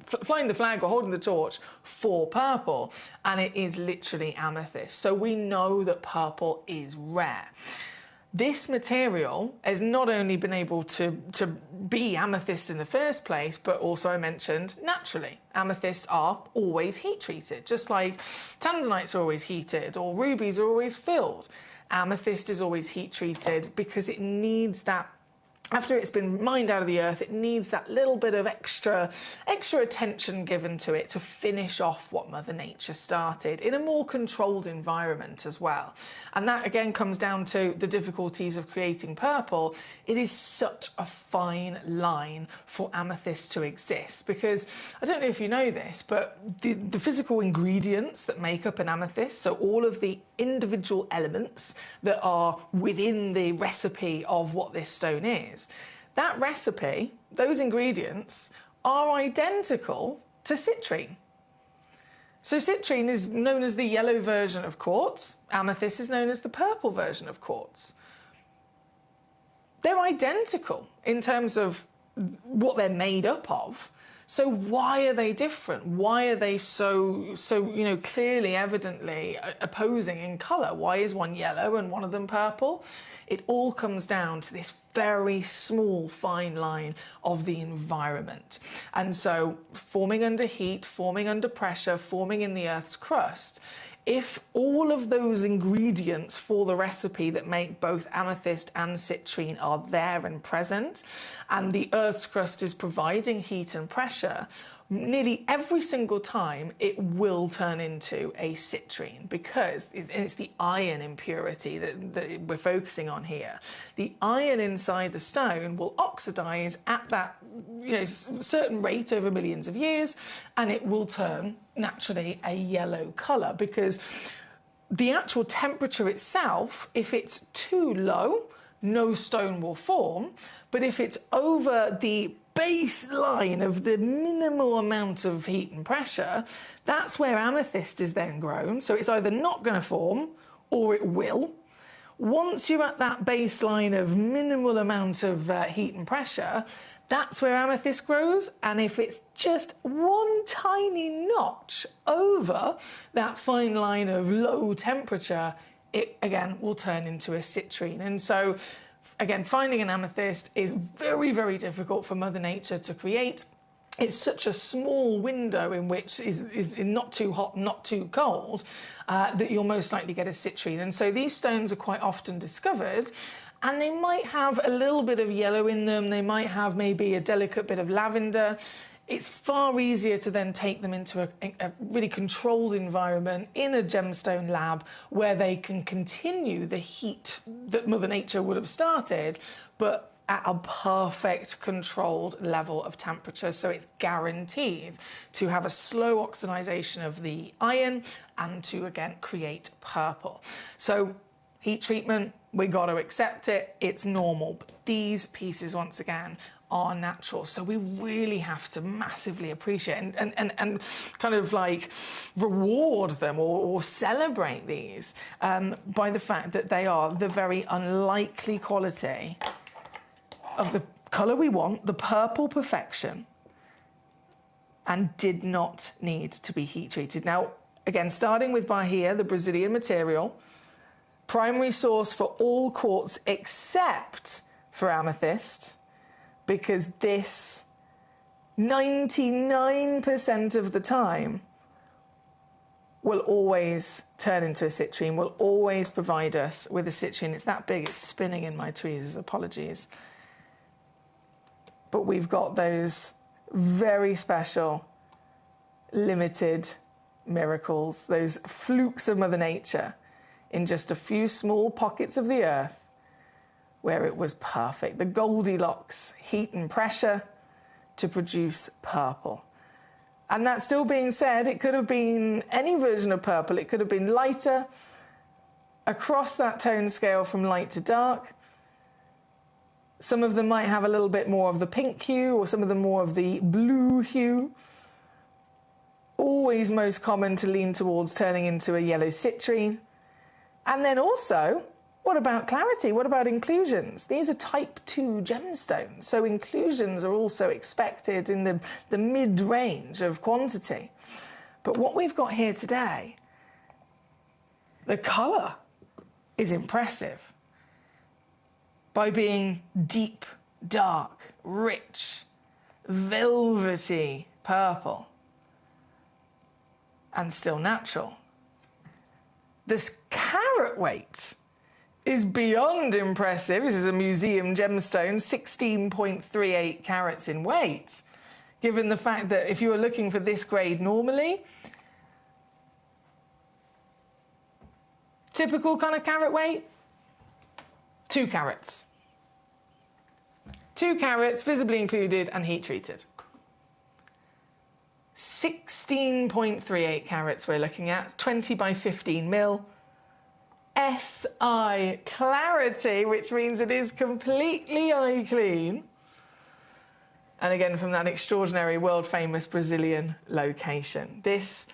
flying the flag or holding the torch for purple, and it is literally amethyst. So we know that purple is rare. This material has not only been able to be amethyst in the first place, but also, I mentioned, naturally. Amethysts are always heat treated, just like tanzanites are always heated or rubies are always filled. Amethyst is always heat treated because it needs that, after it's been mined out of the earth, it needs that little bit of extra attention given to it to finish off what Mother Nature started in a more controlled environment as well. And that again comes down to the difficulties of creating purple. It is such a fine line for amethyst to exist, because I don't know if you know this, but the physical ingredients that make up an amethyst, so all of the individual elements that are within the recipe of what this stone is, that recipe, those ingredients, are identical to citrine. So citrine is known as the yellow version of quartz. Amethyst is known as the purple version of quartz. They're identical in terms of what they're made up of. So why are they different? Why are they so you know, clearly, evidently opposing in colour? Why is one yellow and one of them purple? It all comes down to this very small, fine line of the environment. And so forming under heat, forming under pressure, forming in the Earth's crust, if all of those ingredients for the recipe that make both amethyst and citrine are there and present, and the Earth's crust is providing heat and pressure, nearly every single time it will turn into a citrine, because it's the iron impurity that we're focusing on here. The iron inside the stone will oxidize at that, you know, certain rate over millions of years, and it will turn naturally a yellow color, because the actual temperature itself, if it's too low, no stone will form. But if it's over the baseline of the minimal amount of heat and pressure, that's where amethyst is then grown. So it's either not going to form or it will. Once you're at that baseline of minimal amount of heat and pressure, that's where amethyst grows. And if it's just one tiny notch over that fine line of low temperature, it again will turn into a citrine. And so again, finding an amethyst is very, very difficult for Mother Nature to create. It's such a small window in which is not too hot, not too cold, that you'll most likely get a citrine. And so these stones are quite often discovered, and they might have a little bit of yellow in them. They might have maybe a delicate bit of lavender. It's far easier to then take them into a really controlled environment in a gemstone lab, where they can continue the heat that Mother Nature would have started, but at a perfect controlled level of temperature. So it's guaranteed to have a slow oxidization of the iron and to, again, create purple. So heat treatment, we got to accept it. It's normal. But these pieces, once again, are natural. So we really have to massively appreciate and kind of like reward them or celebrate these by the fact that they are the very unlikely quality of the colour we want, the purple perfection, and did not need to be heat treated. Now, again, starting with Bahia, the Brazilian material, primary source for all quartz except for amethyst, because this 99% of the time will always turn into a citrine, will always provide us with a citrine. It's that big, it's spinning in my tweezers, apologies. But we've got those very special, limited miracles, those flukes of Mother Nature in just a few small pockets of the earth where it was perfect. The Goldilocks heat and pressure to produce purple. And that still being said, it could have been any version of purple. It could have been lighter, across that tone scale from light to dark. Some of them might have a little bit more of the pink hue, or some of them more of the blue hue. Always most common to lean towards turning into a yellow citrine. And then also, what about clarity? What about inclusions? These are type 2 gemstones, so inclusions are also expected in the mid-range of quantity. But what we've got here today, the colour is impressive. By being deep, dark, rich, velvety purple, and still natural. This carat weight is beyond impressive. This is a museum gemstone, 16.38 carats in weight. Given the fact that if you were looking for this grade normally, typical kind of carat weight, 2 carats. 2 carats, visibly included and heat treated. 16.38 carats we're looking at, 20 by 15 mil. SI clarity, which means it is completely eye clean. And again, from that extraordinary world famous Brazilian location. This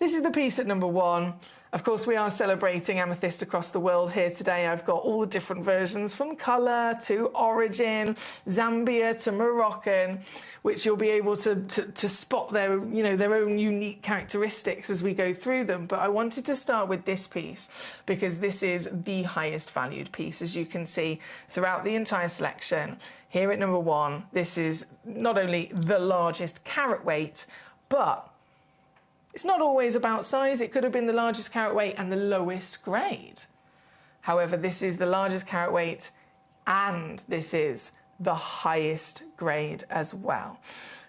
is the piece at number 1. Of course, we are celebrating amethyst across the world here today. I've got all the different versions from colour to origin, Zambia to Moroccan, which you'll be able to spot their, their own unique characteristics as we go through them. But I wanted to start with this piece because this is the highest valued piece, as you can see throughout the entire selection. Here at number 1, this is not only the largest carat weight, but it's not always about size. It could have been the largest carat weight and the lowest grade. However, this is the largest carat weight and this is the highest grade as well.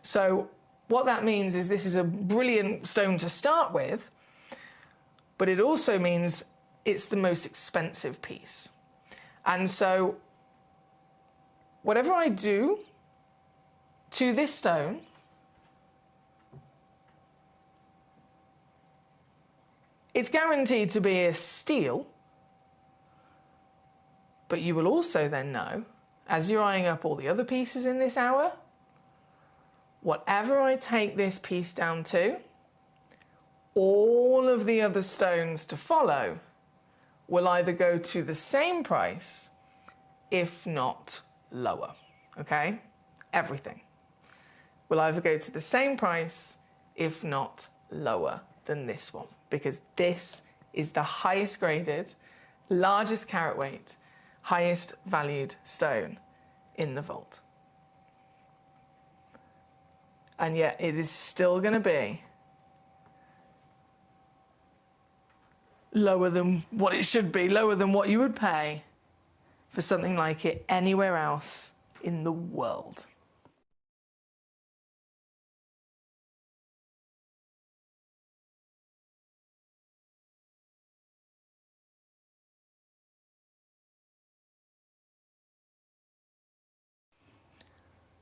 So what that means is this is a brilliant stone to start with, but it also means it's the most expensive piece. And so whatever I do to this stone, it's guaranteed to be a steal, but you will also then know, as you're eyeing up all the other pieces in this hour, whatever I take this piece down to, all of the other stones to follow will either go to the same price, if not lower, okay? Everything will either go to the same price, if not lower than this one, because this is the highest graded, largest carat weight, highest valued stone in the vault. And yet it is still going to be lower than what it should be, lower than what you would pay for something like it anywhere else in the world.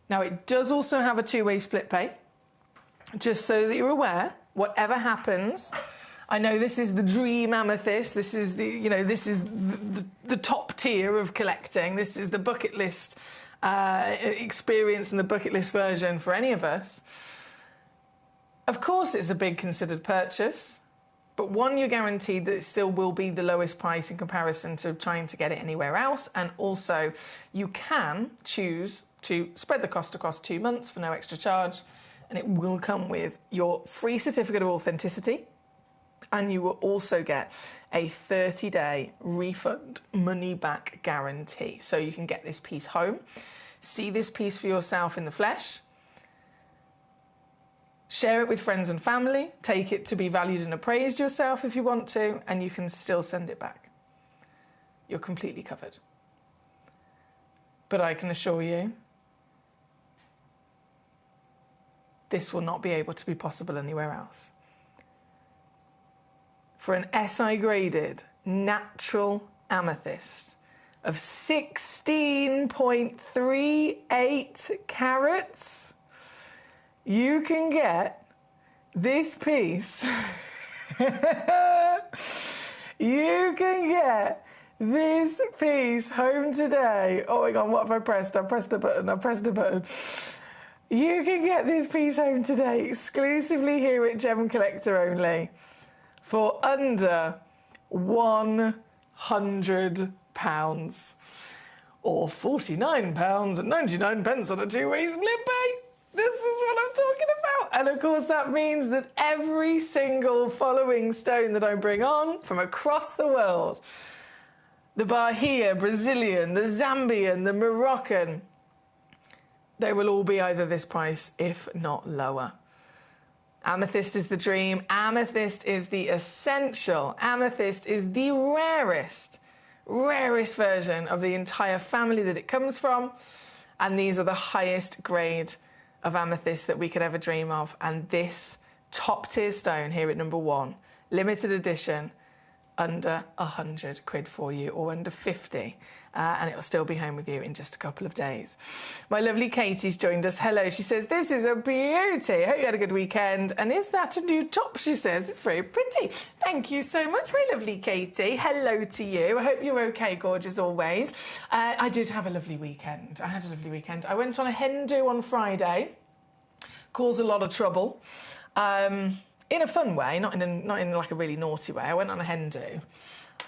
Now, it does also have a two-way split pay, just so that you're aware, whatever happens. I know this is the dream amethyst. This is the top tier of collecting. This is the bucket list experience and the bucket list version for any of us. Of course, it's a big considered purchase, but one, you're guaranteed that it still will be the lowest price in comparison to trying to get it anywhere else. And also, you can choose to spread the cost across 2 months for no extra charge, and it will come with your free certificate of authenticity, and you will also get a 30-day refund money-back guarantee. So you can get this piece home, see this piece for yourself in the flesh, share it with friends and family, take it to be valued and appraised yourself if you want to, and you can still send it back. You're completely covered. But I can assure you, this will not be able to be possible anywhere else. For an SI graded natural amethyst of 16.38 carats, you can get this piece. You can get this piece home today. Oh my God, what have I pressed? I pressed a button. You can get this piece home today exclusively here at Gemcollector only for under £100 or £49.99 on a two-way split pay. This is what I'm talking about. And of course that means that every single following stone that I bring on from across the world, the Bahia, Brazilian, the Zambian, the Moroccan, they will all be either this price, if not lower. Amethyst is the dream. Amethyst is the essential. Amethyst is the rarest version of the entire family that it comes from. And these are the highest grade of amethyst that we could ever dream of. And this top tier stone here at number 1, limited edition, under 100 quid for you, or under 50, and it will still be home with you in just a couple of days. My lovely Katie's joined us. Hello, she says, this is a beauty. I hope you had a good weekend. And is that a new top, she says? It's very pretty. Thank you so much, my lovely Katie. Hello to you. I hope you're okay, gorgeous, always. I did have a lovely weekend. I I went on a hen do on Friday. Caused a lot of trouble. In a fun way, not in like a really naughty way. I went on a hen do,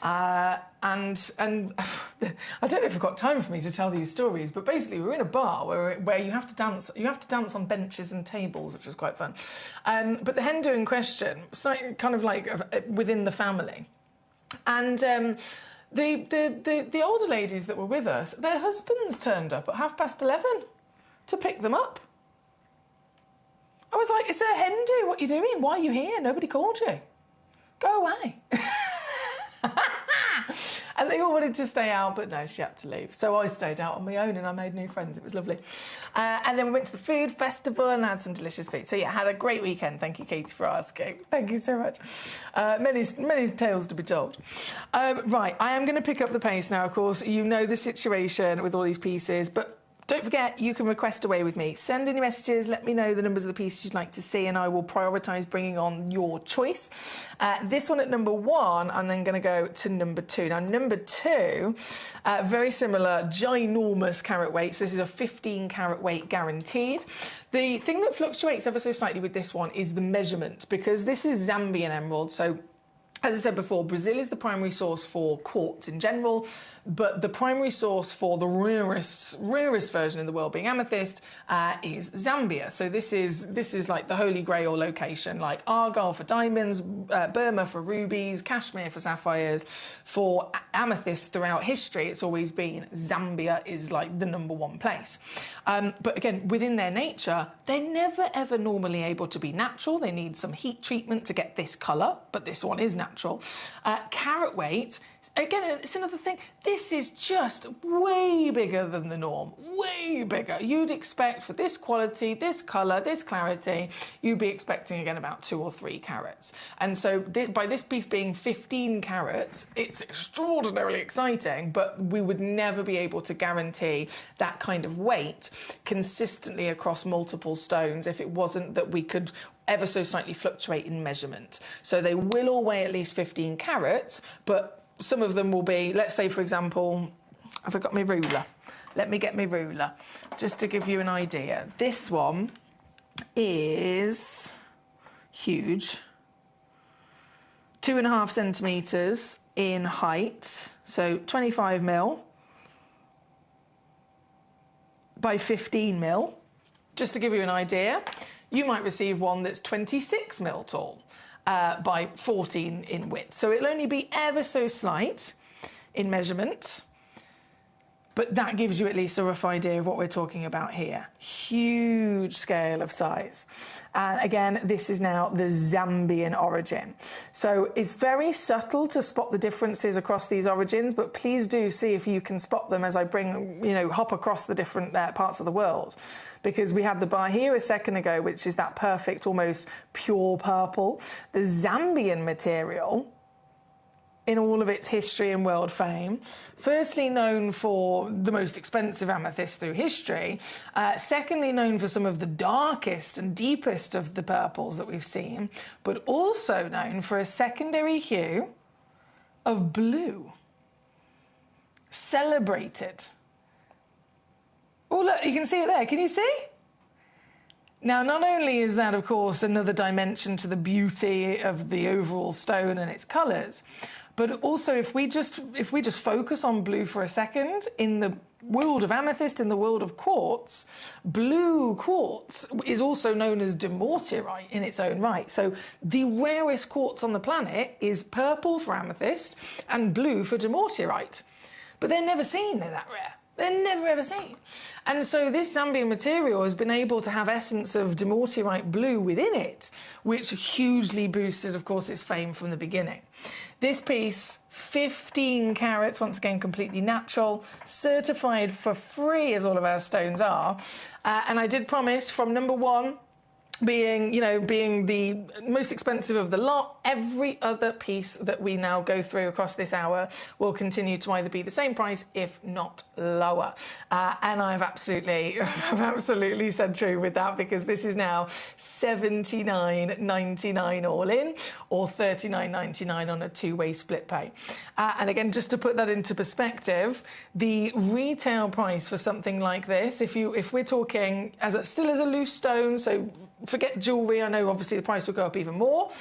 and I don't know if you've got time for me to tell these stories, but basically we were in a bar where you have to dance. You have to dance on benches and tables, which was quite fun. But the hen do in question, kind of like within the family, and the older ladies that were with us, their husbands turned up at 11:30 to pick them up. I was like, it's a hen do, what are you doing? Why are you here? Nobody called you. Go away. And they all wanted to stay out, but no, she had to leave. So I stayed out on my own and I made new friends. It was lovely. And then we went to the food festival and had some delicious food. So yeah, had a great weekend. Thank you, Katie, for asking. Thank you so much. Many tales to be told. Right, I am going to pick up the pace now, of course. You know the situation with all these pieces, but don't forget, you can request away with me. Send in your messages, let me know the numbers of the pieces you'd like to see, and I will prioritise bringing on your choice. This one at number 1, I'm then going to go to number 2. Now, number 2, very similar, ginormous carat weights. This is a 15 carat weight guaranteed. The thing that fluctuates ever so slightly with this one is the measurement, because this is Zambian emerald, so as I said before, Brazil is the primary source for quartz in general, but the primary source for the rarest version in the world, being amethyst, is Zambia. So this is like the holy grail location, like Argyle for diamonds, Burma for rubies, Kashmir for sapphires. For amethyst throughout history, it's always been Zambia is like the number 1 place. But again, within their nature, they're never ever normally able to be natural. They need some heat treatment to get this colour, but this one is natural. Carat weight, again, it's another thing. This is just way bigger than the norm. Way bigger. You'd expect for this quality, this colour, this clarity, you'd be expecting, again, about 2 or 3 carats. And so by this piece being 15 carats, it's extraordinarily exciting, but we would never be able to guarantee that kind of weight consistently across multiple stones if it wasn't that we could ever so slightly fluctuate in measurement. So they will all weigh at least 15 carats, but some of them will be, let's say, for example, have I got my ruler? Let me get my ruler, just to give you an idea. This one is huge, 2.5 centimetres in height, so 25 mil by 15 mil. Just to give you an idea, you might receive one that's 26 mil tall by 14 in width. So it'll only be ever so slight in measurement, but that gives you at least a rough idea of what we're talking about here. Huge scale of size. And again, this is now the Zambian origin. So it's very subtle to spot the differences across these origins, but please do see if you can spot them as I hop across the different parts of the world. Because we had the bar here a second ago, which is that perfect, almost pure purple. The Zambian material, in all of its history and world fame, firstly known for the most expensive amethyst through history, secondly known for some of the darkest and deepest of the purples that we've seen, but also known for a secondary hue of blue. Celebrated. Oh, look, you can see it there. Can you see? Now, not only is that, of course, another dimension to the beauty of the overall stone and its colours, but also if we just focus on blue for a second, in the world of amethyst, in the world of quartz, blue quartz is also known as demortierite in its own right. So the rarest quartz on the planet is purple for amethyst and blue for demortierite. But they're never seen, they're that rare. They're never ever seen. And so this Zambian material has been able to have essence of demortierite blue within it, which hugely boosted, of course, its fame from the beginning. This piece, 15 carats, once again completely natural, certified for free as all of our stones are. And I did promise from number one, being the most expensive of the lot, every other piece that we now go through across this hour will continue to either be the same price, if not lower. And I've absolutely said true with that, because this is now $79.99 all in, or $39.99 on a two-way split pay. And again, just to put that into perspective, the retail price for something like this, if we're talking still as a loose stone, so forget jewellery, I know obviously the price will go up even more.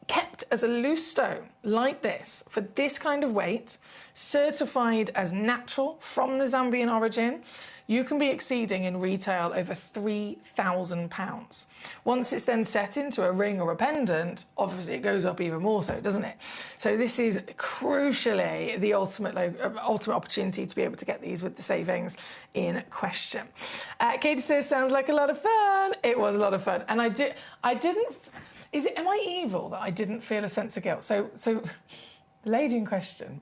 Kept as a loose stone like this, for this kind of weight, certified as natural from the Zambian origin, you can be exceeding in retail over £3,000. Once it's then set into a ring or a pendant, obviously it goes up even more so, doesn't it? So this is crucially the ultimate opportunity to be able to get these with the savings in question. Katie says, sounds like a lot of fun. It was a lot of fun. And am I evil that I didn't feel a sense of guilt? So the lady in question,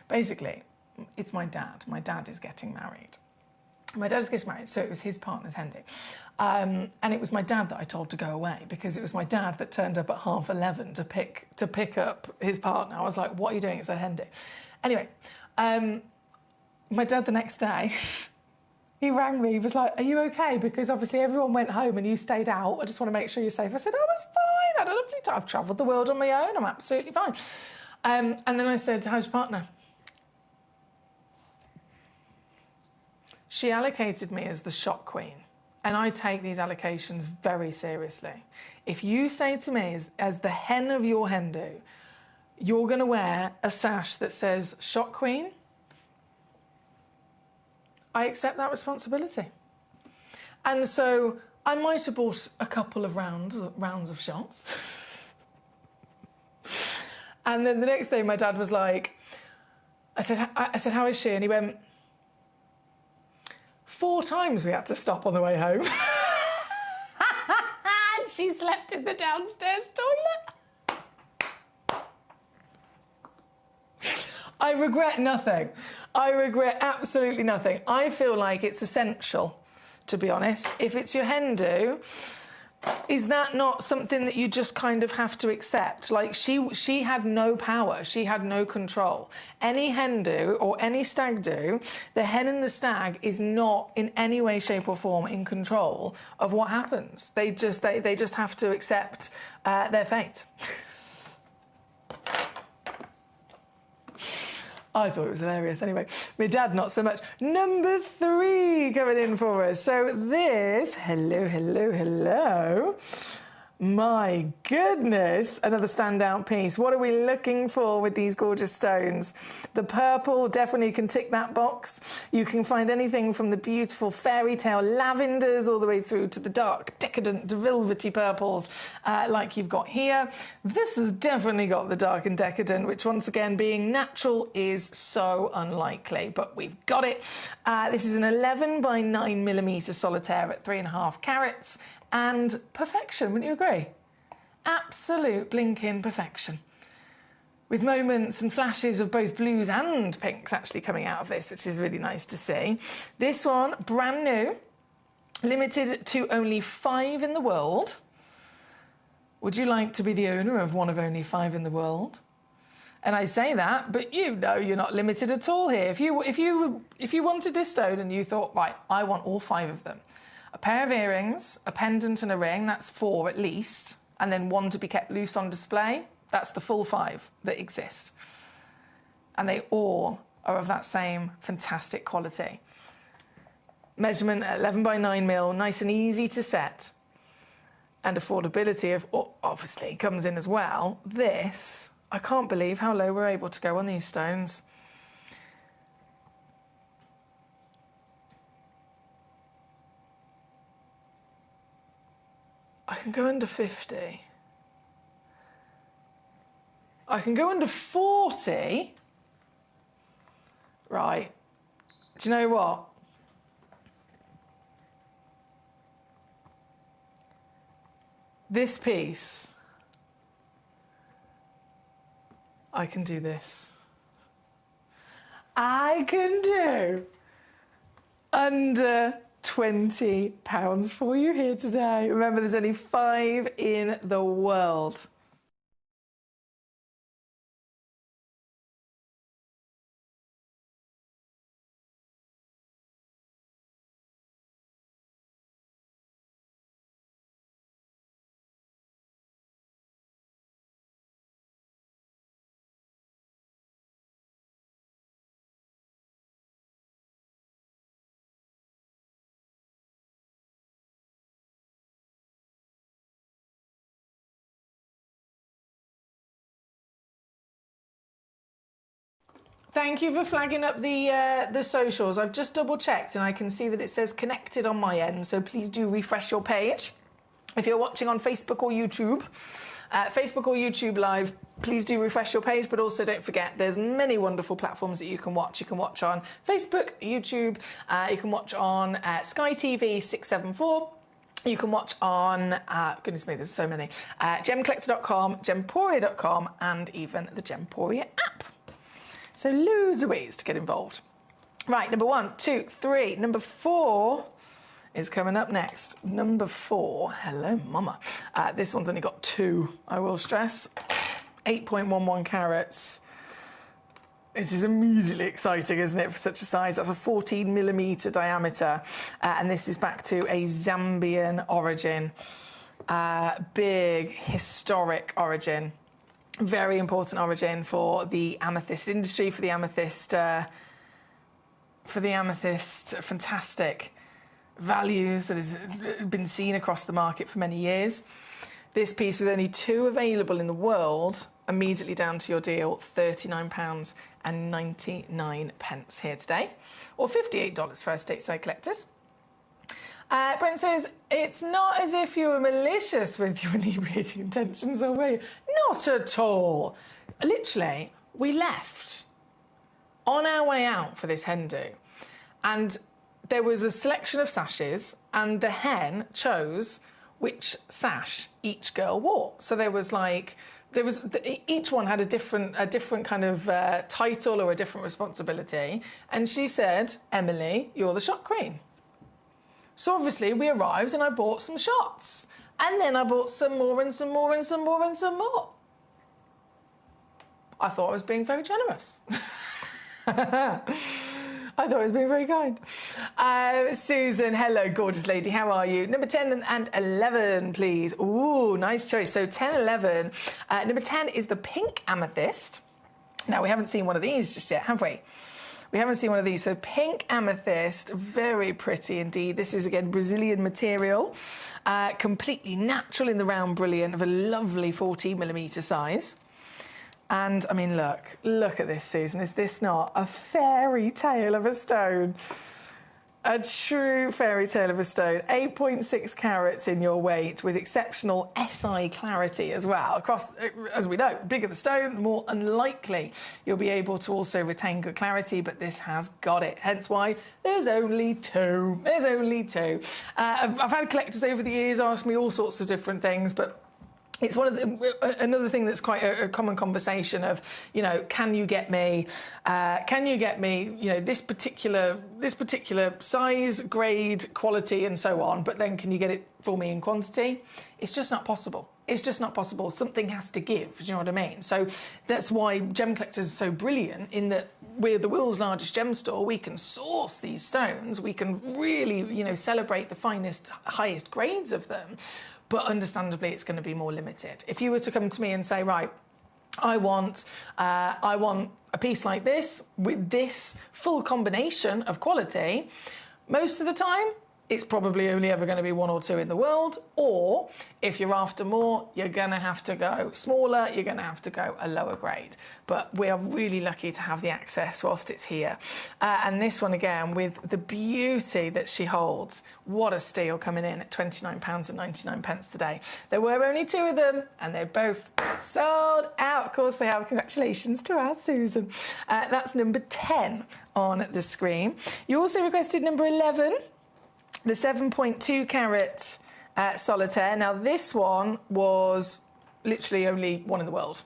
basically, it's my dad. My dad is getting married. My dad is getting married, so it was his partner's Hendy. And it was my dad that I told to go away, because it was my dad that turned up at 11:30 to pick up his partner. I was like, what are you doing? It's a Hendy. Anyway, my dad the next day, he rang me. He was like, are you okay? Because obviously everyone went home and you stayed out. I just want to make sure you're safe. I said, I was fine. I had a lovely time. I've travelled the world on my own. I'm absolutely fine. And then I said, how's your partner? She allocated me as the shock queen, and I take these allocations very seriously. If you say to me, as the hen of your hen do, you're going to wear a sash that says shock queen, I accept that responsibility. And so I might have bought a couple of rounds of shots. And then the next day my dad was like, I said, how is she? And he went, 4 times we had to stop on the way home. And she slept in the downstairs toilet. I regret nothing. I regret absolutely nothing. I feel like it's essential, to be honest. If it's your hen do, is that not something that you just kind of have to accept? Like, she had no power, she had no control. Any hen do or any stag do, the hen and the stag is not in any way, shape or form in control of what happens. They just have to accept their fate. I thought it was hilarious. Anyway, my dad, not so much. Number 3 coming in for us. So this, hello. My goodness, another standout piece. What are we looking for with these gorgeous stones? The purple definitely can tick that box. You can find anything from the beautiful fairy tale lavenders all the way through to the dark, decadent, velvety purples like you've got here. This has definitely got the dark and decadent, which once again, being natural is so unlikely, but we've got it. This is an 11 by 9mm solitaire at 3.5 carats. And perfection, wouldn't you agree? Absolute blinking perfection. With moments and flashes of both blues and pinks actually coming out of this, which is really nice to see. This one, brand new, limited to only 5 in the world. Would you like to be the owner of one of only 5 in the world? And I say that, but you know you're not limited at all here. If you wanted this stone and you thought, right, I want all 5 of them, a pair of earrings, a pendant and a ring, that's 4 at least, and then 1 to be kept loose on display, that's the full 5 that exist. And they all are of that same fantastic quality. Measurement at 11 by 9mm, nice and easy to set. And affordability of obviously comes in as well. This, I can't believe how low we're able to go on these stones. I can go under 50. I can go under 40. Right. Do you know what? This piece, I can do this. I can do under £20 for you here today. Remember, there's only 5 in the world. Thank you for flagging up the socials. I've just double checked and I can see that it says connected on my end, so please do refresh your page. If you're watching on Facebook or YouTube, Facebook or YouTube Live, please do refresh your page, but also don't forget there's many wonderful platforms that you can watch. You can watch on Facebook, YouTube, you can watch on Sky TV 674. You can watch on, goodness me, there's so many, gemcollector.com, gemporia.com, and even the Gemporia app. So loads of ways to get involved. Right, number 1, 2, 3. Number 4 is coming up next. Number 4, hello mama. This one's only got 2, I will stress. 8.11 carats. This is immediately exciting, isn't it, for such a size? That's a 14mm diameter. And this is back to a Zambian origin. Big, historic origin. Very important origin for the amethyst industry, for the amethyst fantastic values that has been seen across the market for many years. This piece, with only 2 available in the world, immediately down to your deal, £39.99 here today, or $58 for our stateside collectors. Brent says, it's not as if you were malicious with your inebriating intentions, are we? Not at all. Literally, we left on our way out for this hen do, and there was a selection of sashes, and the hen chose which sash each girl wore. So there was like, each one had a different kind of title or a different responsibility, and she said, Emily, you're the shot queen. So obviously we arrived and I bought some shots. And then I bought some more and some more and some more and some more. I thought I was being very generous. I thought I was being very kind. Susan, hello, gorgeous lady. How are you? Number 10 and 11, please. Ooh, nice choice. So 10, 11. Number 10 is the pink amethyst. Now, we haven't seen one of these just yet, have we? We haven't seen one of these. So pink amethyst, very pretty indeed. This is, again, Brazilian material, completely natural in the round brilliant of a lovely 14mm size. And, I mean, look at this, Susan. Is this not a fairy tale of a stone? A true fairy tale of a stone. 8.6 carats in your weight with exceptional SI clarity as well. Across, as we know, the bigger the stone, the more unlikely you'll be able to also retain good clarity, but this has got it. Hence why there's only two. There's only two. I've had collectors over the years ask me all sorts of different things, but it's one of the, another thing that's quite a common conversation of, you know, can you get me, you know, this particular size, grade, quality, and so on, but then can you get it for me in quantity? It's just not possible. It's just not possible. Something has to give, do you know what I mean? So that's why Gem Collectors are so brilliant in that we're the world's largest gem store. We can source these stones. We can really, you know, celebrate the finest, highest grades of them. But understandably, it's going to be more limited. If you were to come to me and say, right, I want a piece like this with this full combination of quality, most of the time, it's probably only ever going to be one or two in the world. Or if you're after more, you're going to have to go smaller, you're going to have to go a lower grade. But we are really lucky to have the access whilst it's here. And this one, again, with the beauty that she holds, what a steal coming in at £29.99 today. There were only two of them, and they're both sold out. Of course, they have. Congratulations to our Susan. That's number 10 on the screen. You also requested number 11. The 7.2 carat solitaire. Now, this one was literally only one in the world.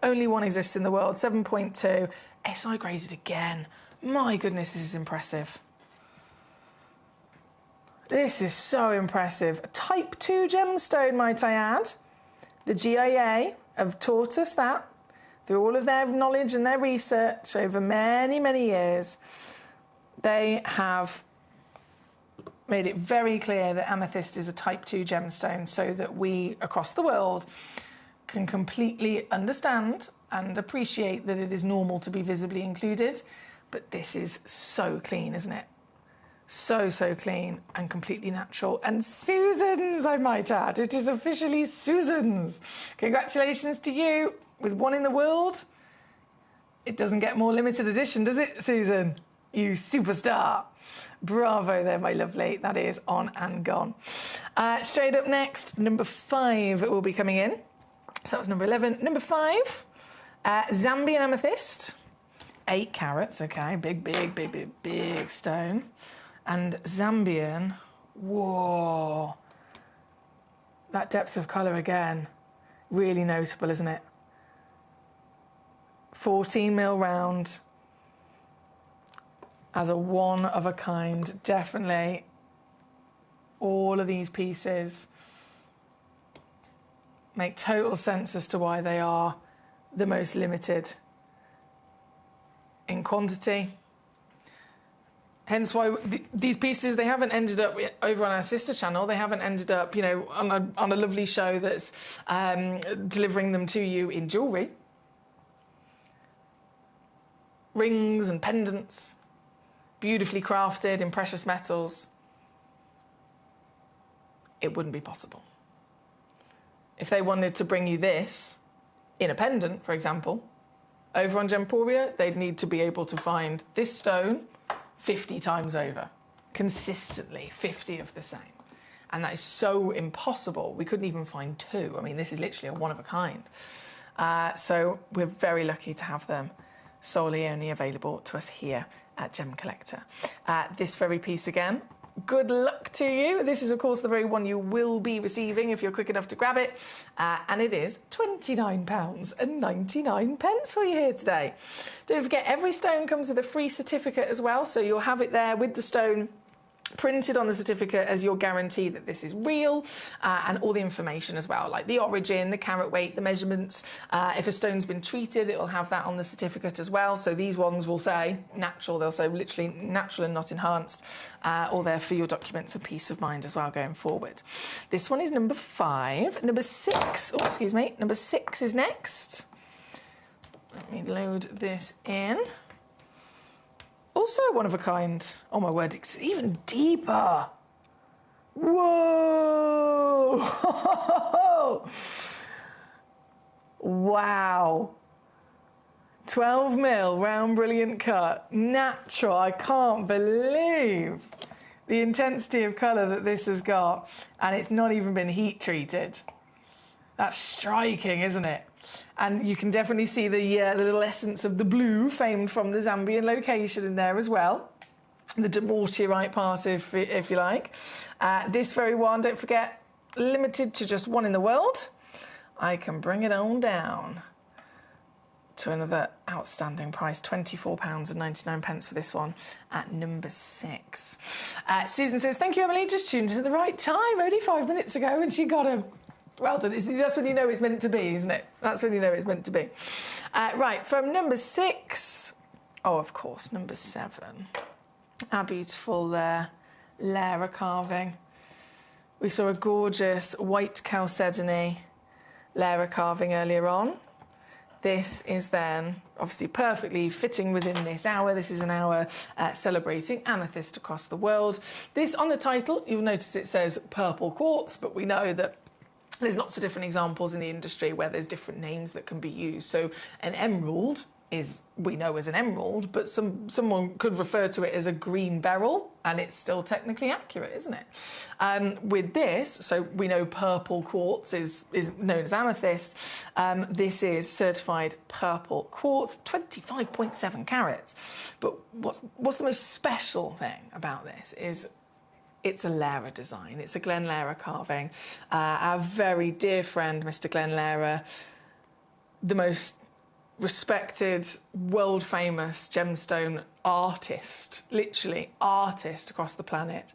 Only one exists in the world. 7.2. SI graded again. My goodness, this is impressive. This is so impressive. A Type 2 gemstone, might I add. The GIA have taught us that through all of their knowledge and their research over many, many years. They have made it very clear that amethyst is a Type 2 gemstone so that we, across the world, can completely understand and appreciate that it is normal to be visibly included. But this is so clean, isn't it? So, so clean and completely natural. And Susan's, I might add. It is officially Susan's. Congratulations to you. With one in the world, it doesn't get more limited edition, does it, Susan? You superstar. Bravo there, my lovely. That is on and gone. Straight up next, number 5 will be coming in. So that was number 11. Number 5, Zambian amethyst. 8 carats, okay. Big stone. And Zambian, whoa. That depth of colour again, really notable, isn't it? 14mm round. As a one of a kind, definitely. All of these pieces make total sense as to why they are the most limited in quantity. Hence why these pieces, they haven't ended up over on our sister channel. They haven't ended up, you know, on a lovely show that's delivering them to you in jewellery. Rings and pendants. Beautifully crafted in precious metals. It wouldn't be possible. If they wanted to bring you this in a pendant, for example, over on Gemporia, they'd need to be able to find this stone 50 times over. Consistently, 50 of the same. And that is so impossible. We couldn't even find 2. I mean, this is literally a one of a kind. So we're very lucky to have them solely only available to us here at Gem Collector. This very piece again, good luck to you. This is, of course, the very one you will be receiving if you're quick enough to grab it. And it is £29.99 for you here today. Don't forget, every stone comes with a free certificate as well, so you'll have it there with the stone printed on the certificate as your guarantee that this is real, and all the information as well, like the origin, the carat weight, the measurements. If a stone's been treated, it will have that on the certificate as well. So these ones will say natural, they'll say literally natural and not enhanced, all there for your documents of peace of mind as well going forward. This one is number 5. Number 6, oh, excuse me, number 6 is next. Let me load this in. Also one of a kind. Oh my word, it's even deeper. Whoa! Wow. 12 mil round brilliant cut. Natural. I can't believe the intensity of colour that this has got. And it's not even been heat treated. That's striking, isn't it? And you can definitely see the little essence of the blue famed from the Zambian location in there as well. The demortierite part, if you like. This very one, don't forget, limited to just one in the world. I can bring it on down to another outstanding price, £24.99 for this one at number 6. Susan says, thank you, Emily, just tuned in at the right time, only 5 minutes ago, and she got a... Well done. That's when you know it's meant to be, isn't it? That's when you know it's meant to be. Right, from number 6... Oh, of course, number 7. Our beautiful Lara carving. We saw a gorgeous white chalcedony Lara carving earlier on. This is then obviously perfectly fitting within this hour. This is an hour celebrating amethyst across the world. This, on the title, you'll notice it says purple quartz, but we know that there's lots of different examples in the industry where there's different names that can be used. So an emerald is, we know as an emerald, but someone could refer to it as a green beryl, and it's still technically accurate, isn't it? With this, so we know purple quartz is known as amethyst. This is certified purple quartz, 25.7 carats. But what's the most special thing about this is it's a Lara design. It's a Glenn Lara carving. Our very dear friend, Mr. Glenn Lara, the most respected, world-famous gemstone artist, literally artist across the planet.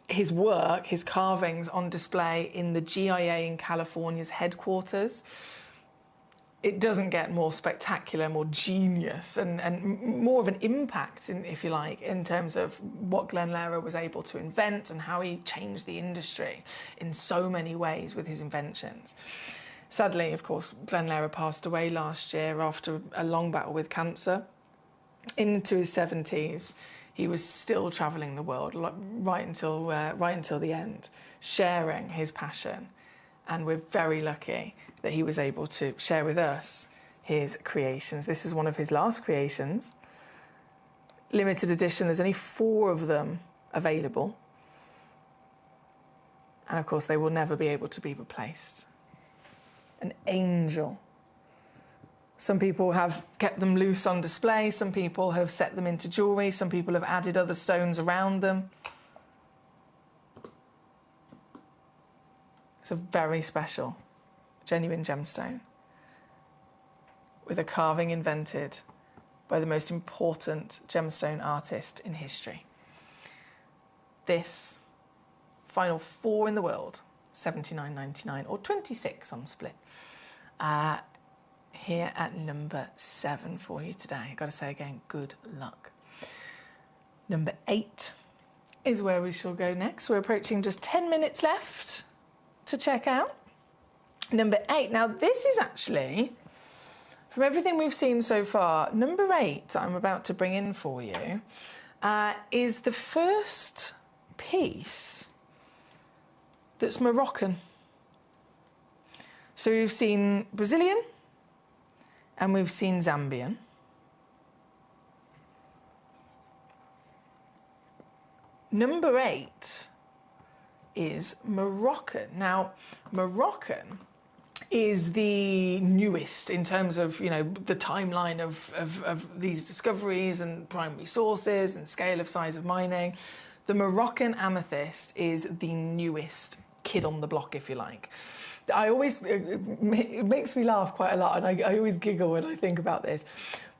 His work, his carvings on display in the GIA in California's headquarters. It doesn't get more spectacular, more genius, and more of an impact, if you like, in terms of what Glenn Lara was able to invent and how he changed the industry in so many ways with his inventions. Sadly, of course, Glenn Lara passed away last year after a long battle with cancer. Into his 70s, he was still travelling the world right until the end, sharing his passion. And we're very lucky that he was able to share with us his creations. This is one of his last creations. Limited edition, there's only 4 of them available. And of course, they will never be able to be replaced. An angel. Some people have kept them loose on display, some people have set them into jewellery, some people have added other stones around them. It's a very special, genuine gemstone with a carving invented by the most important gemstone artist in history. This, final 4 in the world, $79.99 or 26 on split. Here at number 7 for you today. I've got to say again, good luck. Number 8 is where we shall go next. We're approaching just 10 minutes left to check out. Number 8. Now, this is actually, from everything we've seen so far, number 8 that I'm about to bring in for you is the first piece that's Moroccan. So we've seen Brazilian and we've seen Zambian. Number 8 is Moroccan. Now, Moroccan is the newest in terms of, you know, the timeline of these discoveries and primary sources and scale of size of mining. The Moroccan amethyst is the newest kid on the block, if you like. It makes me laugh quite a lot, and I always giggle when I think about this.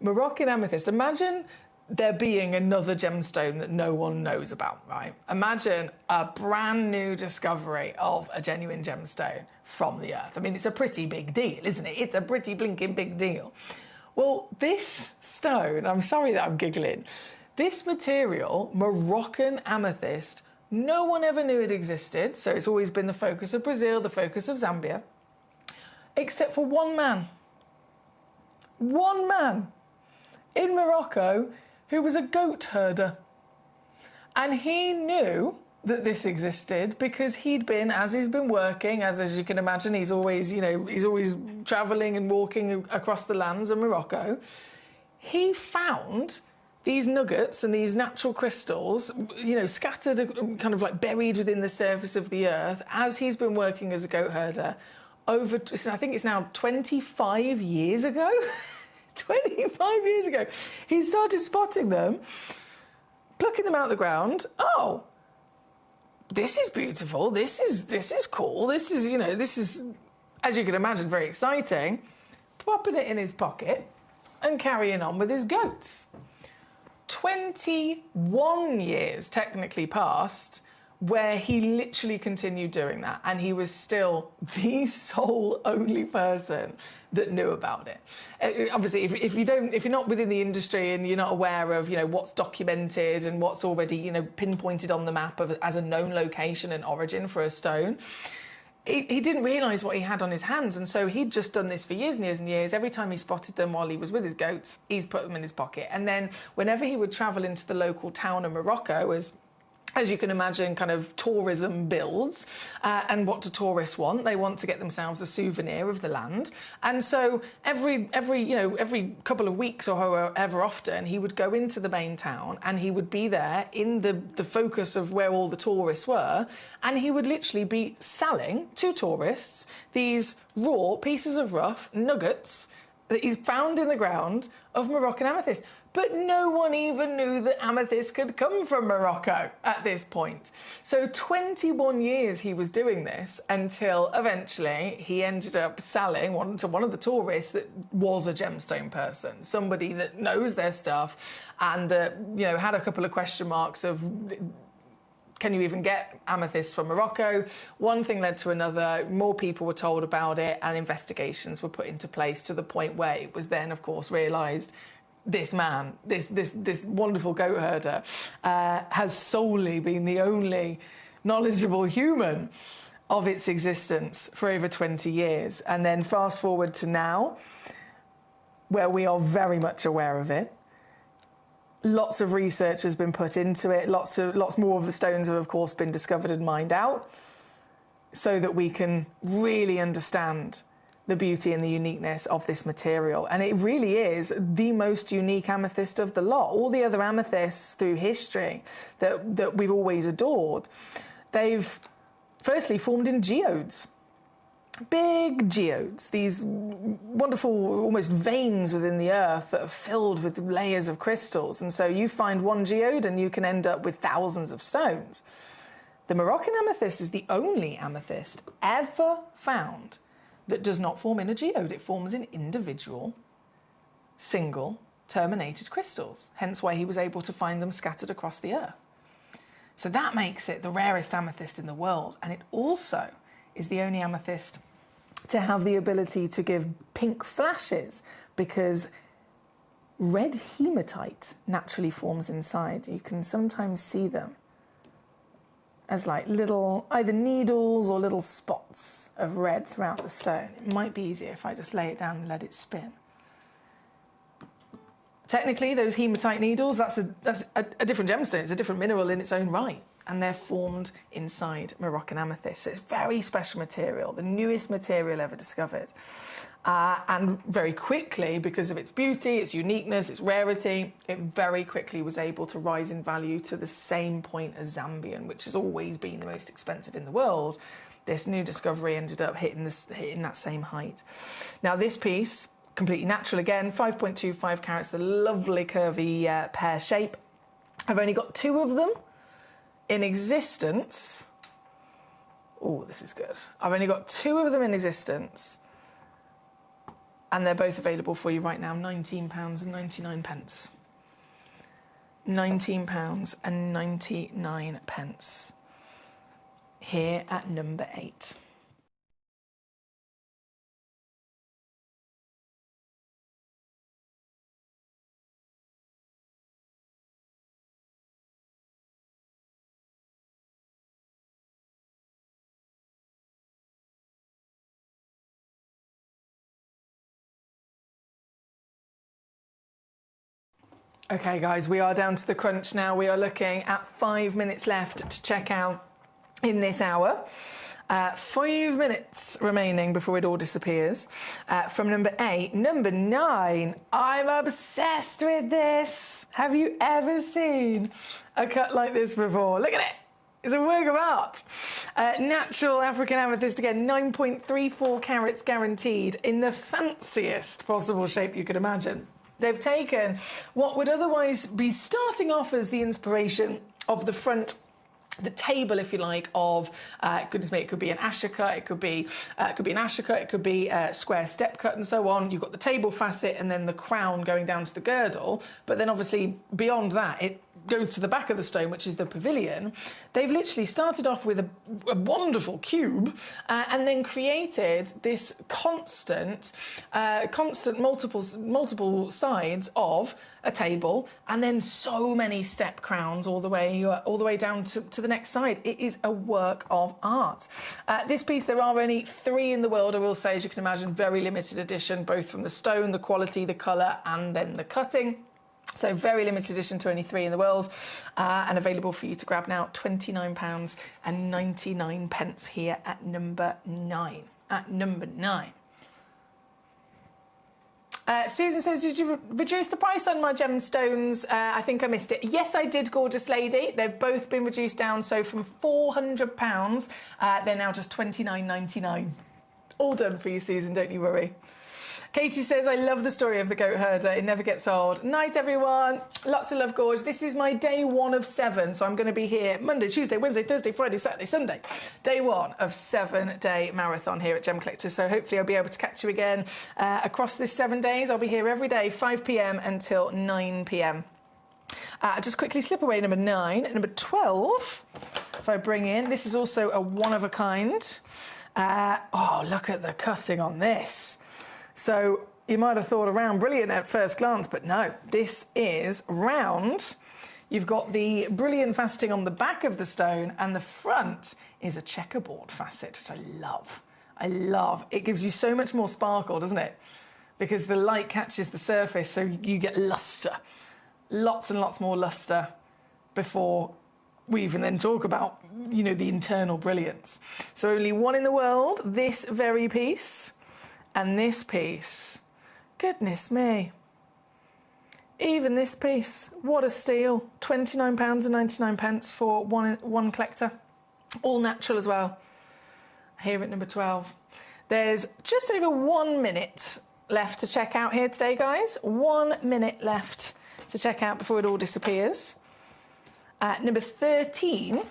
Moroccan amethyst, imagine there being another gemstone that no one knows about, right? Imagine a brand new discovery of a genuine gemstone from the earth. I mean, it's a pretty big deal, isn't it? It's a pretty blinking big deal. Well, this stone, I'm sorry that I'm giggling, this material, Moroccan amethyst, no one ever knew it existed, so it's always been the focus of Brazil, the focus of Zambia, except for one man. One man in Morocco who was a goat herder. And he knew that this existed because he'd been, as he's been working, as you can imagine, he's always, he's always travelling and walking across the lands of Morocco. He found these nuggets and these natural crystals, scattered, kind of like buried within the surface of the earth, as he's been working as a goat herder over, I think it's now 25 years ago. 25 years ago, he started spotting them, plucking them out of the ground. Oh, this is beautiful. This is cool. This is, as you can imagine, very exciting. Popping it in his pocket and carrying on with his goats. 21 years technically passed where he literally continued doing that, and he was still the sole only person that knew about it. Obviously, if you're not within the industry and you're not aware of what's documented and what's already pinpointed on the map as a known location and origin for a stone, he didn't realise what he had on his hands, and so he'd just done this for years and years and years. Every time he spotted them while he was with his goats, he's put them in his pocket, and then whenever he would travel into the local town of Morocco, as you can imagine, kind of tourism builds, and what do tourists want? They want to get themselves a souvenir of the land. And so every couple of weeks or however often, he would go into the main town and he would be there in the focus of where all the tourists were, and he would literally be selling to tourists these raw pieces of rough nuggets that he's found in the ground of Moroccan amethyst. But no one even knew that amethyst could come from Morocco at this point. So 21 years he was doing this until eventually he ended up selling to one of the tourists that was a gemstone person, somebody that knows their stuff and that, had a couple of question marks of, can you even get amethyst from Morocco? One thing led to another, more people were told about it, and investigations were put into place to the point where it was then, of course, realised this man, this wonderful goat herder, has solely been the only knowledgeable human of its existence for over 20 years. And then fast forward to now, where we are very much aware of it. Lots of research has been put into it. Lots more of the stones have, of course, been discovered and mined out, so that we can really understand the beauty and the uniqueness of this material. And it really is the most unique amethyst of the lot. All the other amethysts through history that we've always adored, they've firstly formed in geodes. Big geodes, these wonderful almost veins within the earth that are filled with layers of crystals. And so you find one geode and you can end up with thousands of stones. The Moroccan amethyst is the only amethyst ever found that does not form in a geode. It forms in individual, single, terminated crystals, hence why he was able to find them scattered across the earth. So that makes it the rarest amethyst in the world, and it also is the only amethyst to have the ability to give pink flashes, because red hematite naturally forms inside. You can sometimes see them as like little either needles or little spots of red throughout the stone. It might be easier if I just lay it down and let it spin. Technically, those hematite needles, that's a different gemstone. It's a different mineral in its own right, and they're formed inside Moroccan amethyst. So it's very special material, the newest material ever discovered. And very quickly, because of its beauty, its uniqueness, its rarity, it very quickly was able to rise in value to the same point as Zambian, which has always been the most expensive in the world. This new discovery ended up hitting that same height. Now this piece, completely natural again, 5.25 carats, the lovely curvy pear shape. I've only got 2 of them in existence. Oh, this is good. I've only got 2 of them in existence, and they're both available for you right now, £19.99. £19.99 here at number 8. Okay, guys, we are down to the crunch now. We are looking at 5 minutes left to check out in this hour. 5 minutes remaining before it all disappears. From number 8, number 9. I'm obsessed with this. Have you ever seen a cut like this before? Look at it. It's a work of art. Natural African amethyst again, 9.34 carats guaranteed in the fanciest possible shape you could imagine. They've taken what would otherwise be starting off as the inspiration of the front, the table, if you like, of goodness me, it could be an Asher cut, it could be an Asher cut, it could be a square step cut, and so on. You've got the table facet and then the crown going down to the girdle, but then obviously beyond that, it goes to the back of the stone, which is the pavilion. They've literally started off with a wonderful cube and then created this constant multiple sides of a table, and then so many step crowns all the way down to the next side. It is a work of art. This piece, there are only 3 in the world, I will say, as you can imagine, very limited edition, both from the stone, the quality, the colour, and then the cutting. So very limited edition to only 3 in the world, and available for you to grab now, £29.99 here at number 9. Susan says, did you reduce the price on my gemstones? I think I missed it. Yes, I did, gorgeous lady. They've both been reduced down, so from £400, they're now just £29.99. All done for you, Susan, don't you worry. Katie says, I love the story of the goat herder. It never gets old. Night, everyone. Lots of love, gorge. This is my day 1 of 7, so I'm going to be here Monday, Tuesday, Wednesday, Thursday, Friday, Saturday, Sunday. Day 1 of 7-day marathon here at Gemcollector, so hopefully I'll be able to catch you again across this 7 days. I'll be here every day, 5 p.m. until 9 p.m. Just quickly slip away number 9. Number 12, if I bring in, this is also a one of a kind. Oh, look at the cutting on this. So you might have thought a round brilliant at first glance, but no, this is round. You've got the brilliant faceting on the back of the stone, and the front is a checkerboard facet, which I love. I love. It gives you so much more sparkle, doesn't it? Because the light catches the surface, so you get luster. Lots and lots more luster before we even then talk about, you know, the internal brilliance. So only 1 in the world, this very piece. And this piece, goodness me, even this piece, what a steal. £29.99 for one collector, all natural as well, here at number 12. There's just over 1 minute left to check out here today, guys. 1 minute left to check out before it all disappears. Number 13,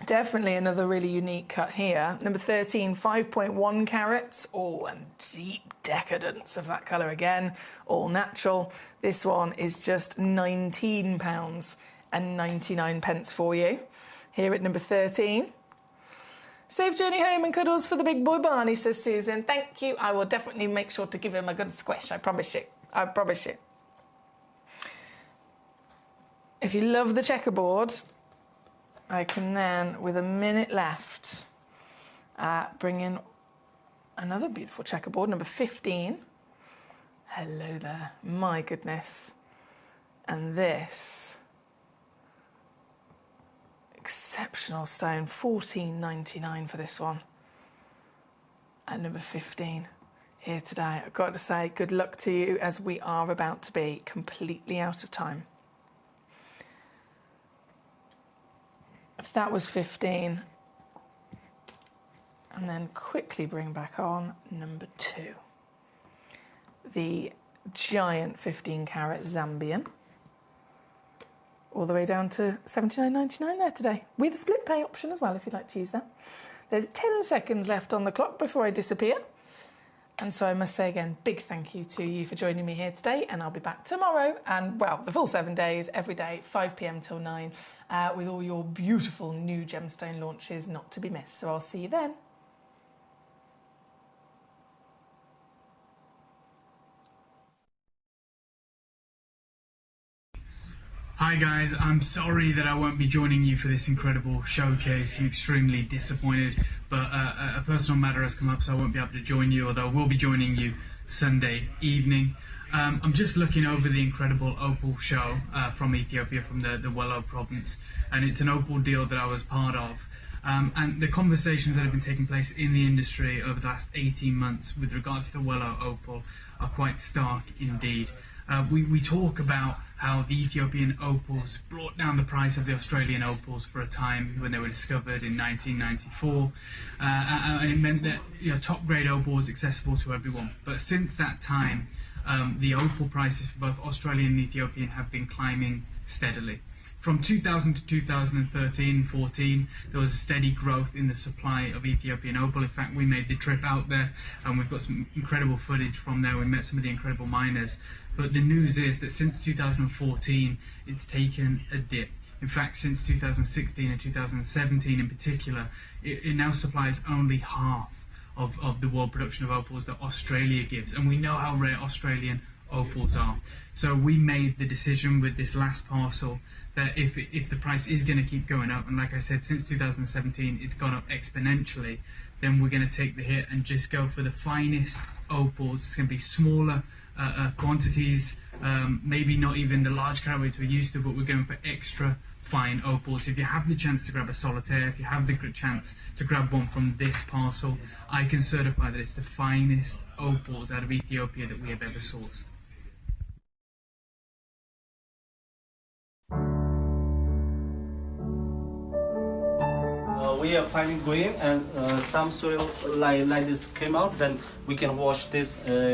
definitely another really unique cut here. Number 13, 5.1 carats. Oh, and deep decadence of that colour again. All natural. This one is just £19.99 for you. Here at number 13. Safe journey home and cuddles for the big boy Barney, says Susan. Thank you. I will definitely make sure to give him a good squish. I promise you. I promise you. If you love the checkerboard, I can then, with a minute left, bring in another beautiful checkerboard, number 15. Hello there, my goodness. And this exceptional stone, £14.99 for this one. At number 15 here today. I've got to say, good luck to you, as we are about to be completely out of time. If that was 15, and then quickly bring back on number 2. The giant 15 carat Zambian. All the way down to $79.99 there today, with a split pay option as well if you'd like to use that. There's 10 seconds left on the clock before I disappear. And so I must say again, big thank you to you for joining me here today, and I'll be back tomorrow and, well, the full 7 days, every day, 5 p.m. till 9, with all your beautiful new gemstone launches not to be missed. So I'll see you then. Hi guys, I'm sorry that I won't be joining you for this incredible showcase. I'm extremely disappointed, but a personal matter has come up, so I won't be able to join you, although I will be joining you Sunday evening. I'm just looking over the incredible opal show from Ethiopia, from the Wello province, and it's an opal deal that I was part of. And the conversations that have been taking place in the industry over the last 18 months with regards to Wello opal are quite stark indeed. We talk about how the Ethiopian opals brought down the price of the Australian opals for a time when they were discovered in 1994, and it meant that top grade opal was accessible to everyone. But since that time, the opal prices for both Australian and Ethiopian have been climbing steadily. From 2000 to 2013-14, there was a steady growth in the supply of Ethiopian opal. In fact, we made the trip out there, and we've got some incredible footage from there. We met some of the incredible miners. But the news is that since 2014, it's taken a dip. In fact, since 2016 and 2017 in particular, it now supplies only half of the world production of opals that Australia gives. And we know how rare Australian opals are. So we made the decision with this last parcel that if the price is going to keep going up, and like I said, since 2017 it's gone up exponentially, then we're going to take the hit and just go for the finest opals. It's going to be smaller quantities, maybe not even the large carat weights we're used to, but we're going for extra fine opals. If you have the chance to grab a solitaire, if you have the chance to grab one from this parcel, I can certify that it's the finest opals out of Ethiopia that we have ever sourced. We are finding green, and some soil like this came out, then we can wash this